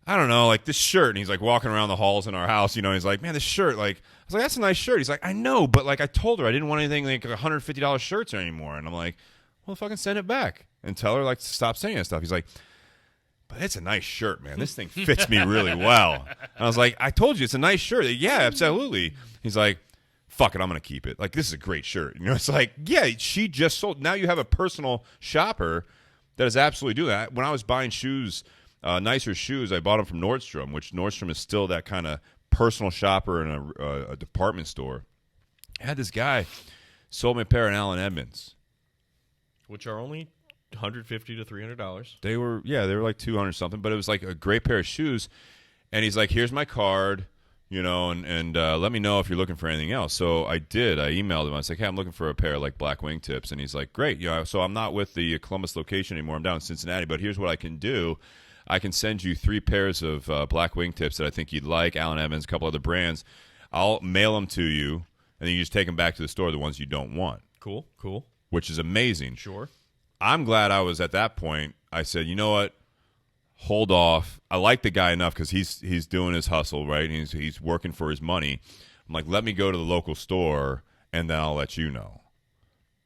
I don't know, like this shirt, and he's like walking around the halls in our house, you know. And he's like, man, this shirt, like, I was like, that's a nice shirt. He's like, I know, but like I told her I didn't want anything like $150 shirts anymore, and I'm like, well, fucking send it back and tell her like to stop saying that stuff. He's like, but it's a nice shirt, man. This thing fits me really well. And I was like, I told you it's a nice shirt. Yeah, absolutely. He's like, fuck it, I'm going to keep it. Like, this is a great shirt. You know, it's like, yeah, she just sold. Now you have a personal shopper that is absolutely doing that. When I was buying shoes, nicer shoes, I bought them from Nordstrom, which Nordstrom is still that kind of personal shopper in a department store. I had this guy sold me a pair of Allen Edmonds. Which are only $150 to $300. They were like 200 something, but it was like a great pair of shoes. And he's like, here's my card, you know, and let me know if you're looking for anything else. So I did. I emailed him. I was like, hey, I'm looking for a pair of like black wingtips. And he's like, great. You know, so I'm not with the Columbus location anymore. I'm down in Cincinnati, but here's what I can do. I can send you 3 pairs of black wingtips that I think you'd like, Allen Edmonds, a couple other brands. I'll mail them to you, and then you just take them back to the store, the ones you don't want. Cool. Which is amazing. Sure. I'm glad I was at that point. I said, you know what? Hold off. I like the guy enough because he's doing his hustle, right? He's working for his money. I'm like, let me go to the local store, and then I'll let you know.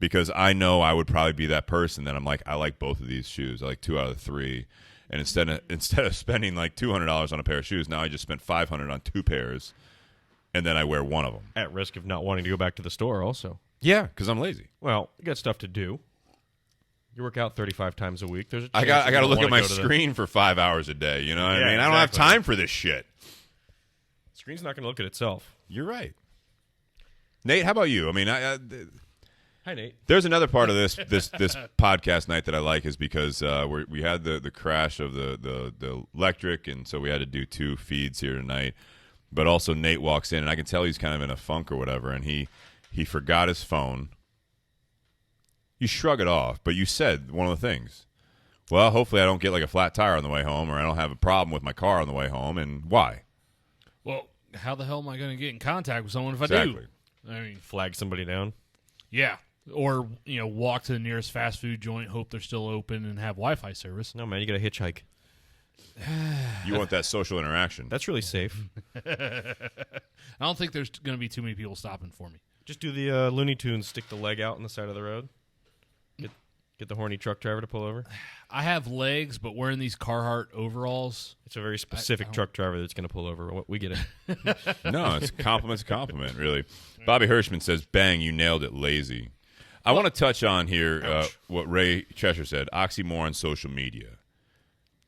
because I know I would probably be that person that I'm like, I like both of these shoes. I like 2 out of the 3. And instead of spending like $200 on a pair of shoes, now I just spent $500 on 2 pairs, and then I wear one of them. At risk of not wanting to go back to the store also. Yeah, because I'm lazy. Well, you got stuff to do. You work out 35 times a week. There's a I got to look at my screen for 5 hours a day. You know what I mean? I don't have time for this shit. The screen's not going to look at itself. You're right. Nate, how about you? I mean, Hi, Nate. there's another part of this podcast night that I like is because we had the crash of the electric, and so we had to do 2 feeds here tonight. But also Nate walks in, and I can tell he's kind of in a funk or whatever, and he forgot his phone. You shrug it off, but you said one of the things. Well, hopefully I don't get like a flat tire on the way home, or I don't have a problem with my car on the way home. And why? Well, how the hell am I going to get in contact with someone if I Exactly. do? I mean, Flag somebody down. yeah. Or, walk to the nearest fast food joint, hope they're still open, and have Wi-Fi service. No, man, you got to hitchhike. You want that social interaction. That's really safe. I don't think there's going to be too many people stopping for me. Just do the Looney Tunes, stick the leg out on the side of the road. Get the horny truck driver to pull over. I have legs, but wearing these Carhartt overalls. It's a very specific truck driver that's going to pull over. We get it. No, it's compliment's a compliment, really. Bobby Hirschman says, bang, you nailed it, lazy. I want to touch on here what Ray Cheshire said, oxymoron social media.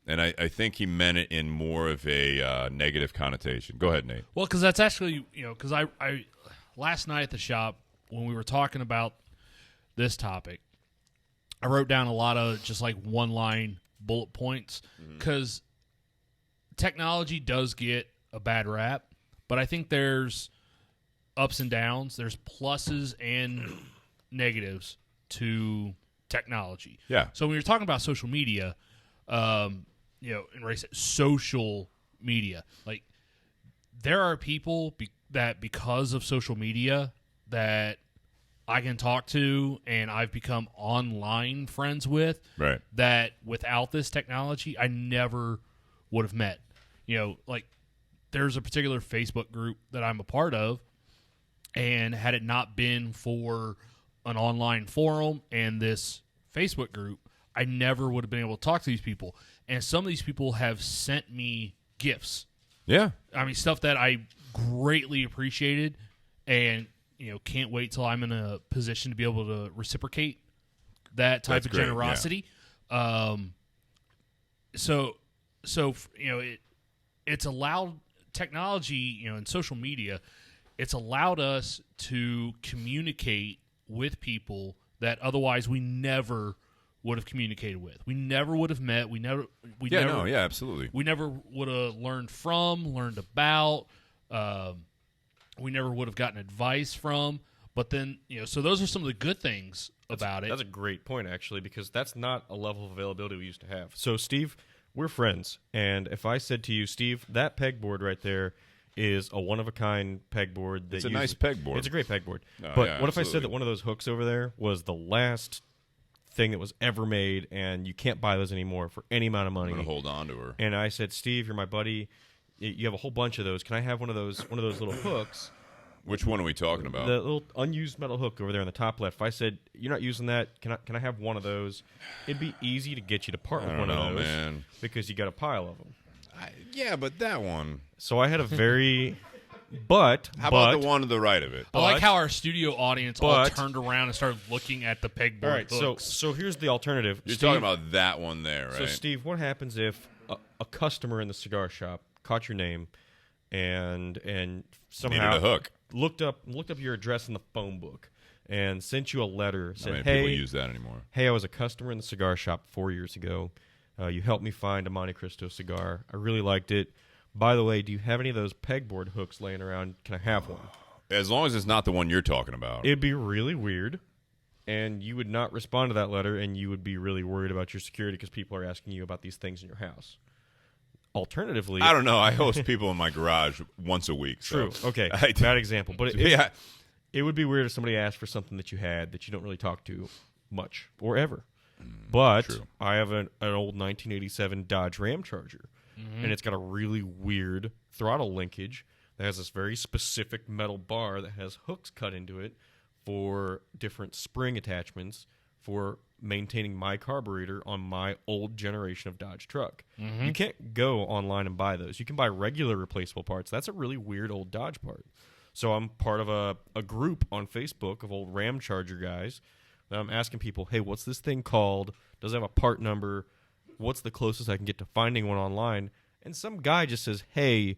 And I think he meant it in more of a negative connotation. Go ahead, Nate. Well, because that's actually, because I last night at the shop, when we were talking about this topic, I wrote down a lot of just like one-line bullet points because technology does get a bad rap, but I think there's ups and downs. There's pluses and negatives to technology. Yeah. So when you're talking about social media, and Ray said social media, like there are people that because of social media that I can talk to and I've become online friends with, Right. that without this technology I never would have met. Like there's a particular Facebook group that I'm a part of, and had it not been for an online forum and this Facebook group, I never would have been able to talk to these people. And some of these people have sent me gifts. Yeah. I mean, stuff that I greatly appreciated, and can't wait till I'm in a position to be able to reciprocate that type of generosity. Yeah. It's allowed technology, and social media. It's allowed us to communicate with people that otherwise we never would have communicated with. We never would have met. Absolutely. We never would have learned about. We never would have gotten advice from. But then, so those are some of the good things about it. That's a great point, actually, because that's not a level of availability we used to have. So, Steve, we're friends. And if I said to you, Steve, that pegboard right there is a one-of-a-kind pegboard. It's a nice pegboard. It's a great pegboard. Oh, but yeah, what if I absolutely. said that one of those hooks over there was the last thing that was ever made, and you can't buy those anymore for any amount of money? I'm going to hold on to her. And I said, Steve, you're my buddy. You have a whole bunch of those. Can I have one of those little hooks? Which one are we talking about? The little unused metal hook over there on the top left. If I said, you're not using that, can I have one of those? It'd be easy to get you to part with one of those, man, because you got a pile of them. Yeah, but that one. So I had a very... But how about the one to the right of it? I like how our studio audience all turned around and started looking at the pegboard. All right, hooks. so here's the alternative. You're talking about that one there, right? So, Steve, what happens if a customer in the cigar shop caught your name and somehow needed a hook, looked up your address in the phone book and sent you a letter, said, Not many "Hey, people use that anymore. Hey, I was a customer in the cigar shop 4 years ago. You helped me find a Monte Cristo cigar. I really liked it. By the way, do you have any of those pegboard hooks laying around? Can I have one?" As long as it's not the one you're talking about. It'd be really weird, and you would not respond to that letter, and you would be really worried about your security because people are asking you about these things in your house. Alternatively... I don't know. I host people in my garage once a week. True. So Okay. Bad example. But it would be weird if somebody asked for something that you had that you don't really talk to much or ever. But true. I have an old 1987 Dodge Ram Charger, and it's got a really weird throttle linkage that has this very specific metal bar that has hooks cut into it for different spring attachments for maintaining my carburetor on my old generation of Dodge truck. You can't go online and buy those. You can buy regular replaceable parts. That's a really weird old Dodge part. So I'm part of a group on Facebook of old Ram Charger guys that I'm asking people, hey, what's this thing called? Does it have a part number? What's the closest I can get to finding one online? And some guy just says, hey,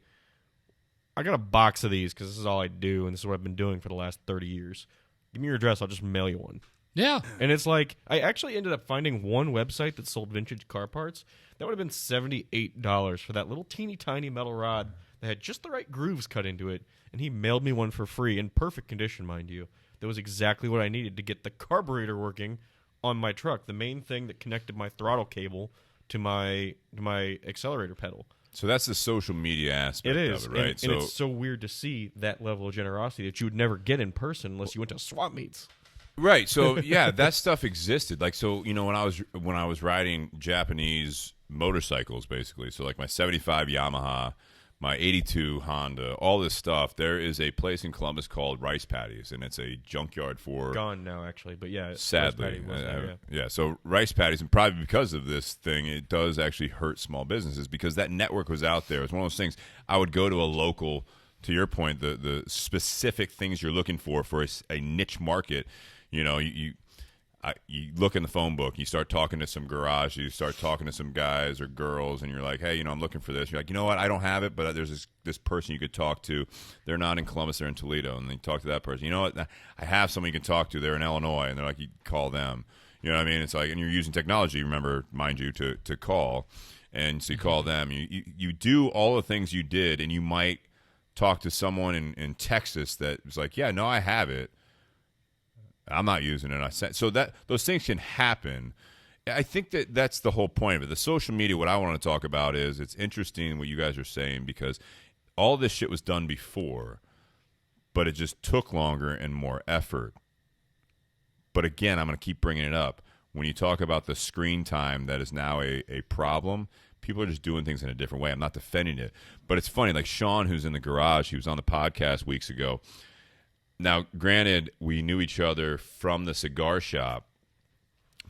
I got a box of these because this is all I do, and this is what I've been doing for the last 30 years. Give me your address. I'll just mail you one. Yeah. And it's like, I actually ended up finding one website that sold vintage car parts. That would have been $78 for that little teeny tiny metal rod that had just the right grooves cut into it. And he mailed me one for free, in perfect condition, mind you. That was exactly what I needed to get the carburetor working on my truck. The main thing that connected my throttle cable to my accelerator pedal. So that's the social media aspect It is, of it, right? and it's so weird to see that level of generosity that you would never get in person unless you went to swap meets. Right. So yeah, that stuff existed. Like, so, you know, when I was riding Japanese motorcycles, basically, so like my 75 Yamaha, my 82 Honda, all this stuff, there is a place in Columbus called Rice Paddies, and it's a junkyard for Gone now, actually, but yeah, sadly, Rice Paddy was there, yeah. So Rice Paddies, and probably because of this thing, it does actually hurt small businesses because that network was out there. It's one of those things. I would go to a local, to your point, the specific things you're looking for a niche market. You know, you look in the phone book, you start talking to some garage, you start talking to some guys or girls, and you're like, hey, you know, I'm looking for this. You're like, you know what, I don't have it, but there's this person you could talk to. They're not in Columbus, they're in Toledo, and then you talk to that person. You know what, I have someone you can talk to. They're in Illinois, and they're like, you call them. You know what I mean? It's like, and you're using technology, remember, mind you, to call, and so you call them. You do all the things you did, and you might talk to someone in Texas that was like, yeah, no, I have it. I'm not using it. So that those things can happen. I think that's the whole point of it. The social media, what I want to talk about is it's interesting what you guys are saying because all this shit was done before, but it just took longer and more effort. But again, I'm going to keep bringing it up. When you talk about the screen time that is now a problem, people are just doing things in a different way. I'm not defending it. But it's funny, like Sean, who's in the garage, he was on the podcast weeks ago. Now, granted, we knew each other from the cigar shop,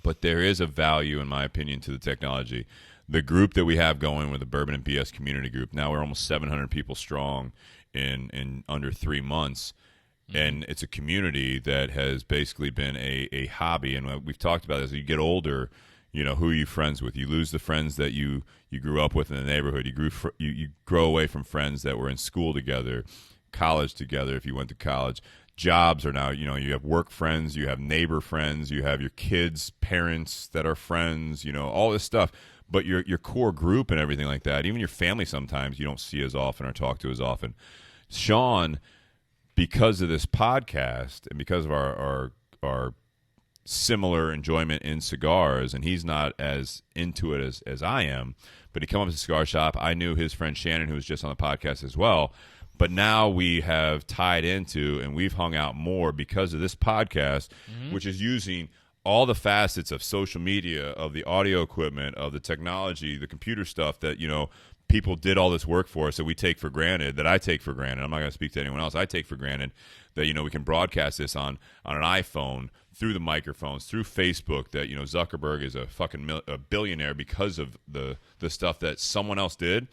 but there is a value, in my opinion, to the technology. The group that we have going with the Bourbon and BS community group, now we're almost 700 people strong in under 3 months, and it's a community that has basically been a hobby. And we've talked about this. As you get older, you know, who are you friends with? You lose the friends that you grew up with in the neighborhood. You grow away from friends that were in school together, college together if you went to college. Jobs are now, you know, you have work friends, you have neighbor friends, you have your kids' parents that are friends, you know, all this stuff. But your core group and everything like that, even your family sometimes you don't see as often or talk to as often. Sean, because of this podcast and because of our similar enjoyment in cigars, and he's not as into it as I am, but he came up to the cigar shop. I knew his friend Shannon, who was just on the podcast as well. But now we have tied into and we've hung out more because of this podcast, which is using all the facets of social media, of the audio equipment, of the technology, the computer stuff that, you know, people did all this work for us that we take for granted, that I take for granted. I'm not going to speak to anyone else. I take for granted that, you know, we can broadcast this on an iPhone through the microphones, through Facebook, that, you know, Zuckerberg is a fucking a billionaire because of the stuff that someone else did.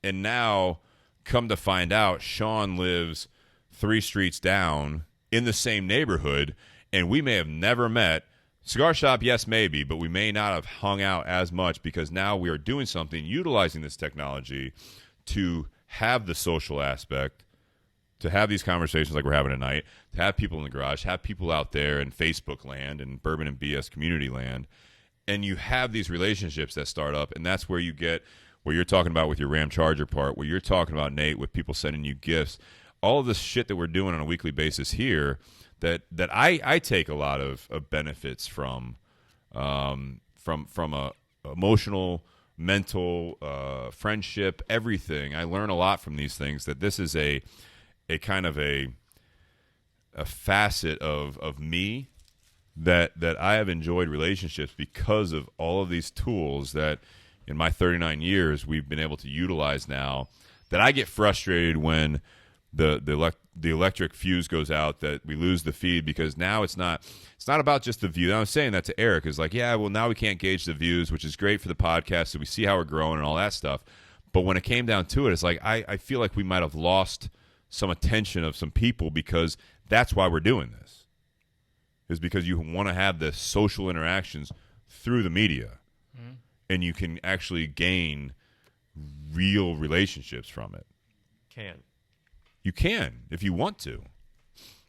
And now, come to find out, Sean lives 3 streets down in the same neighborhood, and we may have never met. Cigar shop, yes, maybe, but we may not have hung out as much because now we are doing something, utilizing this technology to have the social aspect, to have these conversations like we're having tonight, to have people in the garage, have people out there in Facebook land and Bourbon and BS community land, and you have these relationships that start up, and that's where you get where you're talking about with your Ram Charger part, where you're talking about, Nate, with people sending you gifts, all of this shit that we're doing on a weekly basis here, that I take a lot of benefits from a emotional, mental, friendship, everything. I learn a lot from these things, that this is a kind of a facet of me that I have enjoyed relationships because of all of these tools that in my 39 years we've been able to utilize now, that I get frustrated when the electric fuse goes out, that we lose the feed, because now it's not about just the view. I was saying that to Eric, is like, yeah, well, now we can't gauge the views, which is great for the podcast, so we see how we're growing and all that stuff. But when it came down to it, it's like I feel like we might have lost some attention of some people, because that's why we're doing this, is because you want to have the social interactions through the media, and you can actually gain real relationships from it. You can if you want to.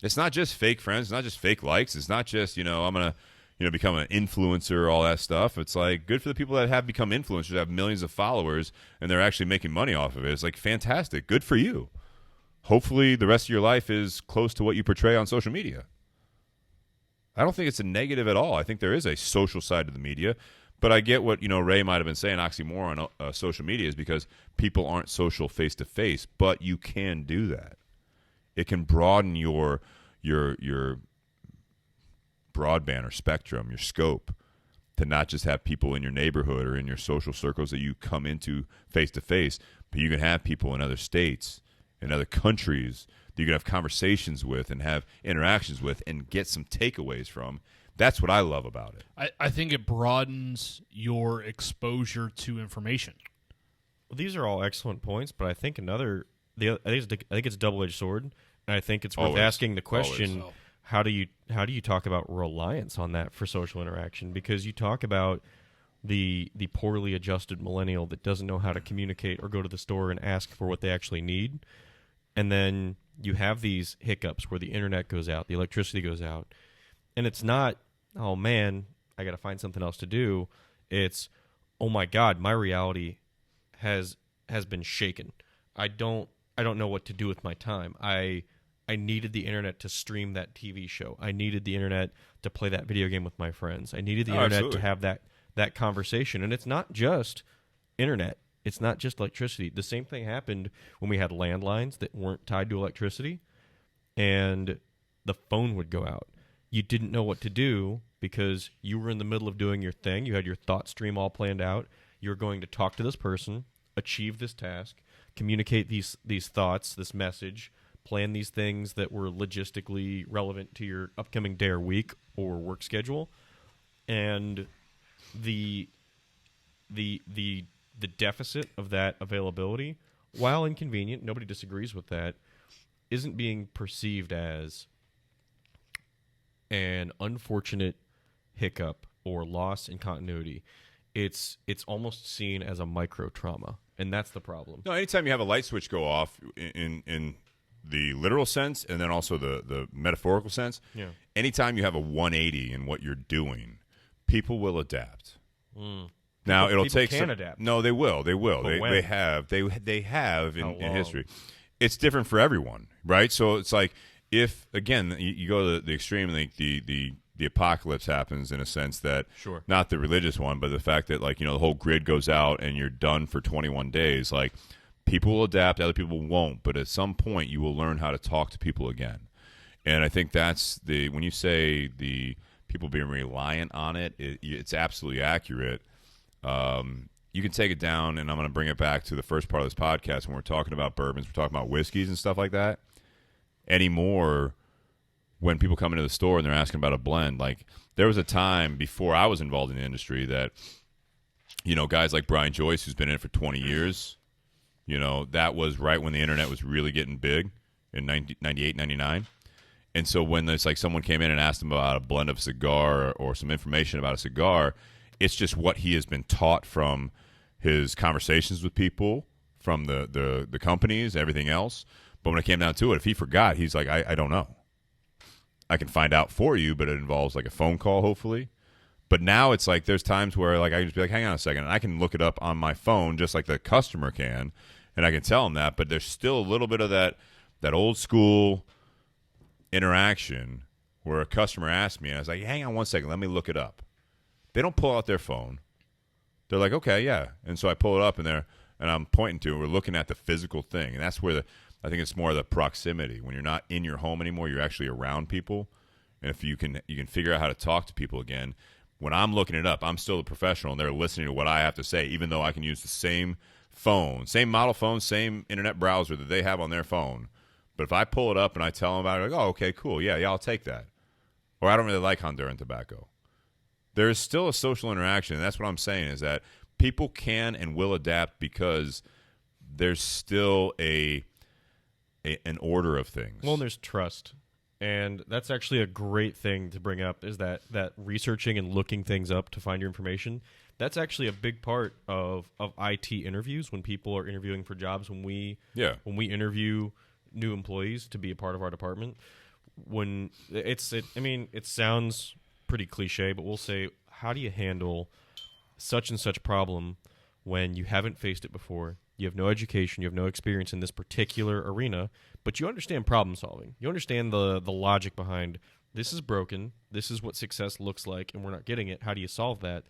It's not just fake friends. It's not just fake likes. It's not just, I'm going to, become an influencer, all that stuff. It's like good for the people that have become influencers, have millions of followers, and they're actually making money off of it. It's like fantastic. Good for you. Hopefully the rest of your life is close to what you portray on social media. I don't think it's a negative at all. I think there is a social side to the media. But I get what, Ray might have been saying, oxymoron on social media, is because people aren't social face-to-face, but you can do that. It can broaden your broadband or spectrum, your scope, to not just have people in your neighborhood or in your social circles that you come into face-to-face, but you can have people in other states, in other countries, that you can have conversations with and have interactions with and get some takeaways from. That's what I love about it. I think it broadens your exposure to information. Well, these are all excellent points, but I think I think it's a double-edged sword, and I think it's worth asking the question: how do you talk about reliance on that for social interaction? Because you talk about the poorly adjusted millennial that doesn't know how to communicate or go to the store and ask for what they actually need, and then you have these hiccups where the internet goes out, the electricity goes out, and it's not, oh man, I got to find something else to do. It's, oh my God, my reality has been shaken. I don't know what to do with my time. I needed the internet to stream that TV show. I needed the internet to play that video game with my friends. I needed the internet absolutely. to have that conversation. And it's not just internet. It's not just electricity. The same thing happened when we had landlines that weren't tied to electricity, and the phone would go out. You didn't know what to do because you were in the middle of doing your thing. You had your thought stream all planned out. You were going to talk to this person, achieve this task, communicate these thoughts, this message, plan these things that were logistically relevant to your upcoming day or week or work schedule. And the deficit of that availability, while inconvenient, nobody disagrees with that, isn't being perceived as an unfortunate hiccup or loss in continuity. It's almost seen as a micro trauma, and that's the problem. No, anytime you have a light switch go off in the literal sense and then also the metaphorical sense, anytime you have a 180 in what you're doing, people will adapt. Now it'll take some. Adapt. No, they will. They will. But They have in history. It's different for everyone, right? So it's like, if again you go to the extreme, and the apocalypse happens, in a sense that, sure, not the religious one, but the fact that, like, the whole grid goes out and you're done for 21 days. Like, people will adapt, other people won't, but at some point you will learn how to talk to people again. And I think that's when you say the people being reliant on it, it's absolutely accurate. You can take it down, and I'm going to bring it back to the first part of this podcast when we're talking about bourbons, we're talking about whiskeys and stuff like that. Anymore, when people come into the store and they're asking about a blend, like, there was a time before I was involved in the industry that, guys like Brian Joyce, who's been in it for 20 years, that was right when the internet was really getting big in 98, 99. And so when there's like someone came in and asked him about a blend of a cigar or some information about a cigar, it's just what he has been taught from his conversations with people, from the companies, everything else. But when it came down to it, if he forgot, he's like, I don't know. I can find out for you, but it involves like a phone call, hopefully. But now it's like there's times where, like, I can just be like, hang on a second, and I can look it up on my phone just like the customer can, and I can tell them that. But there's still a little bit of that old school interaction where a customer asked me, and I was like, hang on one second, let me look it up. They don't pull out their phone. They're like, okay, yeah. And so I pull it up, and I'm pointing to it. We're looking at the physical thing, and that's where I think it's more the proximity. When you're not in your home anymore, you're actually around people. And if you can figure out how to talk to people again. When I'm looking it up, I'm still a professional, and they're listening to what I have to say, even though I can use the same phone, same model phone, same internet browser that they have on their phone. But if I pull it up and I tell them about it, like, oh, okay, cool, yeah, I'll take that. Or I don't really like Honduran tobacco. There is still a social interaction, and that's what I'm saying is that people can and will adapt because there's still an order of things. Well, there's trust. And that's actually a great thing to bring up is that researching and looking things up to find your information. That's actually a big part of IT interviews when people are interviewing for jobs. When we interview new employees to be a part of our department, it sounds pretty cliche, but we'll say, how do you handle such and such problem when you haven't faced it before? You have no education, you have no experience in this particular arena, but you understand problem solving. You understand the logic behind this is broken, this is what success looks like, and we're not getting it. How do you solve that?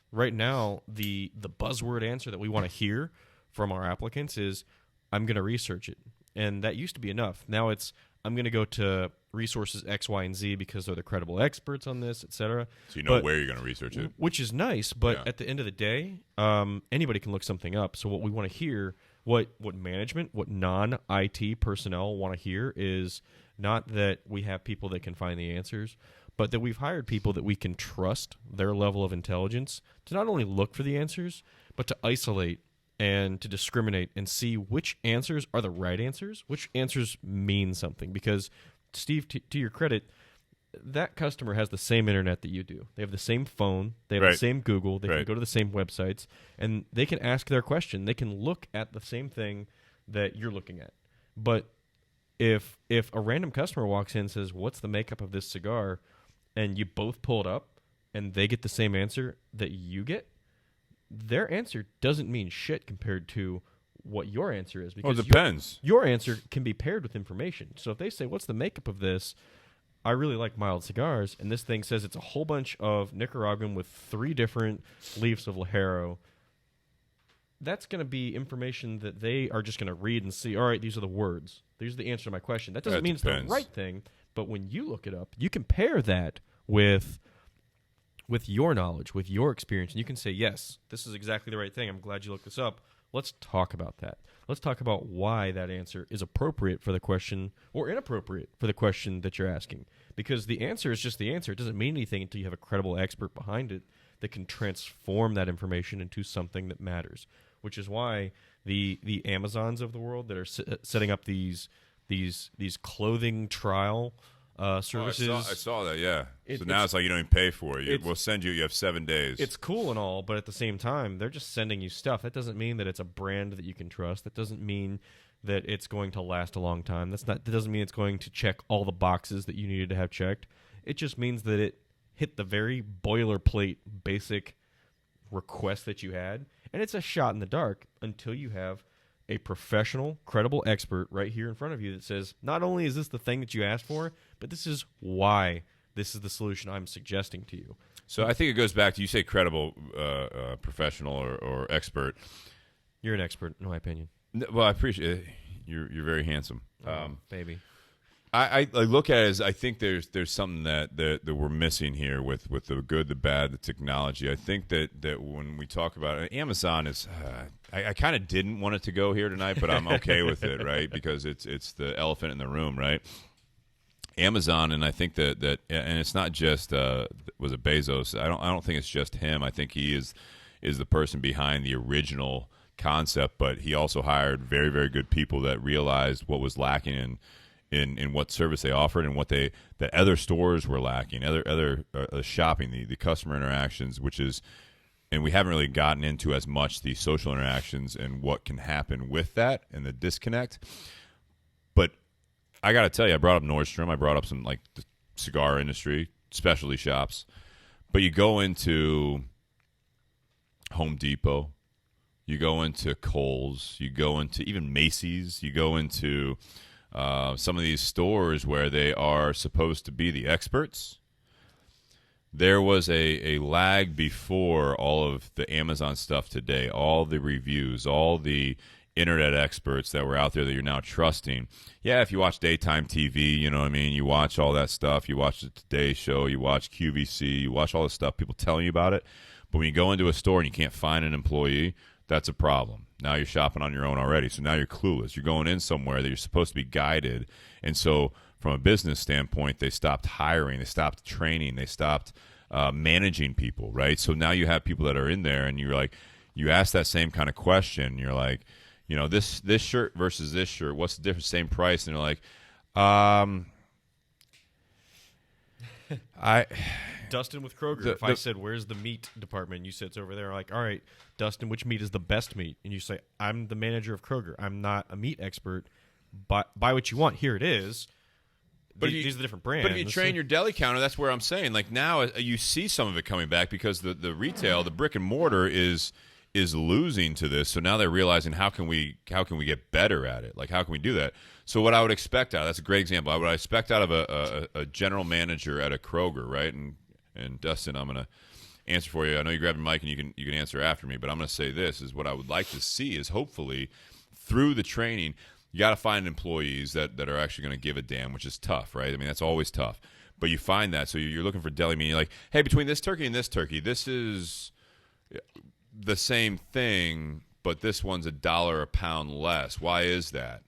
Right now, the buzzword answer that we want to hear from our applicants is, I'm going to research it. And that used to be enough. Now it's, I'm going to go to resources X, Y, and Z because they're the credible experts on this, etc. So you know where you're going to research it. Which is nice, but at the end of the day, anybody can look something up. So what we want to hear, what management, what non-IT personnel want to hear is not that we have people that can find the answers, but that we've hired people that we can trust their level of intelligence to not only look for the answers, but to isolate and to discriminate and see which answers are the right answers, which answers mean something. Because, Steve, to your credit, that customer has the same internet that you do. They have the same phone. They have the same Google. They can go to the same websites. And they can ask their question. They can look at the same thing that you're looking at. But if a random customer walks in and says, what's the makeup of this cigar, and you both pull it up and they get the same answer that you get, their answer doesn't mean shit compared to what your answer is. Because it depends. Your answer can be paired with information. So if they say, what's the makeup of this? I really like mild cigars, and this thing says it's a whole bunch of Nicaraguan with 3 different leaves of Ligero. That's going to be information that they are just going to read and see, all right, these are the words. These are the answer to my question. That doesn't mean it's the right thing, but when you look it up, you compare that with your knowledge, with your experience, and you can say, yes, this is exactly the right thing. I'm glad you looked this up. Let's talk about that. Let's talk about why that answer is appropriate for the question or inappropriate for the question that you're asking. Because the answer is just the answer. It doesn't mean anything until you have a credible expert behind it that can transform that information into something that matters, which is why the Amazons of the world that are setting up these clothing trial services. I saw that, yeah. So now it's like you don't even pay for it. We'll send you. You have 7 days. It's cool and all, but at the same time, they're just sending you stuff. That doesn't mean that it's a brand that you can trust. That doesn't mean that it's going to last a long time. That doesn't mean it's going to check all the boxes that you needed to have checked. It just means that it hit the very boilerplate basic request that you had, and it's a shot in the dark until you have a professional, credible expert right here in front of you that says, not only is this the thing that you asked for, but this is why this is the solution I'm suggesting to you. So I think it goes back to, you say credible, professional or expert. You're an expert, in my opinion. Well, I appreciate it. You're very handsome. Baby. I look at it as, I think there's something that we're missing here with the good, the bad, the technology. I think that when we talk about it, Amazon is, I kind of didn't want it to go here tonight, but I'm okay with it, right? Because it's the elephant in the room, right? Amazon, and I think that and it's not just was it Bezos? I don't think it's just him. I think he is the person behind the original concept, but he also hired very, very good people that realized what was lacking in what service they offered and what that other stores were lacking, other shopping, the customer interactions, which is, and we haven't really gotten into as much the social interactions and what can happen with that and the disconnect. But I got to tell you, I brought up Nordstrom, I brought up some like the cigar industry, specialty shops, but you go into Home Depot, you go into Kohl's, you go into even Macy's, you go into some of these stores where they are supposed to be the experts. There was a lag before all of the Amazon stuff today, all the reviews, all the internet experts that were out there that you're now trusting. Yeah, if you watch daytime TV, you know what I mean, you watch all that stuff, you watch the Today Show, you watch QVC, you watch all this stuff, people telling you about it. But when you go into a store and you can't find an employee, that's a problem. Now you're shopping on your own already. So now you're clueless. You're going in somewhere that you're supposed to be guided. And so from a business standpoint, they stopped hiring. They stopped training. They stopped managing people, right? So now you have people that are in there, and you're like, you ask that same kind of question. You're like, you know, this shirt versus this shirt, what's the difference? Same price. And they're like, Dustin with Kroger. If I said, where's the meat department? You said it's over there. I'm like, all right, Dustin, which meat is the best meat? And you say, I'm the manager of Kroger. I'm not a meat expert. Buy what you want. Here it is. But these are the different brands. But if you train your deli counter, that's where I'm saying. Like now, you see some of it coming back because the retail, the brick and mortar is losing to this. So now they're realizing how can we get better at it? Like how can we do that? So what I would expect that's a great example. What I expect out of a general manager at a Kroger, right? And Dustin, I'm gonna answer for you. I know you grabbed the mic and you can answer after me, but I'm gonna say this is what I would like to see is hopefully through the training. You got to find employees that are actually going to give a damn, which is tough, right? I mean, that's always tough. But you find that. So you're looking for deli meat. You're like, hey, between this turkey and this turkey, this is the same thing, but this one's $1 a pound less. Why is that?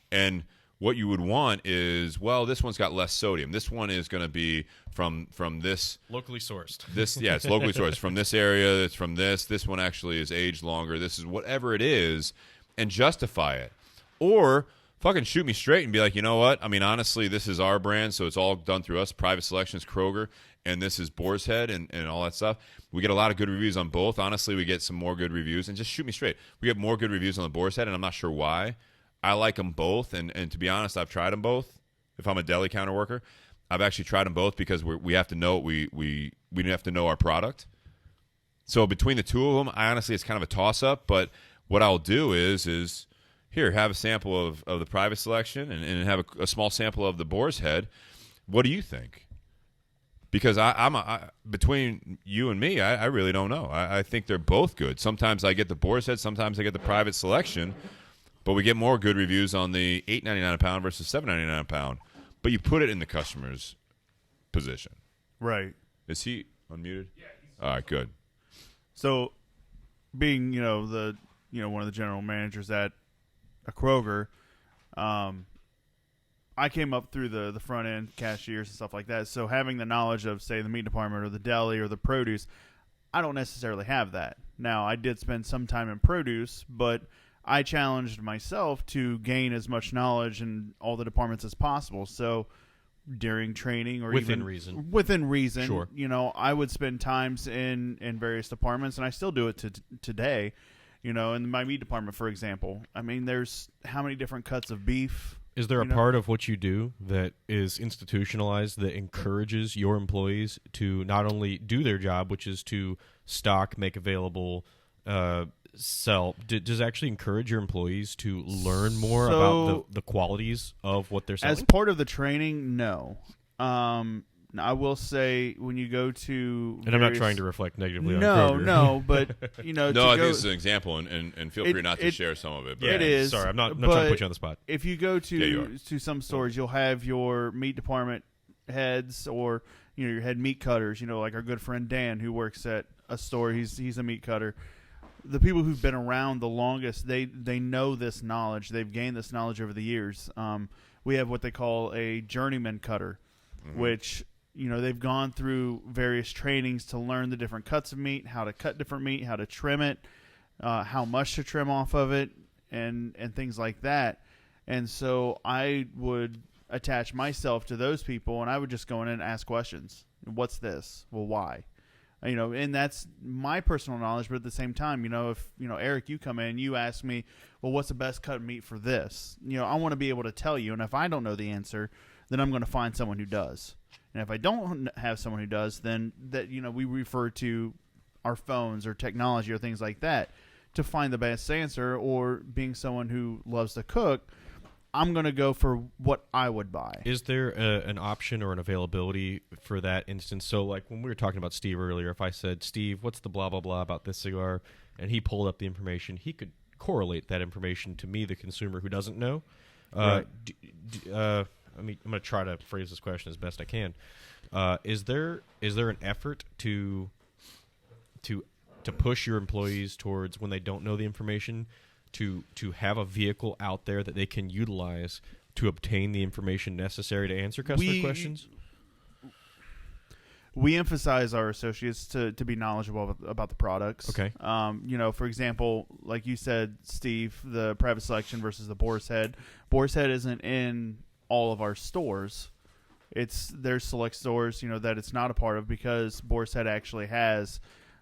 And what you would want is, well, this one's got less sodium. This one is going to be from this. Locally sourced. It's locally sourced. From this area, it's from this. This one actually is aged longer. This is whatever it is, and justify it. Or fucking shoot me straight and be like, you know what? I mean, honestly, this is our brand, so it's all done through us. Private Selection is Kroger, and this is Boar's Head and all that stuff. We get a lot of good reviews on both. Honestly, we get some more good reviews. And just shoot me straight. We get more good reviews on the Boar's Head, and I'm not sure why. I like them both, and to be honest, I've tried them both. If I'm a deli counter worker, I've actually tried them both because we have to know we have to know our product. So between the two of them, honestly, it's kind of a toss-up. But what I'll do is here, have a sample of the Private Selection and have a small sample of the Boar's Head. What do you think? Because between you and me, I really don't know. I think they're both good. Sometimes I get the Boar's Head, sometimes I get the Private Selection, but we get more good reviews on the $8.99 a pound versus $7.99 a pound. But you put it in the customer's position. Right. Is he unmuted? Yeah. All right, good. So, being one of the general managers at a Kroger, I came up through the front end cashiers and stuff like that. So having the knowledge of, say, the meat department or the deli or the produce, I don't necessarily have that. Now, I did spend some time in produce, but I challenged myself to gain as much knowledge in all the departments as possible. So during training or within reason, sure. I would spend times in various departments, and I still do it today. In my meat department, for example, I mean, there's how many different cuts of beef. Is there a part of what you do that is institutionalized that encourages your employees to not only do their job, which is to stock, make available, sell? Does it actually encourage your employees to learn more about the qualities of what they're selling? As part of the training, no. I will say when you go to and I'm not trying to reflect negatively on Kroger. No, but I think this is an example, and feel free not to share some of it. But it is. Sorry, I'm not trying to put you on the spot. If you go to some stores, you'll have your meat department heads or your head meat cutters. Like our good friend Dan, who works at a store. He's a meat cutter. The people who've been around the longest, they know this knowledge. They've gained this knowledge over the years. We have what they call a journeyman cutter, which they've gone through various trainings to learn the different cuts of meat, how to cut different meat, how to trim it, how much to trim off of it, and things like that. And so I would attach myself to those people, and I would just go in and ask questions. What's this? Well, why? And that's my personal knowledge. But at the same time, if Eric, you come in, you ask me, well, what's the best cut of meat for this? I want to be able to tell you. And if I don't know the answer, then I'm going to find someone who does. And if I don't have someone who does, then we refer to our phones or technology or things like that to find the best answer. Or being someone who loves to cook, I'm going to go for what I would buy. Is there an option or an availability for that instance? So like when we were talking about Steve earlier, if I said, Steve, what's the blah, blah, blah about this cigar? And he pulled up the information, he could correlate that information to me, the consumer who doesn't know. Right. I'm going to try to phrase this question as best I can. Is there an effort to push your employees towards, when they don't know the information, to have a vehicle out there that they can utilize to obtain the information necessary to answer customer questions? We emphasize our associates to be knowledgeable about the products. Okay. For example, like you said, Steve, the private selection versus the Boar's Head. Boar's Head isn't in all of our stores. There's select stores, that it's not a part of because Boar's Head actually has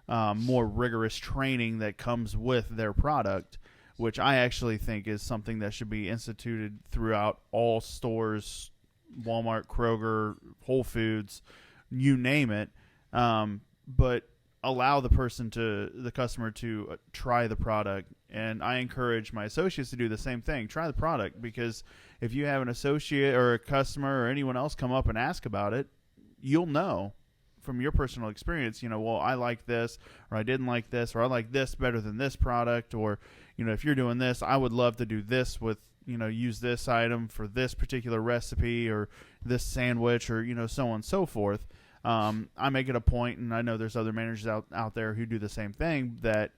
more rigorous training that comes with their product, which I actually think is something that should be instituted throughout all stores, Walmart, Kroger, Whole Foods, you name it, but allow the customer to try the product. And I encourage my associates to do the same thing. Try the product, because if you have an associate or a customer or anyone else come up and ask about it, you'll know from your personal experience, well, I like this, or I didn't like this, or I like this better than this product, or, if you're doing this, I would love to do this with, use this item for this particular recipe or this sandwich, or, so on and so forth. I make it a point, and I know there's other managers out there who do the same thing, that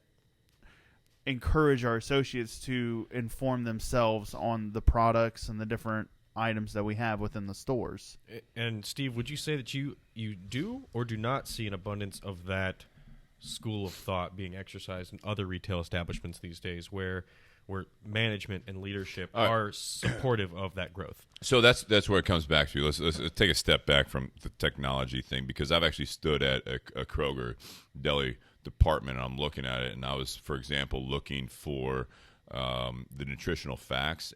encourage our associates to inform themselves on the products and the different items that we have within the stores. And Steve, would you say that you do or do not see an abundance of that school of thought being exercised in other retail establishments these days, where management and leadership are supportive of that growth? So that's where it comes back to. Let's take a step back from the technology thing, because I've actually stood at a Kroger deli department and I'm looking at it, and I was, for example, looking for the nutritional facts,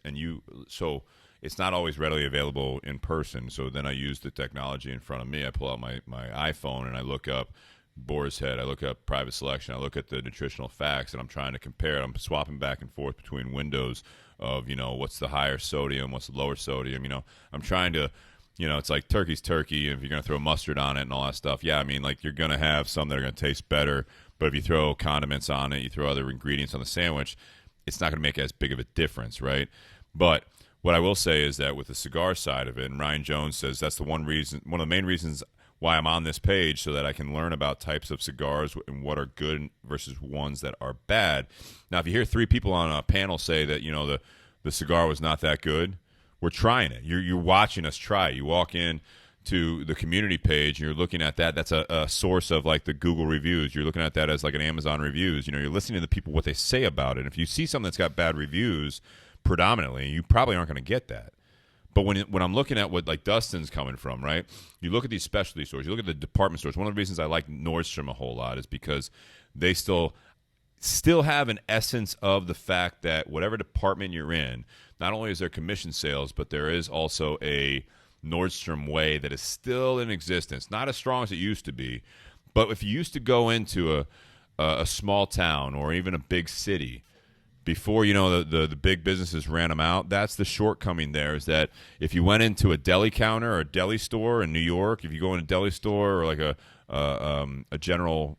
so it's not always readily available in person. So then I use the technology in front of me. I pull out my iPhone and I look up Boar's Head, I look up private selection, I look at the nutritional facts, and I'm trying to compare it. I'm swapping back and forth between windows of, what's the higher sodium, what's the lower sodium. I'm trying to, it's like turkey's turkey. If you're going to throw mustard on it and all that stuff, yeah, you're going to have some that are going to taste better. But if you throw condiments on it, you throw other ingredients on the sandwich, it's not going to make as big of a difference, right? But what I will say is that with the cigar side of it, and Ryan Jones says that's one of the main reasons why I'm on this page, so that I can learn about types of cigars and what are good versus ones that are bad. Now, if you hear 3 people on a panel say that, the cigar was not that good, we're trying it. You're watching us try it. You walk in to the community page and you're looking at that. That's a source of like the Google reviews. You're looking at that as like an Amazon reviews. You're listening to the people, what they say about it. And if you see something that's got bad reviews predominantly, you probably aren't going to get that. But when I'm looking at what like Dustin's coming from, right? You look at these specialty stores, you look at the department stores. One of the reasons I like Nordstrom a whole lot is because they still have an essence of the fact that whatever department you're in, not only is there commission sales, but there is also a Nordstrom way that is still in existence. Not as strong as it used to be, but if you used to go into a small town or even a big city, before the big businesses ran them out, that's the shortcoming there, is that if you went into a deli counter or a deli store in New York, if you go in a deli store or like a general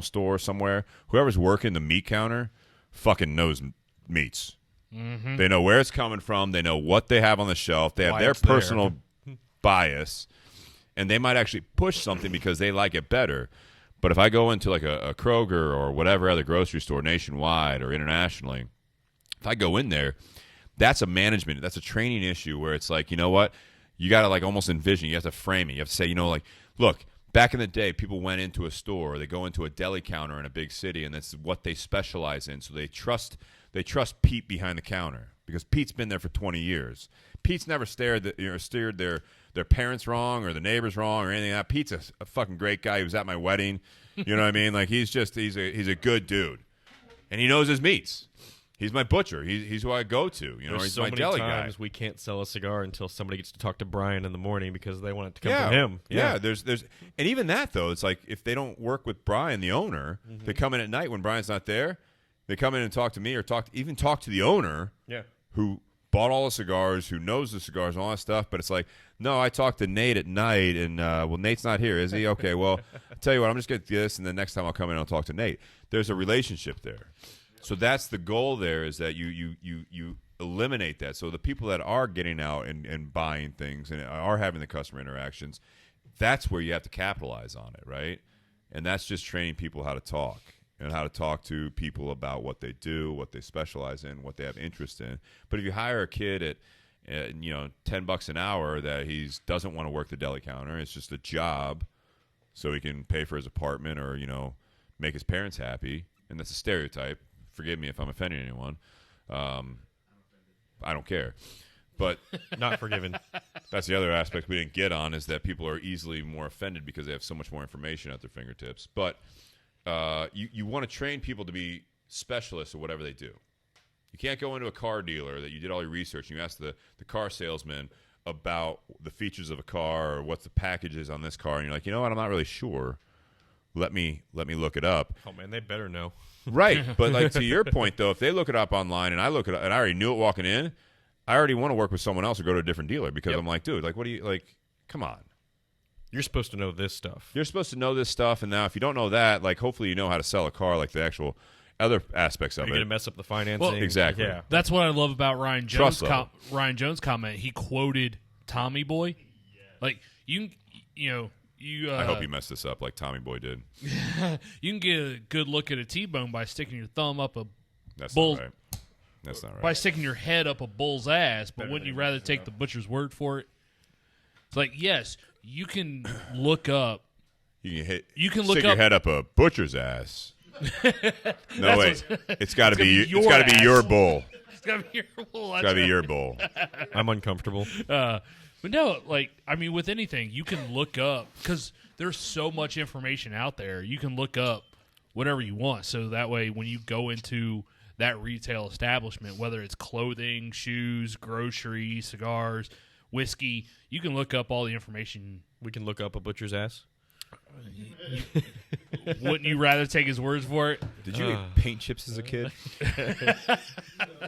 store somewhere, whoever's working the meat counter fucking knows meats. Mm-hmm. They know where it's coming from. They know what they have on the shelf. They have their personal bias, and they might actually push something because they like it better. But if I go into like a Kroger or whatever other grocery store nationwide or internationally, if I go in there, that's a training issue where it's like, you know what? You got to like almost envision, you have to frame it. You have to say, look, back in the day, people went into a store, or they go into a deli counter in a big city, and that's what they specialize in. So they trust Pete behind the counter because Pete's been there for 20 years. Pete's never steered their parents wrong or the neighbors wrong or anything like that. Pete's a fucking great guy. He was at my wedding. You know what I mean? Like he's a good dude, and he knows his meats. He's my butcher. He's who I go to. There's he's so my many deli times guy. we can't sell a cigar until somebody gets to talk to Brian in the morning because they want it to come from him. Yeah. There's and even that though, it's like if they don't work with Brian, the owner, they come in at night when Brian's not there. They come in and talk to me or talk to the owner. Yeah. Who bought all the cigars, who knows the cigars and all that stuff, but it's like, no, I talked to Nate at night, and, well, Nate's not here, is he? Okay, well, I'll tell you what, I'm just going to do this, and the next time I'll come in and I'll talk to Nate. There's a relationship there. So that's the goal there, is that you eliminate that. So the people that are getting out and buying things and are having the customer interactions, that's where you have to capitalize on it, right? And that's just training people how to talk. and how to talk to people about what they do, what they specialize in, what they have interest in. But if you hire a kid at $10 an hour that he doesn't want to work the deli counter, it's just a job so he can pay for his apartment or make his parents happy, and that's a stereotype. Forgive me if I'm offending anyone. I don't care. But Not forgiven. that's the other aspect we didn't get on, is that people are easily more offended because they have so much more information at their fingertips. But you want to train people to be specialists at whatever they do. You can't go into a car dealer that you did all your research and you ask the car salesman about the features of a car or what the package is on this car, and you're like, you know what, I'm not really sure. Let me look it up. Oh man, they better know. Right, but like to your point though, if they look it up online and I look it up and I already knew it walking in, I already want to work with someone else or go to a different dealer because I'm like, dude, like, what do you like? Come on, You're supposed to know this stuff. you're supposed to know this stuff, and now if you don't know that, like, hopefully you know how to sell a car, like the actual other aspects of You're it. going to mess up the financing. Well, exactly. Yeah. That's what I love about Ryan Trust Jones. level. Ryan Jones' comment. He quoted Tommy Boy. Like you I hope you messed this up like Tommy Boy did. you can get a good look at a T-bone by sticking your thumb up a That's Bull- not right. That's not right. by sticking your head up a bull's ass. But wouldn't you rather take the butcher's word for it? It's like, yes, you can look up. You can look stick up your head up a butcher's ass. No wait, it's got to be. your It's got to be ass. your bull. It's gotta be your bull. It's got to be your bull. I'm uncomfortable. But no, like, I mean, with anything, you can look up, because there's so much information out there. You can look up whatever you want. So that way, when you go into that retail establishment, whether it's clothing, shoes, groceries, cigars, whiskey, you can look up all the information. We can look up a butcher's ass. Wouldn't you rather take his words for it? Did you eat paint chips as a kid?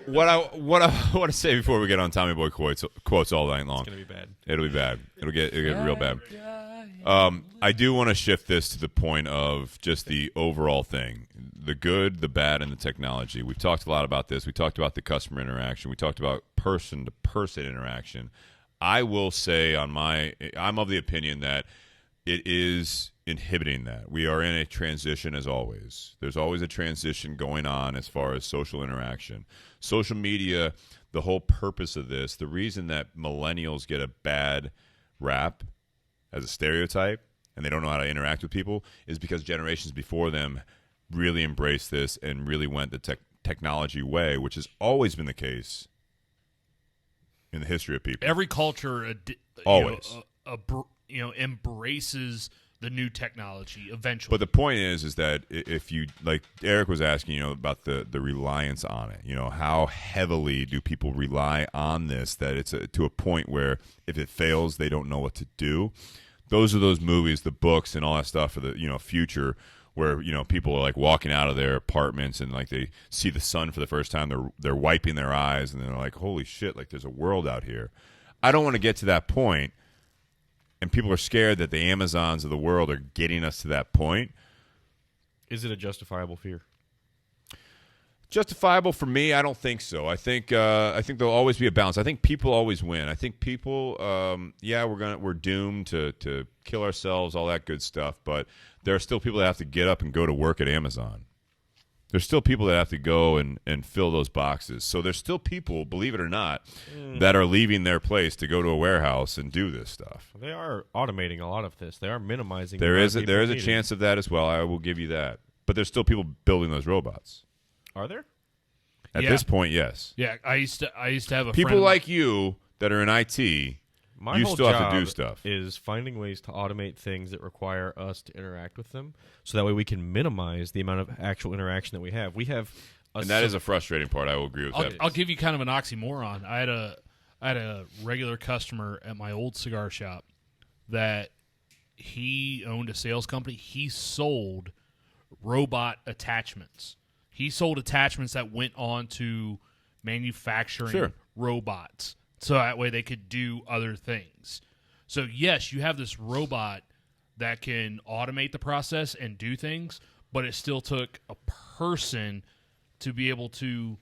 What I want to say before we get on Tommy Boy quotes all night long. It's going to be bad. It'll be bad. It'll get real bad. I do want to shift this to the point of just the overall thing, the good, the bad, and the technology. We've talked a lot about this. We talked about the customer interaction. We talked about person-to-person interaction. I will say I'm of the opinion that it is inhibiting that. We are in a transition as always. There's always a transition going on as far as social interaction. Social media, the whole purpose of this, the reason that millennials get a bad rap as a stereotype and they don't know how to interact with people is because generations before them really embraced this and really went the technology way, which has always been the case in the history of people. Every culture, Always. embraces the new technology eventually. But the point is that if you, like Eric was asking, about the reliance on it, how heavily do people rely on this that it's to a point where if it fails, they don't know what to do. Those are those movies, the books, and all that stuff for the future where people are like walking out of their apartments and like they see the sun for the first time. They're wiping their eyes and they're like, holy shit! Like there's a world out here. I don't want to get to that point. And people are scared that the Amazons of the world are getting us to that point. Is it a justifiable fear? Justifiable for me, I don't think so. I think there'll always be a balance. I think people always win. I think people, we're doomed to kill ourselves, all that good stuff. But there are still people that have to get up and go to work at Amazon. There's still people that have to go and fill those boxes. So there's still people, believe it or not, that are leaving their place to go to a warehouse and do this stuff. They are automating a lot of this. They are minimizing. There is the amount of a people chance of that as well. I will give you that. But there's still people building those robots. needed. Are there? At Yeah. this point, yes. yeah, I used to have a People friend, like you that are in IT, My you whole still have job to do stuff. is finding ways to automate things that require us to interact with them, so that way we can minimize the amount of actual interaction that we have. We have, And that is a frustrating part. I will agree with that. I'll give you kind of an oxymoron. I had a regular customer at my old cigar shop that he owned a sales company. He sold robot attachments. He sold attachments that went on to manufacturing Sure. robots, so that way they could do other things. So yes, you have this robot that can automate the process and do things, but it still took a person to be able to,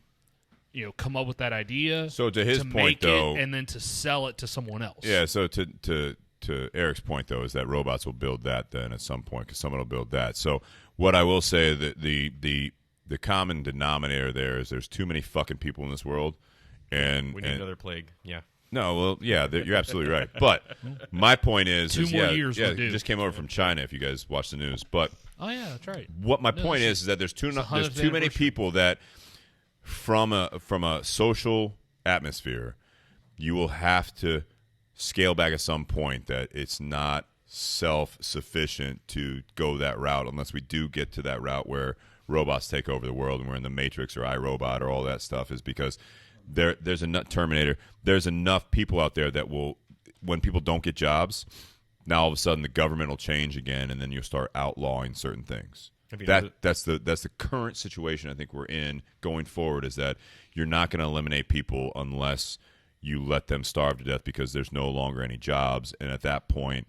come up with that idea. So to his to point, make though, it, and then to sell it to someone else. yeah. So to to Eric's point though is that robots will build that then at some point because someone will build that. So what I will say that the common denominator there is there's too many fucking people in this world, and We need another plague. Yeah. No, well, yeah, you're absolutely right. But my point is, Two more years yeah, will do. it just came over from China. If you guys watch the news, but Oh yeah, that's right. what my No, point this is that there's too many anniversary. people that from a social atmosphere, you will have to scale back at some point that it's not self-sufficient to go that route unless we do get to that route where robots take over the world and we're in the Matrix or iRobot or all that stuff, is because there's enough Terminator. There's enough people out there that will, when people don't get jobs, now all of a sudden the government will change again, and then you'll start outlawing certain things. That's the current situation I think we're in going forward, is that you're not going to eliminate people unless you let them starve to death because there's no longer any jobs. And at that point,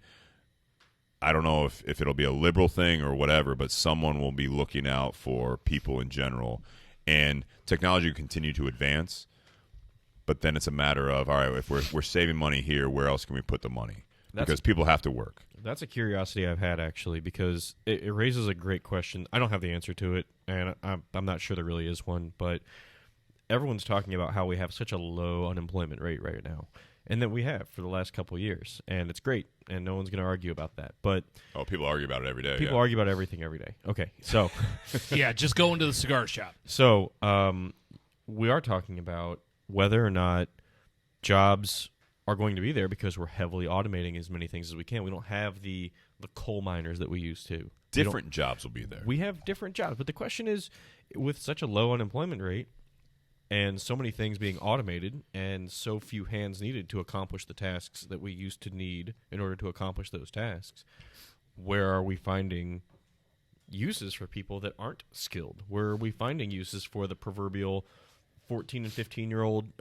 I don't know if it'll be a liberal thing or whatever, but someone will be looking out for people in general. And technology will continue to advance, but then it's a matter of, all right, if we're saving money here, where else can we put the money? Because people have to work. That's a curiosity I've had, actually, because it raises a great question. I don't have the answer to it, and I'm not sure there really is one, but everyone's talking about how we have such a low unemployment rate right now, and that we have for the last couple of years, and it's great, and no one's going to argue about that. But people argue about it every day. People argue about everything every day. Okay, so Yeah, just go into the cigar shop. So we are talking about whether or not jobs are going to be there because we're heavily automating as many things as we can. We don't have the coal miners that we used to. Different jobs will be there. We have different jobs. But the question is, with such a low unemployment rate and so many things being automated and so few hands needed to accomplish the tasks that we used to need in order to accomplish those tasks, where are we finding uses for people that aren't skilled? Where are we finding uses for the proverbial 14 and 15-year-old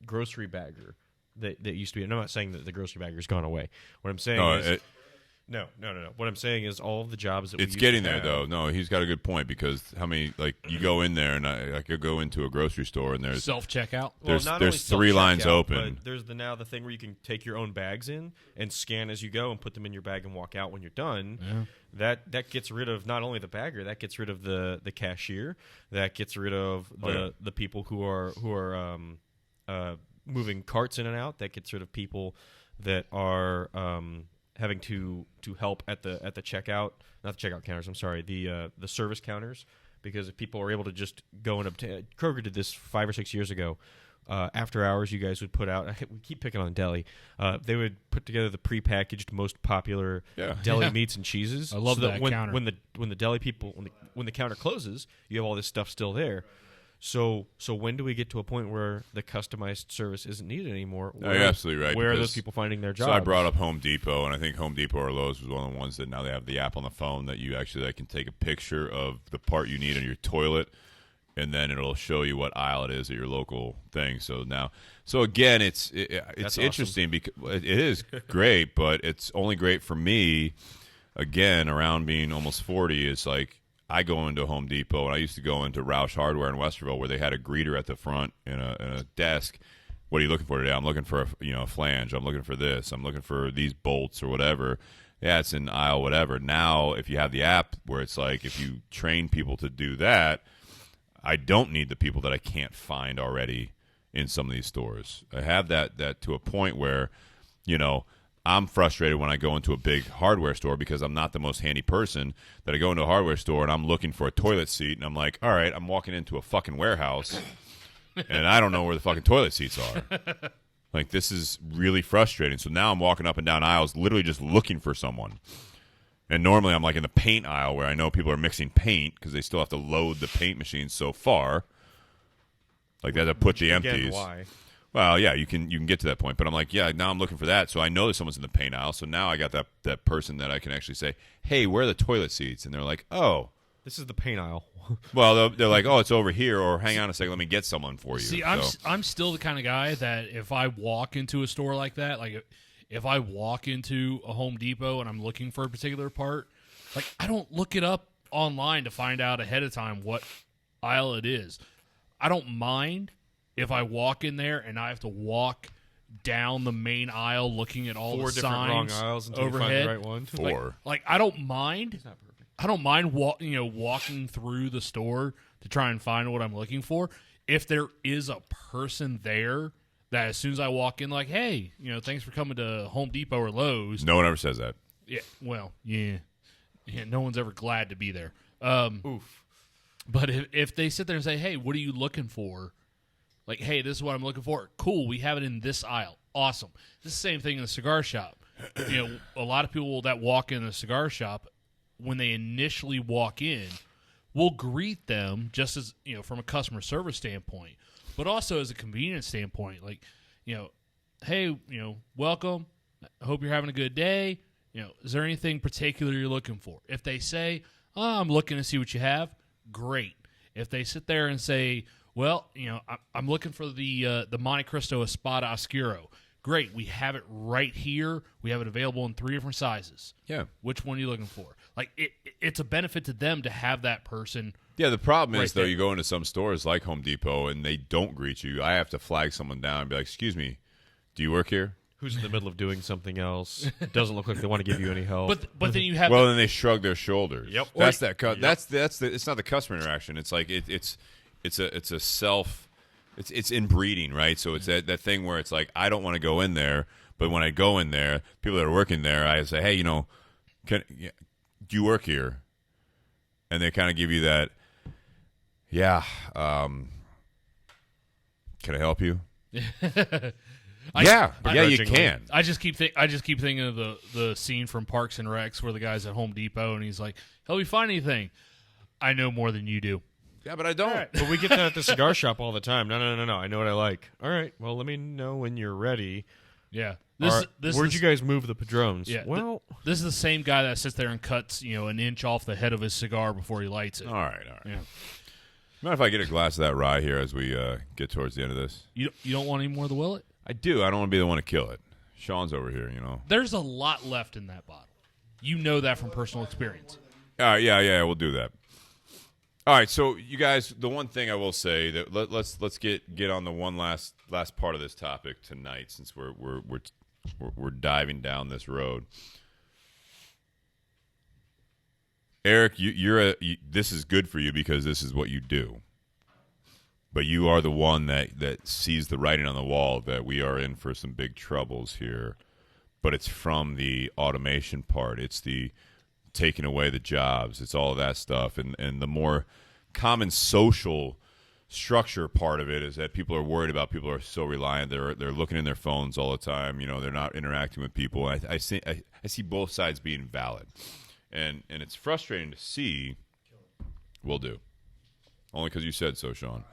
grocery bagger that used to be? And I'm not saying that the grocery bagger's gone away. What I'm saying is... No. What I'm saying is all of the jobs that it's we getting used to there, have, though. No, he's got a good point, because how many, like, you go in there, and I could go into a grocery store, and there's Self-checkout. Well, not there's only 3 lines self-checkout, open. But there's now the thing where you can take your own bags in and scan as you go and put them in your bag and walk out when you're done. Yeah. That gets rid of not only the bagger, that gets rid of the cashier, that gets rid of the people who are moving carts in and out, that gets rid of people that are having to help at the checkout, not the checkout counters. I'm sorry, the service counters, because if people are able to just go and obtain. Kroger did this 5 or 6 years ago. After hours, you guys would put out. We keep picking on deli. They would put together the prepackaged, most popular deli meats and cheeses. I love so that when, counter. when the deli people when the counter closes, you have all this stuff still there. So when do we get to a point where the customized service isn't needed anymore? No, you're absolutely right. Where are because- those people finding their jobs? So I brought up Home Depot, and I think Home Depot or Lowe's was one of the ones that now they have the app on the phone that you actually can take a picture of the part you need on your toilet, and then it'll show you what aisle it is at your local thing. So again, it's awesome. interesting because it is great, but it's only great for me. Again, around being almost 40, it's like I go into Home Depot, and I used to go into Roush Hardware in Westerville, where they had a greeter at the front and a desk. What are you looking for today? I'm looking for a flange. I'm looking for this. I'm looking for these bolts or whatever. Yeah, it's in aisle whatever. Now, if you have the app where it's like if you train people to do that, I don't need the people that I can't find already in some of these stores. I have that to a point where, I'm frustrated when I go into a big hardware store because I'm not the most handy person, that I go into a hardware store and I'm looking for a toilet seat, and I'm like, all right, I'm walking into a fucking warehouse and I don't know where the fucking toilet seats are. Like, this is really frustrating. So now I'm walking up and down aisles literally just looking for someone. And normally I'm like in the paint aisle where I know people are mixing paint because they still have to load the paint machines so far. Like, they have to put the Again, empties. why? Well, yeah, you can get to that point, but I'm like, yeah, now I'm looking for that, so I know that someone's in the paint aisle, so now I got that person that I can actually say, hey, where are the toilet seats? And they're like, oh. This is the paint aisle. Well, they're like, oh, it's over here, or hang on a second, let me get someone for you. See, I'm still the kind of guy that if I walk into a store like that, like if I walk into a Home Depot and I'm looking for a particular part, like I don't look it up online to find out ahead of time what aisle it is. I don't mind if I walk in there and I have to walk down the main aisle looking at all 4 the different wrong signs aisles until overhead. you find the right one. 4. Like I don't mind. It's not perfect. I don't mind walking through the store to try and find what I'm looking for. If there is a person there that as soon as I walk in, like, hey, thanks for coming to Home Depot or Lowe's. No one ever says that. Yeah, well, yeah, no one's ever glad to be there. Oof. But if they sit there and say, hey, what are you looking for? Like, hey, this is what I'm looking for. Cool, we have it in this aisle. Awesome. This is the same thing in the cigar shop. A lot of people that walk in the cigar shop, when they initially walk in, will greet them just as, from a customer service standpoint, but also as a convenience standpoint. Like, hey, welcome. I hope you're having a good day. Is there anything particular you're looking for? If they say, oh, I'm looking to see what you have, great. If they sit there and say, well, I'm looking for the Monte Cristo Espada Oscuro, great. We have it right here. We have it available in 3 different sizes. Yeah. Which one are you looking for? Like, it's a benefit to them to have that person. Yeah, the problem is, Right though, there. you go into some stores like Home Depot and they don't greet you. I have to flag someone down and be like, excuse me, do you work here? Who's in the middle of doing something else? Doesn't look like they want to give you any help. But then you have Well, then they shrug their shoulders. Yep. That's Or- that. That's the. It's not the customer interaction. It's like it's a self. It's inbreeding, right? So it's that thing where it's like I don't want to go in there, but when I go in there, people that are working there, I say, hey, do you work here? And they kind of give you that. Yeah. Can I help you? You can. I just keep thinking of the scene from Parks and Recs where the guy's at Home Depot and he's like, "Help me find anything." I know more than you do. Yeah, but I don't. Right. But we get that at the cigar shop all the time. No. I know what I like. All right. Well, let me know when you're ready. Yeah. Where'd you guys move the padrones? Yeah. Well, this is the same guy that sits there and cuts an inch off the head of his cigar before he lights it. All right. Yeah. Mind if I get a glass of that rye here as we get towards the end of this? You don't want any more of the Willet? I do. I don't want to be the one to kill it. Sean's over here, There's a lot left in that bottle. You know that from personal experience. Yeah, we'll do that. All right, so you guys, the one thing I will say that let's get on the one last part of this topic tonight, since we're diving down this road. Eric, this is good for you because this is what you do. But you are the one that sees the writing on the wall that we are in for some big troubles here. But it's from the automation part. It's the taking away the jobs. It's all of that stuff. And the more common social structure part of it is that people are worried about. People are so reliant. They're looking in their phones all the time. They're not interacting with people. I see both sides being valid. And it's frustrating to see. Will do. Only because you said so, Sean.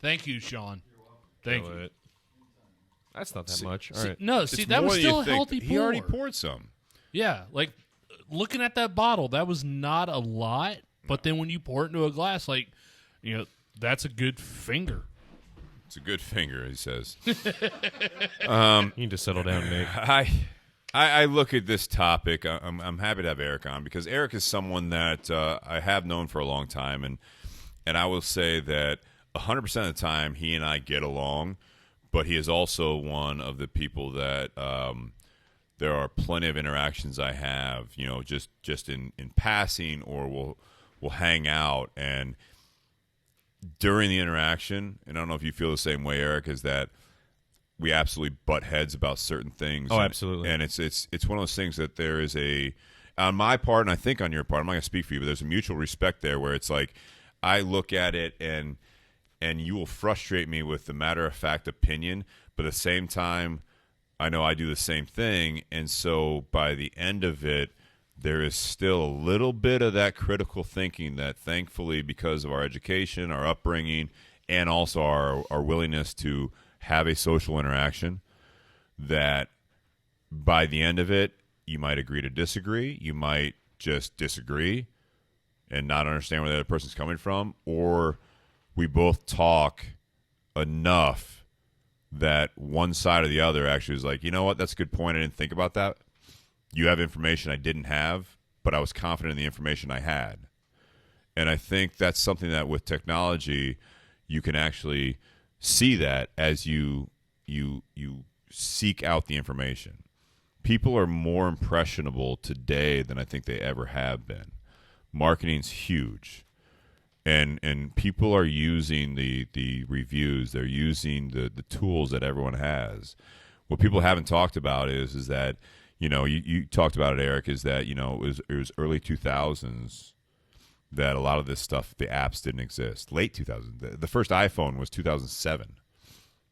Thank you, Sean. Thank you. it. That's not that much. All right. No, It's that more was than you still a think. healthy pour. He already poured some. Yeah, like looking at that bottle, that was not a lot. But then when you pour it into a glass, that's a good finger. It's a good finger, he says. You need to settle down, Nate. I look at this topic. I'm happy to have Eric on because Eric is someone that I have known for a long time, and I will say that 100% of the time he and I get along, but he is also one of the people that there are plenty of interactions I have, just in passing, or we'll hang out, and during the interaction, and I don't know if you feel the same way, Eric, is that we absolutely butt heads about certain things. Oh, absolutely. And it's one of those things that there is on my part, and I think on your part, I'm not going to speak for you, but there's a mutual respect there where it's like I look at it and you will frustrate me with the matter-of-fact opinion, but at the same time, I know I do the same thing, and so by the end of it, there is still a little bit of that critical thinking that thankfully, because of our education, our upbringing, and also our willingness to have a social interaction, that by the end of it, you might agree to disagree, you might just disagree and not understand where the other person's coming from, or we both talk enough that one side or the other actually is like, you know what, that's a good point, I didn't think about that. You have information I didn't have, but I was confident in the information I had. And I think that's something that with technology, you can actually see that as you you seek out the information. People are more impressionable today than I think they ever have been. Marketing's huge. And people are using the reviews. They're using the tools that everyone has. What people haven't talked about is that, you talked about it, Eric, is that, it was early 2000s that a lot of this stuff, the apps didn't exist. Late 2000s. The first iPhone was 2007.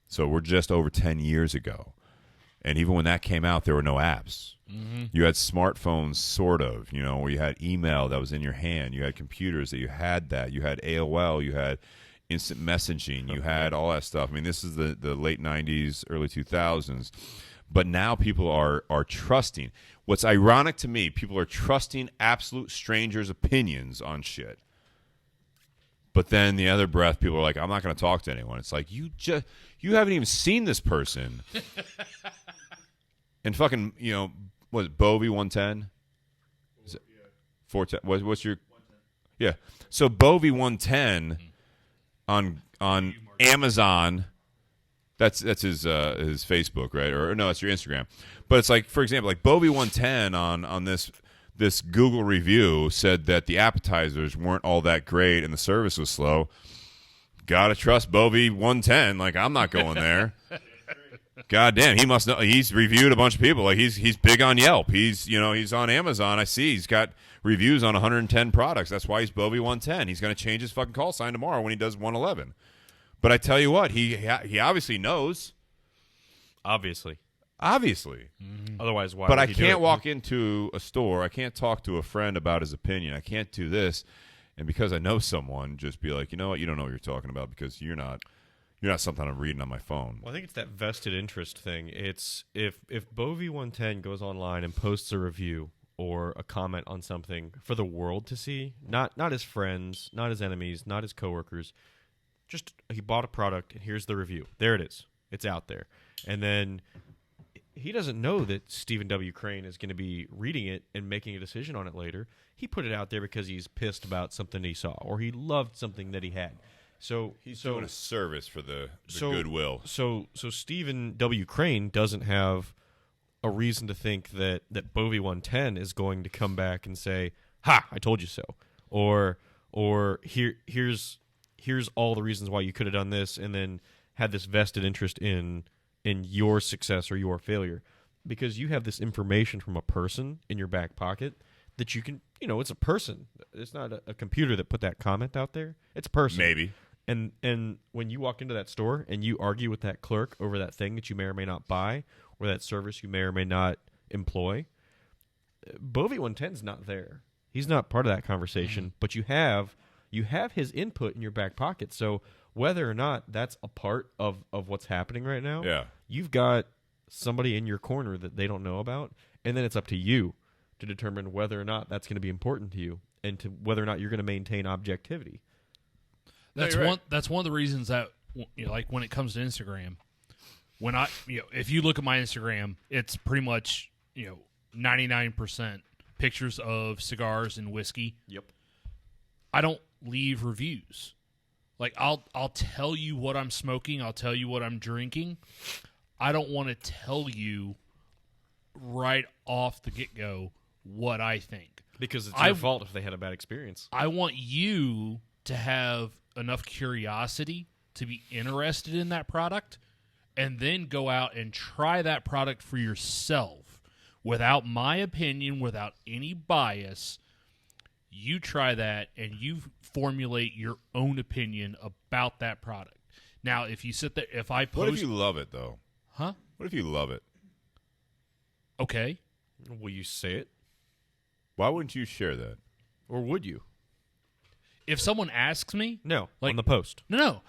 So we're just over 10 years ago. And even when that came out, there were no apps. Mm-hmm. You had smartphones, sort of, where you had email that was in your hand. You had computers that you had that. You had AOL. You had instant messaging. You had all that stuff. I mean, this is the late 90s, early 2000s. But now people are trusting. What's ironic to me, people are trusting absolute strangers' opinions on shit. But then the other breath, people are like, I'm not going to talk to anyone. It's like, you haven't even seen this person. And fucking, was it Bovie 110? Is it 410? What's your 110? Yeah. So Bovie 110 on Amazon, that's his Facebook, right? Or no, it's your Instagram. But it's like, for example, like Bovie 110 on this Google review said that the appetizers weren't all that great and the service was slow. Gotta trust Bovie 110. Like, I'm not going there. God damn, he must know. He's reviewed a bunch of people. Like, he's big on Yelp. He's on Amazon. I see he's got reviews on 110 products. That's why he's Bovie 110. He's going to change his fucking call sign tomorrow when he does 111. But I tell you what, he obviously knows. Obviously. Mm-hmm. Otherwise, why? But would I he do can't it? walk into a store. I can't talk to a friend about his opinion. I can't do this. And because I know someone, just be like, you know what? You don't know what you're talking about because you're not something I'm reading on my phone. Well, I think it's that vested interest thing. It's if Bovie 110 goes online and posts a review or a comment on something for the world to see, not his friends, not his enemies, not his coworkers, just he bought a product and here's the review. There it is. It's out there. And then he doesn't know that Stephen W. Crane is going to be reading it and making a decision on it later. He put it out there because he's pissed about something he saw or he loved something that he had. So he's doing a service for the goodwill. So Stephen W. Crane doesn't have a reason to think that Bovie 110 is going to come back and say, "Ha, I told you so," or here's all the reasons why you could have done this, and then had this vested interest in your success or your failure, because you have this information from a person in your back pocket that you can, it's a person. It's not a computer that put that comment out there. It's a person. Maybe. And when you walk into that store and you argue with that clerk over that thing that you may or may not buy or that service you may or may not employ, Bovie 110's not there. He's not part of that conversation, but you have his input in your back pocket. So whether or not that's a part of what's happening right now, yeah, you've got somebody in your corner that they don't know about, and then it's up to you to determine whether or not that's going to be important to you and to whether or not you're going to maintain objectivity. That's right. one. That's one of the reasons that, like when it comes to Instagram, when if you look at my Instagram, it's pretty much 99% pictures of cigars and whiskey. Yep. I don't leave reviews. Like I'll tell you what I'm smoking. I'll tell you what I'm drinking. I don't want to tell you right off the get-go what I think, because it's your fault if they had a bad experience. I want you to have enough curiosity to be interested in that product and then go out and try that product for yourself without my opinion, without any bias. You try that and you formulate your own opinion about that product. Now, if you sit there, if I post... What if you love it, though? Huh? What if you love it? Okay. Will you say it? Why wouldn't you share that? Or would you? If someone asks me... No, like, on the post. No.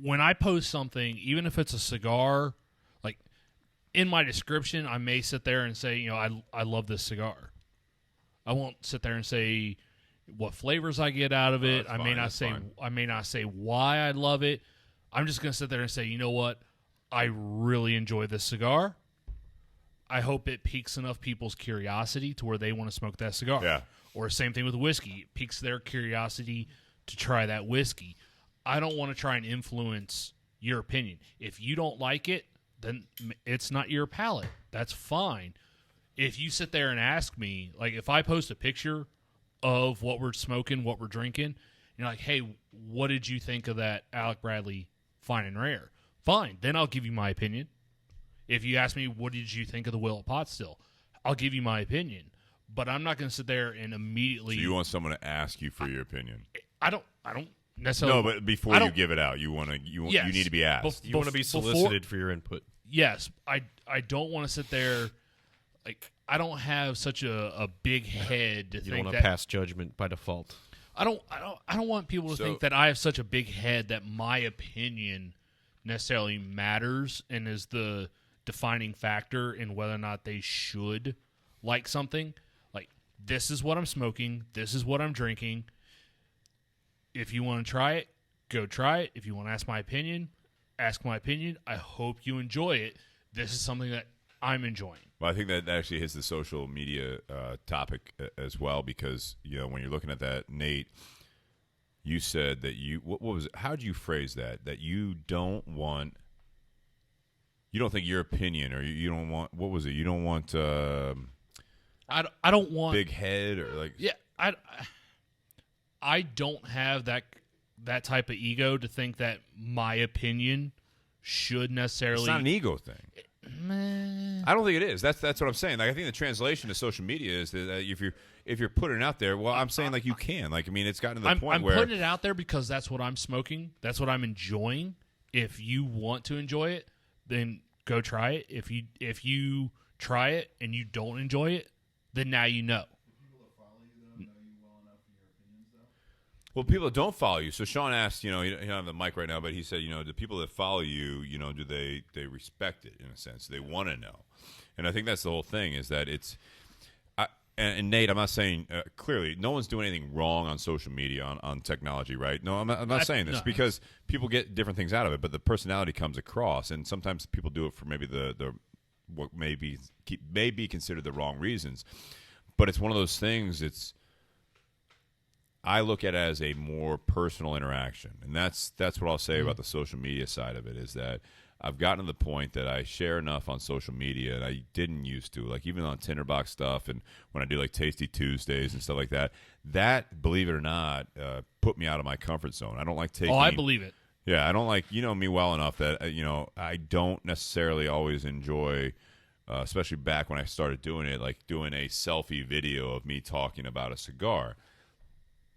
When I post something, even if it's a cigar, like in my description, I may sit there and say, I love this cigar. I won't sit there and say what flavors I get out of it. I may not say why I love it. I'm just going to sit there and say, you know what? I really enjoy this cigar. I hope it piques enough people's curiosity to where they want to smoke that cigar. Yeah. Or same thing with whiskey. It piques their curiosity to try that whiskey. I don't want to try and influence your opinion. If you don't like it, then it's not your palate. That's fine. If you sit there and ask me, like if I post a picture of what we're smoking, what we're drinking, and you're like, hey, what did you think of that Alec Bradley Fine and Rare? Fine, then I'll give you my opinion. If you ask me, what did you think of the Willet Pot Still? I'll give you my opinion. But I'm not going to sit there and immediately. So you want someone to ask you for your opinion? I don't necessarily. No, but before you give it out, you need to be asked. You want to be solicited for your input. Yes, I don't want to sit there. Like I don't have such a big head to You think don't want that to pass judgment by default. I don't want people to think that I have such a big head that my opinion necessarily matters and is the defining factor in whether or not they should like something. Like, this is what I'm smoking. This is what I'm drinking. If you want to try it, go try it. If you want to ask my opinion, ask my opinion. I hope you enjoy it. This is something that I'm enjoying. Well, I think that actually hits the social media topic as well, because when you're looking at that, Nate, you said that what was it? How did you phrase that? That you don't think your opinion, or you don't want, what was it? You don't want I don't want big head, or like, yeah, I don't have that type of ego to think that my opinion should necessarily. It's not an ego thing. I don't think it is. That's what I'm saying. Like, I think the translation to social media is that if you're putting it out there, well, I'm saying like you can. Like, I mean, it's gotten to the point where I'm putting it out there because that's what I'm smoking. That's what I'm enjoying. If you want to enjoy it, then go try it. If you try it and you don't enjoy it, then now you know. Well, people that don't follow you. So Sean asked, he don't have the mic right now, but he said, the people that follow you, do they respect it in a sense? They want to know. And I think that's the whole thing, is that it's and Nate, I'm not saying clearly no one's doing anything wrong on social media on technology, right? No, I'm not saying this because people get different things out of it, but the personality comes across, and sometimes people do it for maybe the what may be considered the wrong reasons. But it's one of those things. I look at it as a more personal interaction, and that's what I'll say about the social media side of it, is that I've gotten to the point that I share enough on social media that I didn't used to, like even on Tinder Box stuff, and when I do like Tasty Tuesdays and stuff like that. That, believe it or not, put me out of my comfort zone. I don't like taking. Oh, I believe it. Yeah, I don't like, me well enough that I don't necessarily always enjoy, especially back when I started doing it, like doing a selfie video of me talking about a cigar.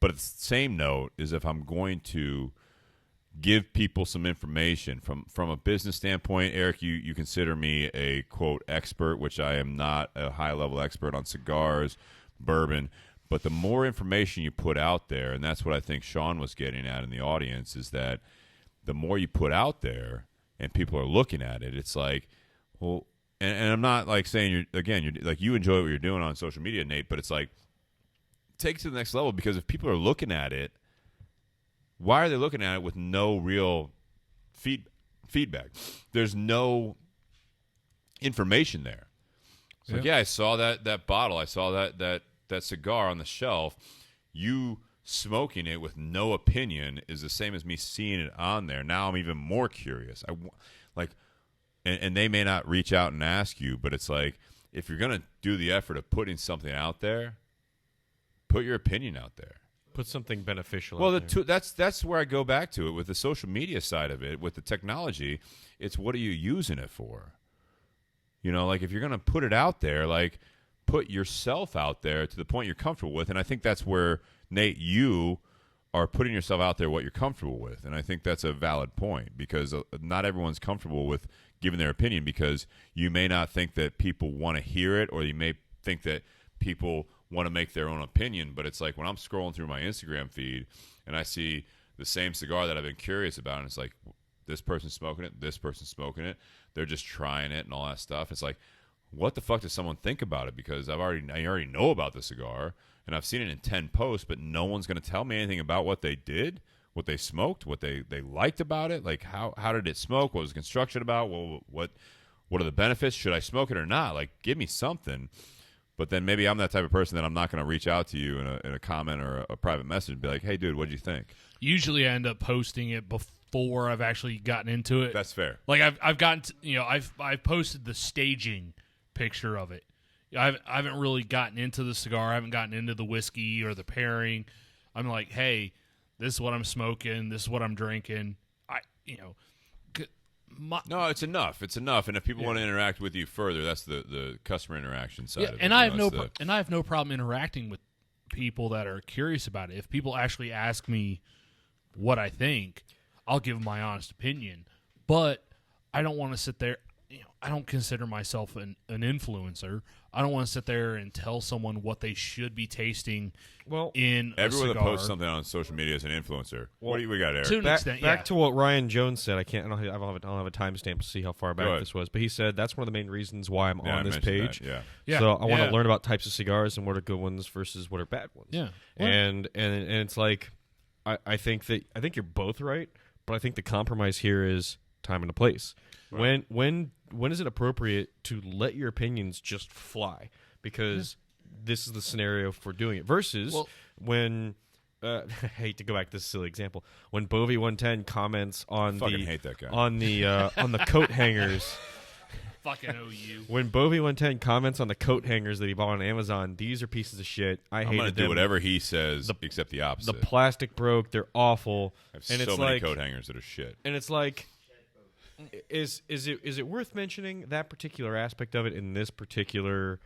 But at the same note is, if I'm going to give people some information from a business standpoint, Eric, you consider me a, quote, expert, which I am not a high-level expert on cigars, bourbon. But the more information you put out there, and that's what I think Sean was getting at in the audience, is that the more you put out there and people are looking at it, it's like, well, and I'm not like saying you're like, you enjoy what you're doing on social media, Nate, but it's like, take it to the next level, because if people are looking at it, why are they looking at it with no real feedback? There's no information there. It's like, I saw that bottle, I saw that cigar on the shelf. You smoking it with no opinion is the same as me seeing it on there. Now I'm even more curious. And they may not reach out and ask you, but it's like, if you're gonna do the effort of putting something out there, put your opinion out there. Put something beneficial. Well, out there. that's where I go back to it with the social media side of it, with the technology. It's, what are you using it for? Like, if you're going to put it out there, like, put yourself out there to the point you're comfortable with. And I think that's where, Nate, you are putting yourself out there what you're comfortable with. And I think that's a valid point, because not everyone's comfortable with giving their opinion, because you may not think that people want to hear it, or you may think that people want to make their own opinion. But it's like, when I'm scrolling through my Instagram feed and I see the same cigar that I've been curious about, and it's like, this person's smoking it, this person's smoking it, they're just trying it and all that stuff. It's like, what the fuck does someone think about it? Because I already know about the cigar, and I've seen it in 10 posts, but no one's going to tell me anything about what they did, what they smoked, what they liked about it. Like, how did it smoke? What was the construction about? Well, what are the benefits? Should I smoke it or not? Like, give me something. But then maybe I'm that type of person that I'm not going to reach out to you in a comment or a private message and be like, hey, dude, what'd you think? Usually I end up posting it before I've actually gotten into it. That's fair. Like I've gotten to, I've posted the staging picture of it. I haven't really gotten into the cigar. I haven't gotten into the whiskey or the pairing. I'm like, hey, this is what I'm smoking. This is what I'm drinking. No, it's enough. It's enough. And if people want to interact with you further, that's the customer interaction side of it. And I have no problem interacting with people that are curious about it. If people actually ask me what I think, I'll give my honest opinion. But I don't want to sit there. I don't consider myself an influencer. I don't want to sit there and tell someone what they should be tasting. In everyone a that cigar. posts something on social media is an influencer. What do we got, Eric? To an extent, Back to what Ryan Jones said. I don't have a timestamp to see how far back this was, but he said that's one of the main reasons why I'm on this page. Yeah. So I want to learn about types of cigars and what are good ones versus what are bad ones. Yeah. And it's like I think you're both right, but I think the compromise here is time and a place. Right. When is it appropriate to let your opinions just fly? Because this is the scenario for doing it. Versus when I hate to go back to this silly example. When Bovey 110 comments on hate that guy. on the coat hangers. Fucking OU. When Bovey 110 comments on the coat hangers that he bought on Amazon, these are pieces of shit. I'm going to do whatever he says, except the opposite. The plastic broke. They're awful. I have so many coat hangers that are shit. And it's like, is it worth mentioning that particular aspect of it in this particular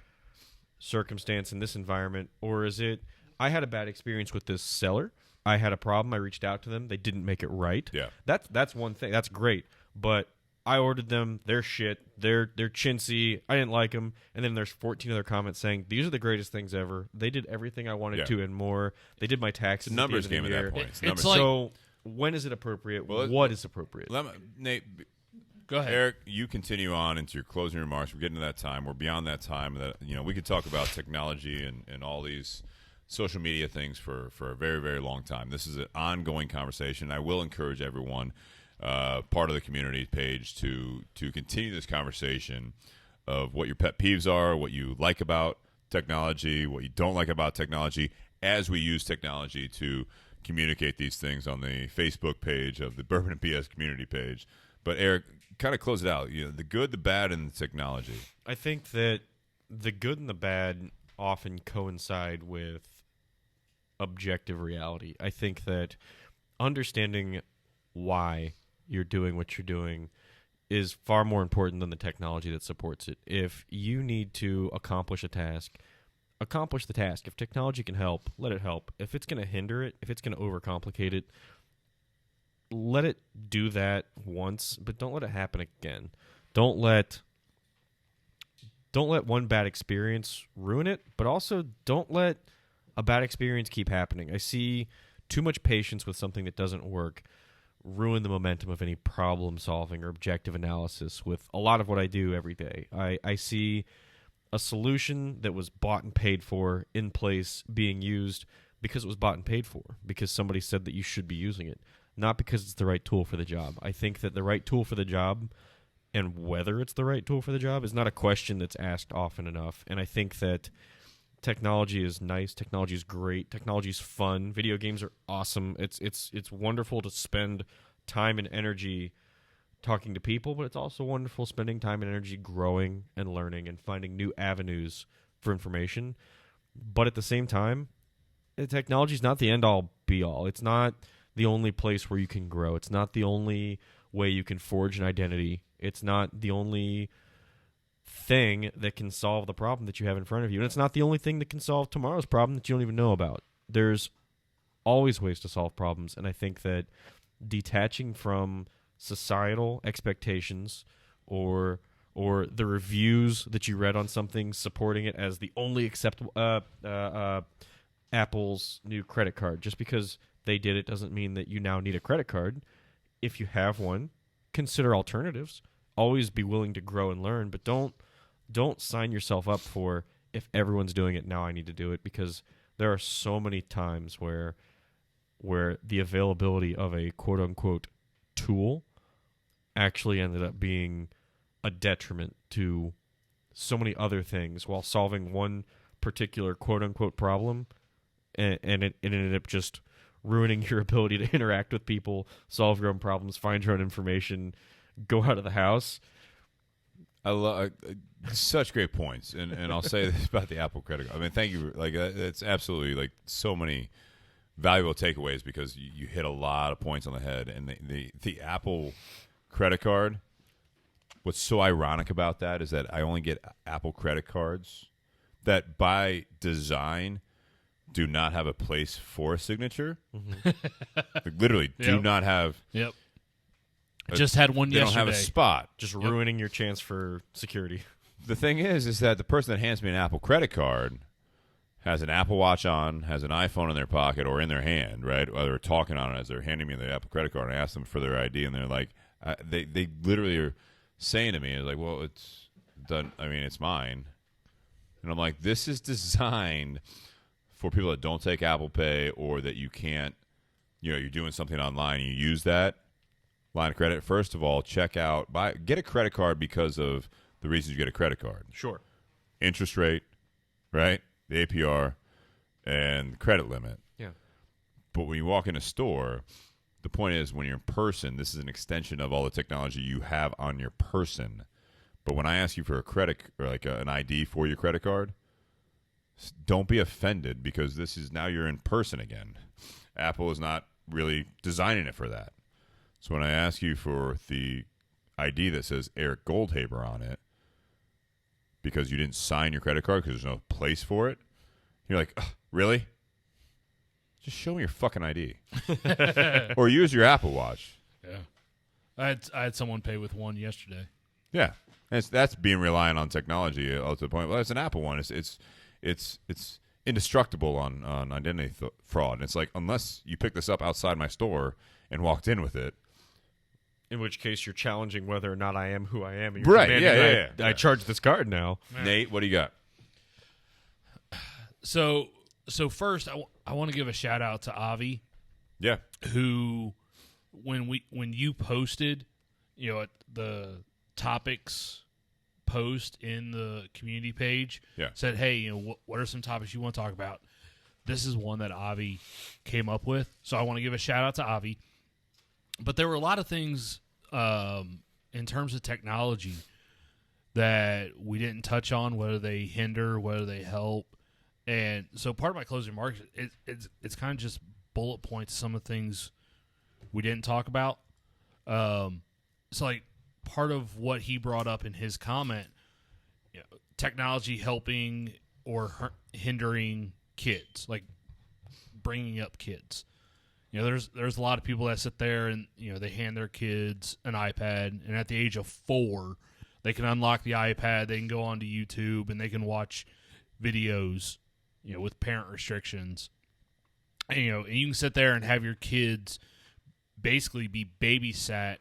circumstance, in this environment? Or is it, I had a bad experience with this seller. I had a problem. I reached out to them. They didn't make it right. Yeah. That's one thing. That's great. But I ordered them. They're shit. They're chintzy. I didn't like them. And then there's 14 other comments saying, these are the greatest things ever. They did everything I wanted to and more. They did my taxes. It's a numbers game at that point. It's like, so when is it appropriate? What is appropriate? Nate, go ahead. Eric, you continue on into your closing remarks. We're getting to that time. We're beyond that time. That we could talk about technology and all these social media things for a very, very long time. This is an ongoing conversation. I will encourage everyone, part of the community page, to continue this conversation of what your pet peeves are, what you like about technology, what you don't like about technology, as we use technology to communicate these things on the Facebook page of the Bourbon and BS community page. But Eric, kind of close it out. The good, the bad, and the technology. I think that the good and the bad often coincide with objective reality. I think that understanding why you're doing what you're doing is far more important than the technology that supports it. If you need to accomplish a task, accomplish the task. If technology can help, let it help. If it's going to hinder it, if it's going to overcomplicate it, let it do that once, but don't let it happen again. Don't let one bad experience ruin it, but also don't let a bad experience keep happening. I see too much patience with something that doesn't work ruin the momentum of any problem solving or objective analysis with a lot of what I do every day. I see a solution that was bought and paid for in place being used because it was bought and paid for, because somebody said that you should be using it, not because it's the right tool for the job. I think that the right tool for the job and whether it's the right tool for the job is not a question that's asked often enough. And I think that technology is nice. Technology is great. Technology is fun. Video games are awesome. It's wonderful to spend time and energy talking to people, but it's also wonderful spending time and energy growing and learning and finding new avenues for information. But at the same time, technology is not the end-all, be-all. It's not the only place where you can grow. It's not the only way you can forge an identity. It's not the only thing that can solve the problem that you have in front of you. And it's not the only thing that can solve tomorrow's problem that you don't even know about. There's always ways to solve problems, and I think that detaching from societal expectations or the reviews that you read on something supporting it as the only acceptable Apple's new credit card. Just because they did it doesn't mean that you now need a credit card. If you have one, consider alternatives. Always be willing to grow and learn, but don't sign yourself up for, if everyone's doing it, now I need to do it, because there are so many times where the availability of a quote-unquote tool actually ended up being a detriment to so many other things while solving one particular quote-unquote problem, and it ended up just ruining your ability to interact with people, solve your own problems, find your own information, go out of the house. I love such great points, and I'll say this about the Apple credit card. I mean, thank you. Like, it's absolutely like so many valuable takeaways because you hit a lot of points on the head. And the Apple credit card. What's so ironic about that is that I only get Apple credit cards that, by design, do not have a place for a signature. Like, literally, do not have. Yep. Just had one they yesterday. don't have a spot. Just ruining your chance for security. The thing is that the person that hands me an Apple credit card has an Apple Watch on, has an iPhone in their pocket or in their hand, right? While they're talking on it as they're handing me the Apple credit card. And I ask them for their ID, and they're like, they literally are saying to me, like, well, it's done. I mean, it's mine. And I'm like, this is designed for people that don't take Apple Pay or that you can't, you're doing something online and you use that line of credit. First of all, get a credit card because of the reasons you get a credit card. Sure. Interest rate, right? The APR and credit limit. Yeah. But when you walk in a store, the point is when you're in person, this is an extension of all the technology you have on your person. But when I ask you for a credit or like an ID for your credit card, don't be offended because this is now you're in person again. Apple is not really designing it for that. So when I ask you for the ID that says Eric Goldhaber on it because you didn't sign your credit card because there's no place for it, you're like, really? Just show me your fucking ID. Or use your Apple Watch. Yeah. I had someone pay with one yesterday. Yeah. And that's being reliant on technology to the point. Well, it's an Apple one. It's indestructible on identity fraud. And it's like, unless you pick this up outside my store and walked in with it. In which case you're challenging whether or not I am who I am. And you're Right, demanding yeah. I charge this card now. Yeah. Nate, what do you got? So first, I want to give a shout out to Avi, Yeah. who when you posted, the topics post in the community page, said, hey, what are some topics you want to talk about? This is one that Avi came up with, so I want to give a shout out to Avi. But there were a lot of things in terms of technology that we didn't touch on, whether they hinder, whether they help. And so part of my closing remarks, it's kind of just bullet points, some of the things we didn't talk about. It's like part of what he brought up in his comment, technology helping or hindering kids, like bringing up kids. There's a lot of people that sit there and they hand their kids an iPad, and at the age of 4, they can unlock the iPad, they can go onto YouTube, and they can watch videos, with parent restrictions. And, and you can sit there and have your kids basically be babysat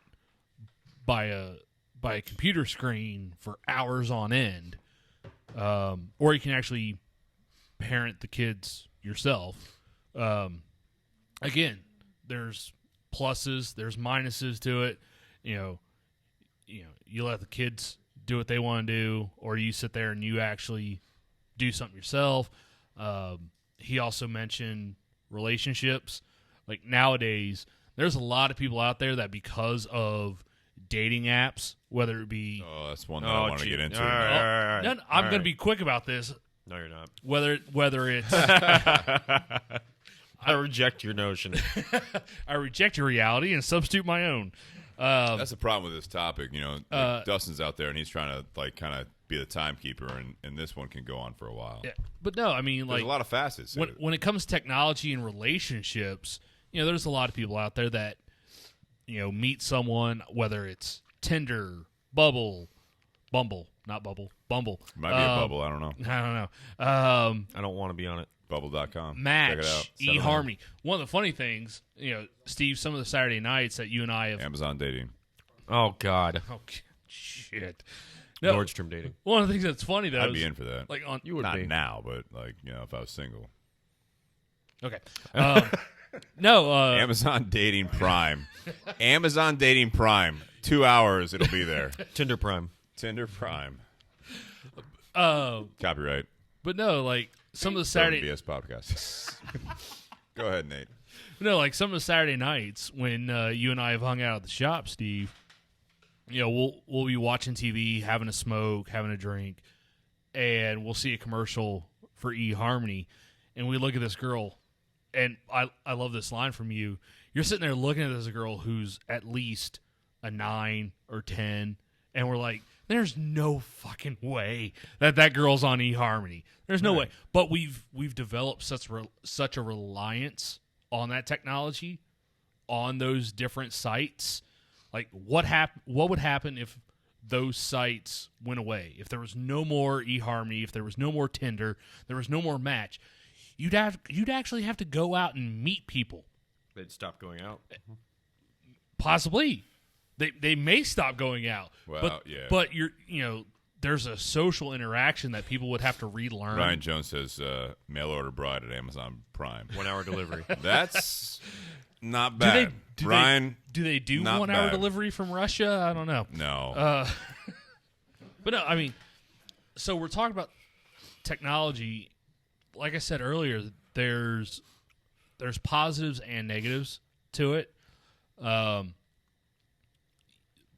by a computer screen for hours on end, or you can actually parent the kids yourself. Again, there's pluses, there's minuses to it. You let the kids do what they want to do, or you sit there and you actually do something yourself. He also mentioned relationships. Like nowadays, there's a lot of people out there that because of dating apps, whether it be that's one that I want to get into. All right. I'm going to be quick about this. No, you're not. Whether it's I reject your notion. I reject your reality and substitute my own. That's the problem with this topic. Dustin's out there and he's trying to kind of be the timekeeper, and this one can go on for a while. Yeah, but no, I mean, there's a lot of facets. When it comes to technology and relationships, there's a lot of people out there that meet someone, whether it's Tinder, Bumble, not Bubble, Bumble. Might be a Bubble. I don't know. I don't know. I don't want to be on it. Bubble.com. Match, Check it out. eHarmony. One of the funny things, Steve, some of the Saturday nights that you and I have. Amazon dating. Oh, God. Oh, shit. No, Nordstrom dating. one of the things that's funny, though. I'd be in for that. Like You would Not be. now, but if I was single. Okay. No. Amazon Dating Prime. Amazon Dating Prime. 2 hours, it'll be there. Tinder Prime. Tinder Prime. But Copyright. no, like some of the Bourbon Saturday. BS podcast. Go ahead, Nate. No, like some of the Saturday nights when you and I have hung out at the shop, Steve. We'll be watching TV, having a smoke, having a drink, and we'll see a commercial for eHarmony, and we look at this girl, and I love this line from you. You're sitting there looking at this girl who's at least a 9 or 10, and we're like, there's no fucking way that girl's on eHarmony. There's no way. But we've developed such a reliance on that technology, on those different sites. Like, what would happen if those sites went away? If there was no more eHarmony, if there was no more Tinder, there was no more Match, you'd actually have to go out and meet people. They'd stop going out. Possibly. They may stop going out. Well, but there's a social interaction that people would have to relearn. Ryan Jones says mail order bride at Amazon Prime. 1 hour delivery. That's not bad. Ryan, do they do 1 hour delivery from Russia? I don't know. No. But no, I mean, so we're talking about technology. Like I said earlier, there's positives and negatives to it.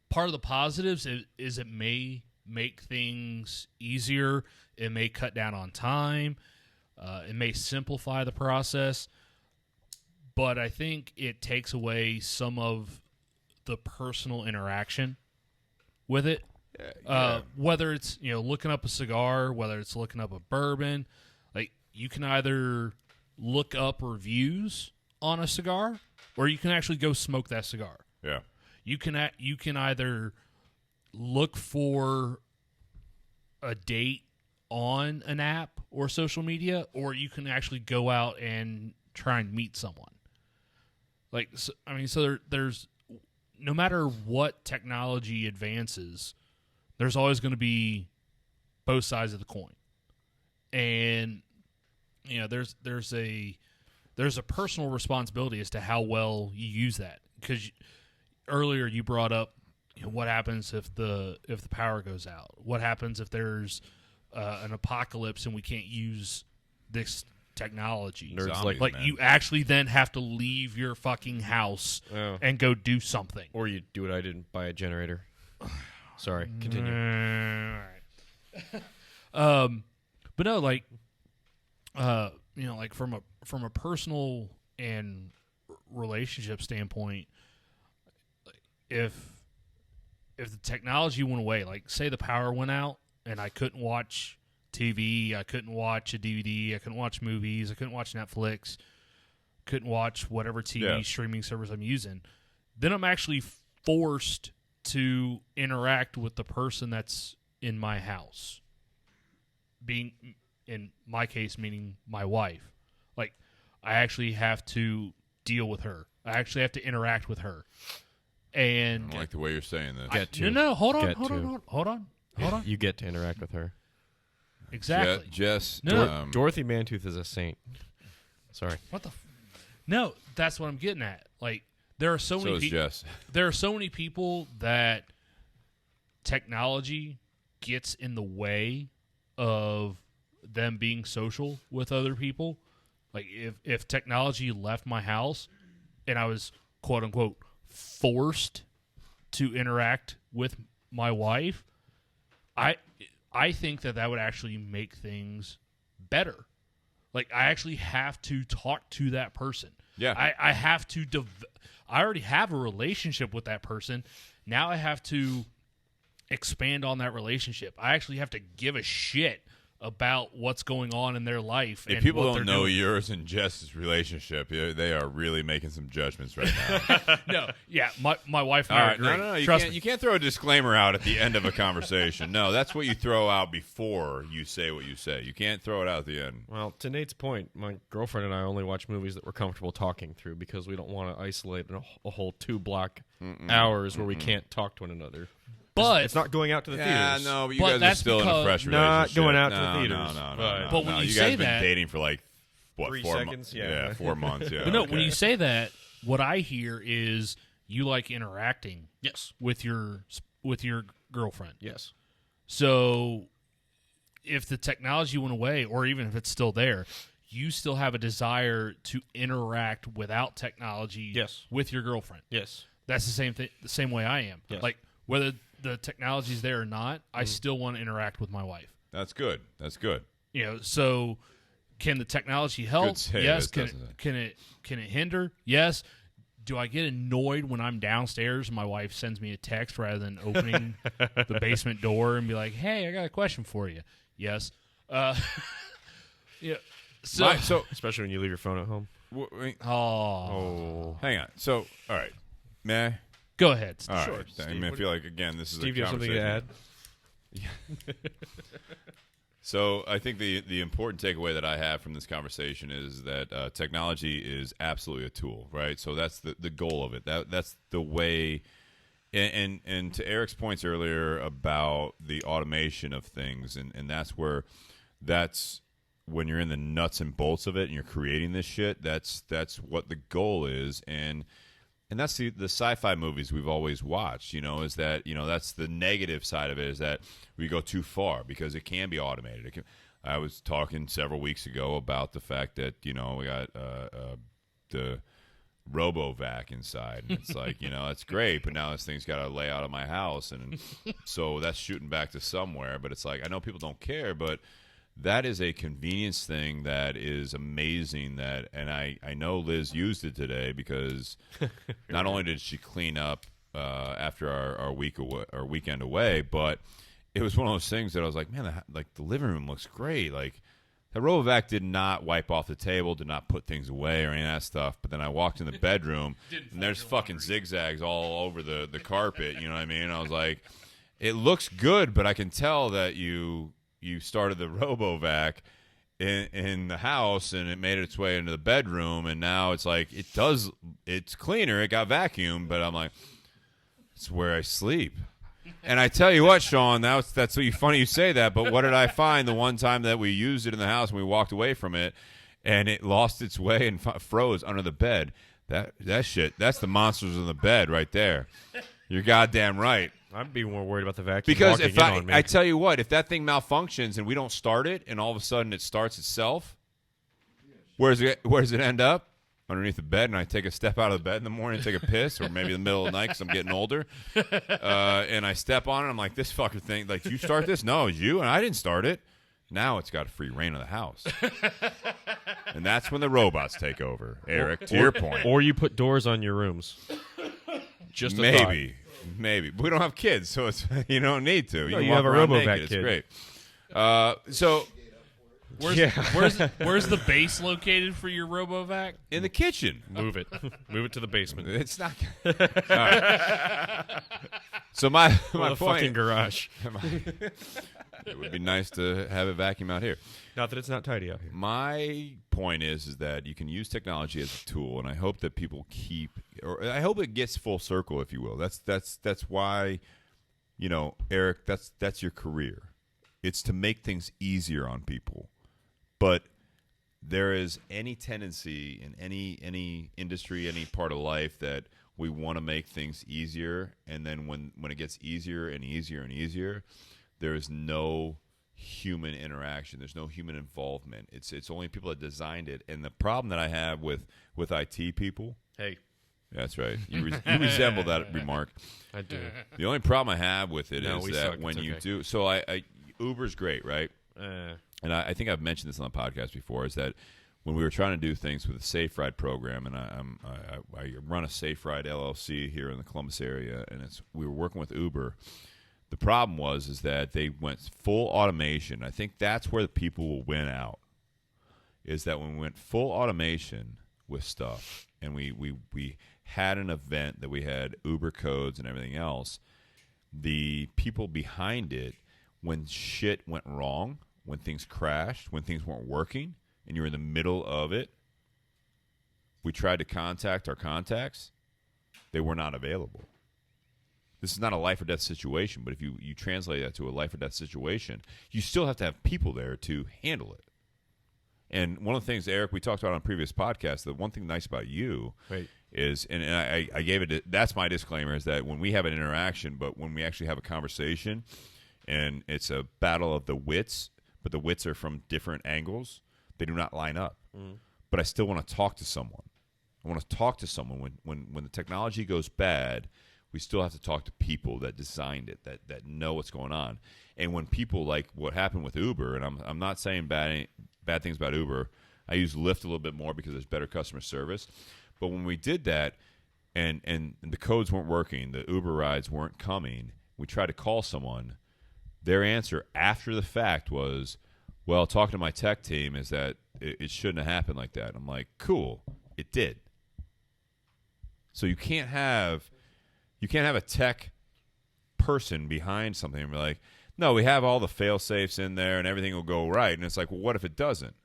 Part of the positives is it may make things easier. It may cut down on time. It may simplify the process. But I think it takes away some of the personal interaction with it. Whether it's looking up a cigar, whether it's looking up a bourbon, like you can either look up reviews on a cigar, or you can actually go smoke that cigar. Yeah. You can either look for a date on an app or social media, or you can actually go out and try and meet someone. Like, so there's no matter what technology advances, there's always going to be both sides of the coin, and there's a personal responsibility as to how well you use that. Because earlier you brought up what happens if the power goes out. What happens if there's an apocalypse and we can't use this technology? Nerds Zombies, like man. you actually then have to leave your fucking house and go do something. Or you do what I did and buy a generator. Sorry, continue. All right. But no, like like from a personal and relationship standpoint, if the technology went away, like say the power went out and I couldn't watch TV, I couldn't watch a DVD, I couldn't watch movies, I couldn't watch Netflix, couldn't watch whatever TV streaming service I'm using, then I'm actually forced to interact with the person that's in my house. Being, in my case, meaning my wife. Like, I actually have to deal with her. I actually have to interact with her. And I don't like the way you're saying this. Hold on. You get to interact with her. Exactly. Jess, Dorothy Mantooth is a saint. Sorry. What the? No, that's what I'm getting at. Like, there are so many. Jess. There are so many people that technology gets in the way of them being social with other people. Like, if technology left my house and I was quote unquote forced to interact with my wife, I think that would actually make things better. Like, I actually have to talk to that person. Yeah. I have to I already have a relationship with that person. Now I have to expand on that relationship. I actually have to give a shit about what's going on in their life. If and people what don't they're know doing. yours and Jess's relationship, they are really making some judgments right now. No, yeah, my wife and All I right, agree. no, Trust me. you can't throw a disclaimer out at the end of a conversation. No, that's what you throw out before you say what you say. You can't throw it out at the end. Well, to Nate's point, my girlfriend and I only watch movies that we're comfortable talking through because we don't want to isolate a whole 2 block hours where we can't talk to one another. But It's not going out to the Yeah, theaters. no, but you But guys are that's still in a because- fresh Not relationship. going out to the No, theaters. No. But when no. you You say guys have that- been dating for like, what, 3 4 seconds? months? Yeah. 4 months, yeah. But no, okay. when you say that, what I hear is you like interacting Yes. with your girlfriend. Yes. So if the technology went away, or even if it's still there, you still have a desire to interact without technology Yes. with your girlfriend. Yes. That's the same thing, the same way I am. Yes. Like, whether the technology's there or not, I still want to interact with my wife. That's good. That's good. You know, so can the technology help? Good save, Yes. this Can it hinder? Yes. Do I get annoyed when I'm downstairs and my wife sends me a text rather than opening the basement door and be like, "Hey, I got a question for you." Yes. Yeah. So, Especially when you leave your phone at home. Hang on. So, all right. May I? go ahead. All right. Sure, I mean, I Steve, feel like, again, this is Steve, a you have something to add? conversation. So I think the important takeaway that I have from this conversation is that technology is absolutely a tool, right? So that's the goal of it. That's the way. And to Eric's points earlier about the automation of things, and that's when you're in the nuts and bolts of it and you're creating this shit. That's what the goal is, and that's the sci-fi movies we've always watched. Is that that's the negative side of it, is that we go too far because it can be automated. I was talking several weeks ago about the fact that we got the RoboVac inside, and it's like that's great, but now this thing's got to lay out of my house, and so that's shooting back to somewhere. But it's like, I know people don't care, but that is a convenience thing that is amazing. And I know Liz used it today because not only did she clean up after our weekend away, but it was one of those things that I was like, man, the living room looks great. Like, the RoboVac did not wipe off the table, did not put things away or any of that stuff. But then I walked in the bedroom, and there's fucking zigzags all over the carpet. You know what I mean? I was like, it looks good, but I can tell that you started the RoboVac in the house, and it made its way into the bedroom, and now it's like it's cleaner. It got vacuumed, but I'm like, it's where I sleep. And I tell you what, Sean, that's funny you say that, but what did I find the one time that we used it in the house and we walked away from it, and it lost its way and froze under the bed? That shit, that's the monsters in the bed right there. You're goddamn right. I'd be more worried about the vacuum Because walking if in on me. I tell you what, if that thing malfunctions and we don't start it, and all of a sudden it starts itself, where does it end up? Underneath the bed, and I take a step out of the bed in the morning and take a piss, or maybe in the middle of the night because I'm getting older, and I step on it. I'm like, this fucker thing, like, you start this? No, it's you, and I didn't start it. Now it's got free reign of the house. And that's when the robots take over, Eric, to your point. Or you put doors on your rooms. Just a Maybe. But we don't have kids, so it's you don't need to. No, can you walk have a around RoboVac naked. kid. It's great. So Where's the base located for your RoboVac? in the kitchen. Move it. Move it to the basement. It's not. All right. So my Or the point. fucking garage. It would be nice to have a vacuum out here. Not that it's not tidy out here. My point is that you can use technology as a tool, and I hope that people I hope it gets full circle, if you will. That's why, Eric, that's your career. It's to make things easier on people. But there is any tendency in any industry, any part of life, that we want to make things easier, and then when it gets easier and easier and easier, there is no human interaction. There's no human involvement. It's only people that designed it. And the problem that I have with IT people. Hey. That's right. You resemble that remark. I do. The only problem I have with it is we that suck. when It's you okay. do, so I Uber's great, right? And I think I've mentioned this on the podcast before, is that when we were trying to do things with a Safe Ride program, and I run a Safe Ride LLC here in the Columbus area, and we were working with Uber. The problem is that they went full automation. I think that's where the people will win out, is that when we went full automation with stuff, and we had an event that we had Uber codes and everything else, the people behind it, when shit went wrong, when things crashed, when things weren't working, and you're in the middle of it, we tried to contact our contacts. They were not available. This is not a life or death situation, but if you translate that to a life or death situation, you still have to have people there to handle it. And one of the things, Eric, we talked about on a previous podcast, the one thing nice about you is, and I gave it, that's my disclaimer, is that when we have an interaction, but when we actually have a conversation, and it's a battle of the wits, but the wits are from different angles, They do not line up. But I still want to talk to someone. I want to talk to someone when the technology goes bad. We still have to talk to people that designed it, that know what's going on. And when people like what happened with Uber, and I'm not saying bad things about Uber. I use Lyft a little bit more because there's better customer service. But when we did that, and the codes weren't working, the Uber rides weren't coming, we tried to call someone. Their answer after the fact was, well, talking to my tech team is that it shouldn't have happened like that. I'm like, cool, it did. So you can't have a tech person behind something and be like, no, we have all the fail safes in there and everything will go right. And it's like, well, what if it doesn't?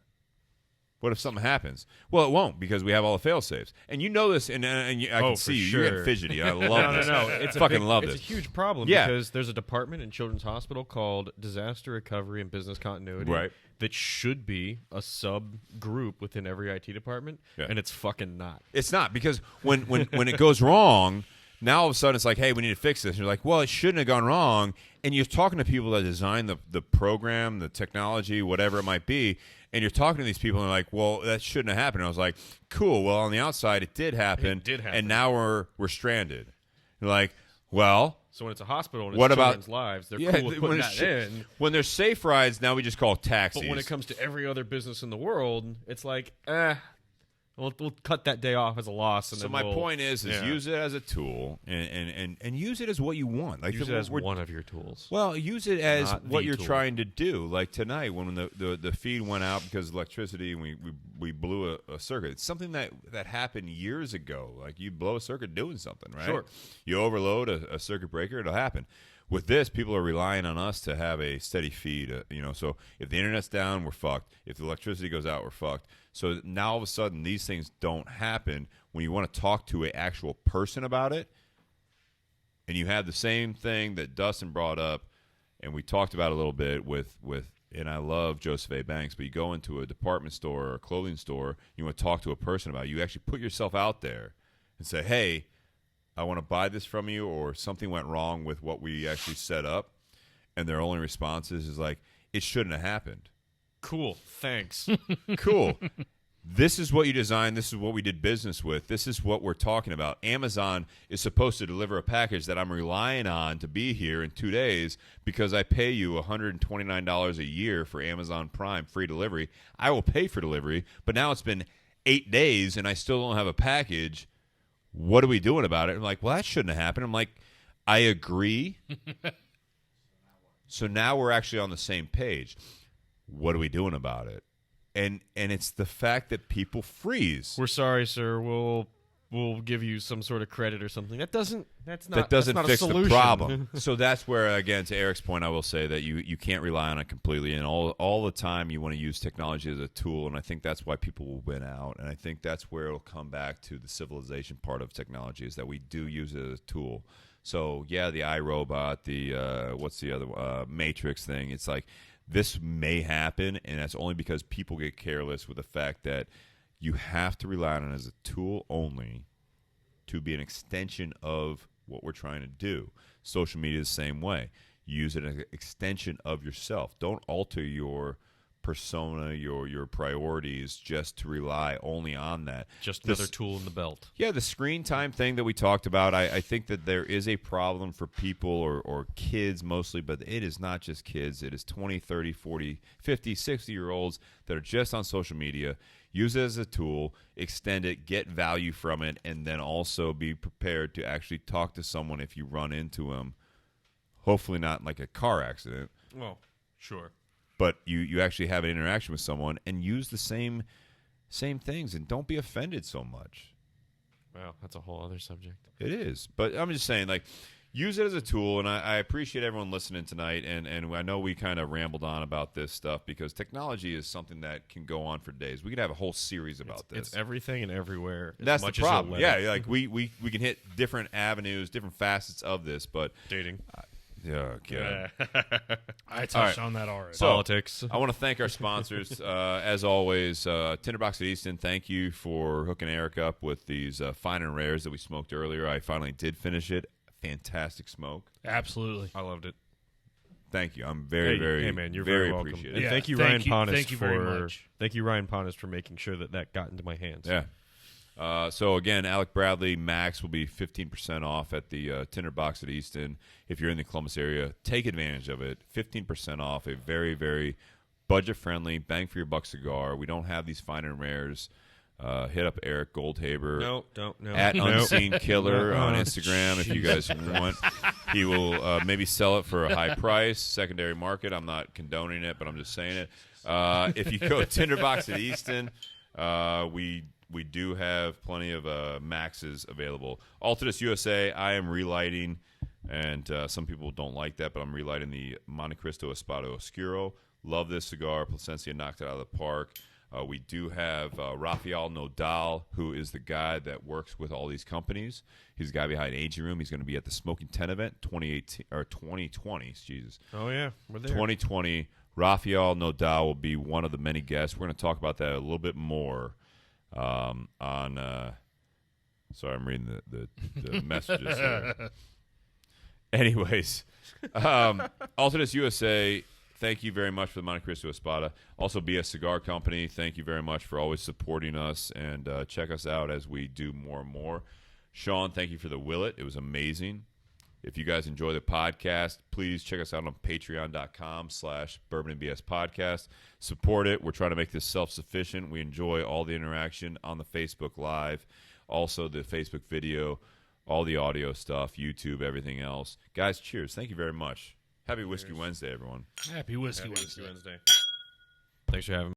What if something happens? Well, it won't because we have all the fail safes. And you know this, and I can see you. Sure. You're getting fidgety. I love this. No. It's It's a huge problem because there's a department in Children's Hospital called Disaster Recovery and Business Continuity that should be a subgroup within every IT department, and it's fucking not. It's not because when it goes wrong, now all of a sudden it's like, hey, we need to fix this. And you're like, well, it shouldn't have gone wrong. And you're talking to people that design the program, the technology, whatever it might be, and you're talking to these people and they're like, well, that shouldn't have happened. And I was like, cool. Well, on the outside, it did happen. And now we're stranded. You're like, well. So when it's a hospital and what it's about children's lives, they're cool with putting that in. When there's safe rides, now we just call taxis. But when it comes to every other business in the world, it's like, we'll cut that day off as a loss. And so then my point is use it as a tool and use it as what you want. Like use it as one of your tools. Well, use it as Not what the you're tool. trying to do. Like tonight when the feed went out because of electricity and we blew a circuit. It's something that happened years ago. Like you blow a circuit doing something, right? Sure. You overload a circuit breaker, it'll happen. With this, people are relying on us to have a steady feed. So if the internet's down, we're fucked. If the electricity goes out, we're fucked. So now all of a sudden, these things don't happen when you want to talk to an actual person about it. And you have the same thing that Dustin brought up, and we talked about a little bit with and I love Joseph A. Banks, but you go into a department store or a clothing store, you want to talk to a person about it. You actually put yourself out there and say, hey, I want to buy this from you, or something went wrong with what we actually set up, and their only response is like, it shouldn't have happened. Cool. Thanks. Cool. This is what you designed. This is what we did business with. This is what we're talking about. Amazon is supposed to deliver a package that I'm relying on to be here in 2 days because I pay you $129 a year for Amazon Prime free delivery. I will pay for delivery, but now it's been 8 days and I still don't have a package. What are we doing about it? I'm like, well, that shouldn't have happened. I'm like, I agree. So now we're actually on the same page. What are we doing about it? And it's the fact that people freeze. We're sorry, sir. We'll give you some sort of credit or something. That doesn't fix a solution. the problem. So that's where, again, to Eric's point, I will say that you can't rely on it completely. And all the time you want to use technology as a tool. And I think that's why people will win out. And I think that's where it'll come back to the civilization part of technology is that we do use it as a tool. So, yeah, the iRobot, the what's the other Matrix thing. It's like this may happen, and that's only because people get careless with the fact that you have to rely on it as a tool only to be an extension of what we're trying to do. Social media is the same way. Use it as an extension of yourself. Don't alter your persona, your priorities just to rely only on that. Just another tool in the belt. Yeah, the screen time thing that we talked about, I think that there is a problem for people or kids mostly, but it is not just kids. It is 20, 30, 40, 50, 60-year-olds that are just on social media. Use it as a tool, extend it, get value from it, and then also be prepared to actually talk to someone if you run into them. Hopefully not like a car accident. Well, sure. But you actually have an interaction with someone and use the same things and don't be offended so much. Wow, that's a whole other subject. It is. But I'm just saying, like, use it as a tool, and I appreciate everyone listening tonight, and I know we kind of rambled on about this stuff because technology is something that can go on for days. We could have a whole series about this. It's everything and everywhere. That's much the problem. As you'll let Yeah, it. like we can hit different avenues, different facets of this, but Dating. yeah, okay. I touched right. on that already. So, Politics. I want to thank our sponsors. As always, Tinder Box at Easton, thank you for hooking Eric up with these fine and rares that we smoked earlier. I finally did finish it. Fantastic smoke. Absolutely. I loved it. thank you. I'm very, hey, man, you're very very welcome. appreciative. And Yeah, thank you, thank Ryan Ponus, thank you very much. Thank you, Ryan Ponus, for making sure that got into my hands. Yeah. So again, Alec Bradley Max will be 15% off at the Tinder Box at Easton. If you're in the Columbus area, take advantage of it. 15% off, a very, very budget-friendly, bang-for-your-buck cigar. We don't have these fine and rares. Hit up Eric Goldhaber No, don't. No. at Nope. Unseen Killer on Uh-uh. Instagram if you guys want. He will maybe sell it for a high price, secondary market. I'm not condoning it, but I'm just saying it. If you go Tinder Box at Easton, we do have plenty of Maxes available. Altadis USA, I am relighting, and some people don't like that, but I'm relighting the Monte Cristo Espada Oscuro. Love this cigar. Plasencia knocked it out of the park. We do have Rafael Nodal, who is the guy that works with all these companies. He's the guy behind Aging Room. He's going to be at the Smoking 10 event 2020. Jesus. Oh, yeah. We're there. 2020. Rafael Nodal will be one of the many guests. We're going to talk about that a little bit more on sorry, I'm reading the messages here. Anyways, Altadis USA, thank you very much for the Monte Cristo Espada. Also, BS Cigar Company, thank you very much for always supporting us, and check us out as we do more and more. Sean, thank you for the Willet. It was amazing. If you guys enjoy the podcast, please check us out on patreon.com/Bourbon and BS Podcast. Support it. We're trying to make this self-sufficient. We enjoy all the interaction on the Facebook Live, also the Facebook video, all the audio stuff, YouTube, everything else. Guys, cheers. Thank you very much. Happy Whiskey Wednesday, everyone. Happy Whiskey Happy Wednesday. Wednesday. Thanks for having me.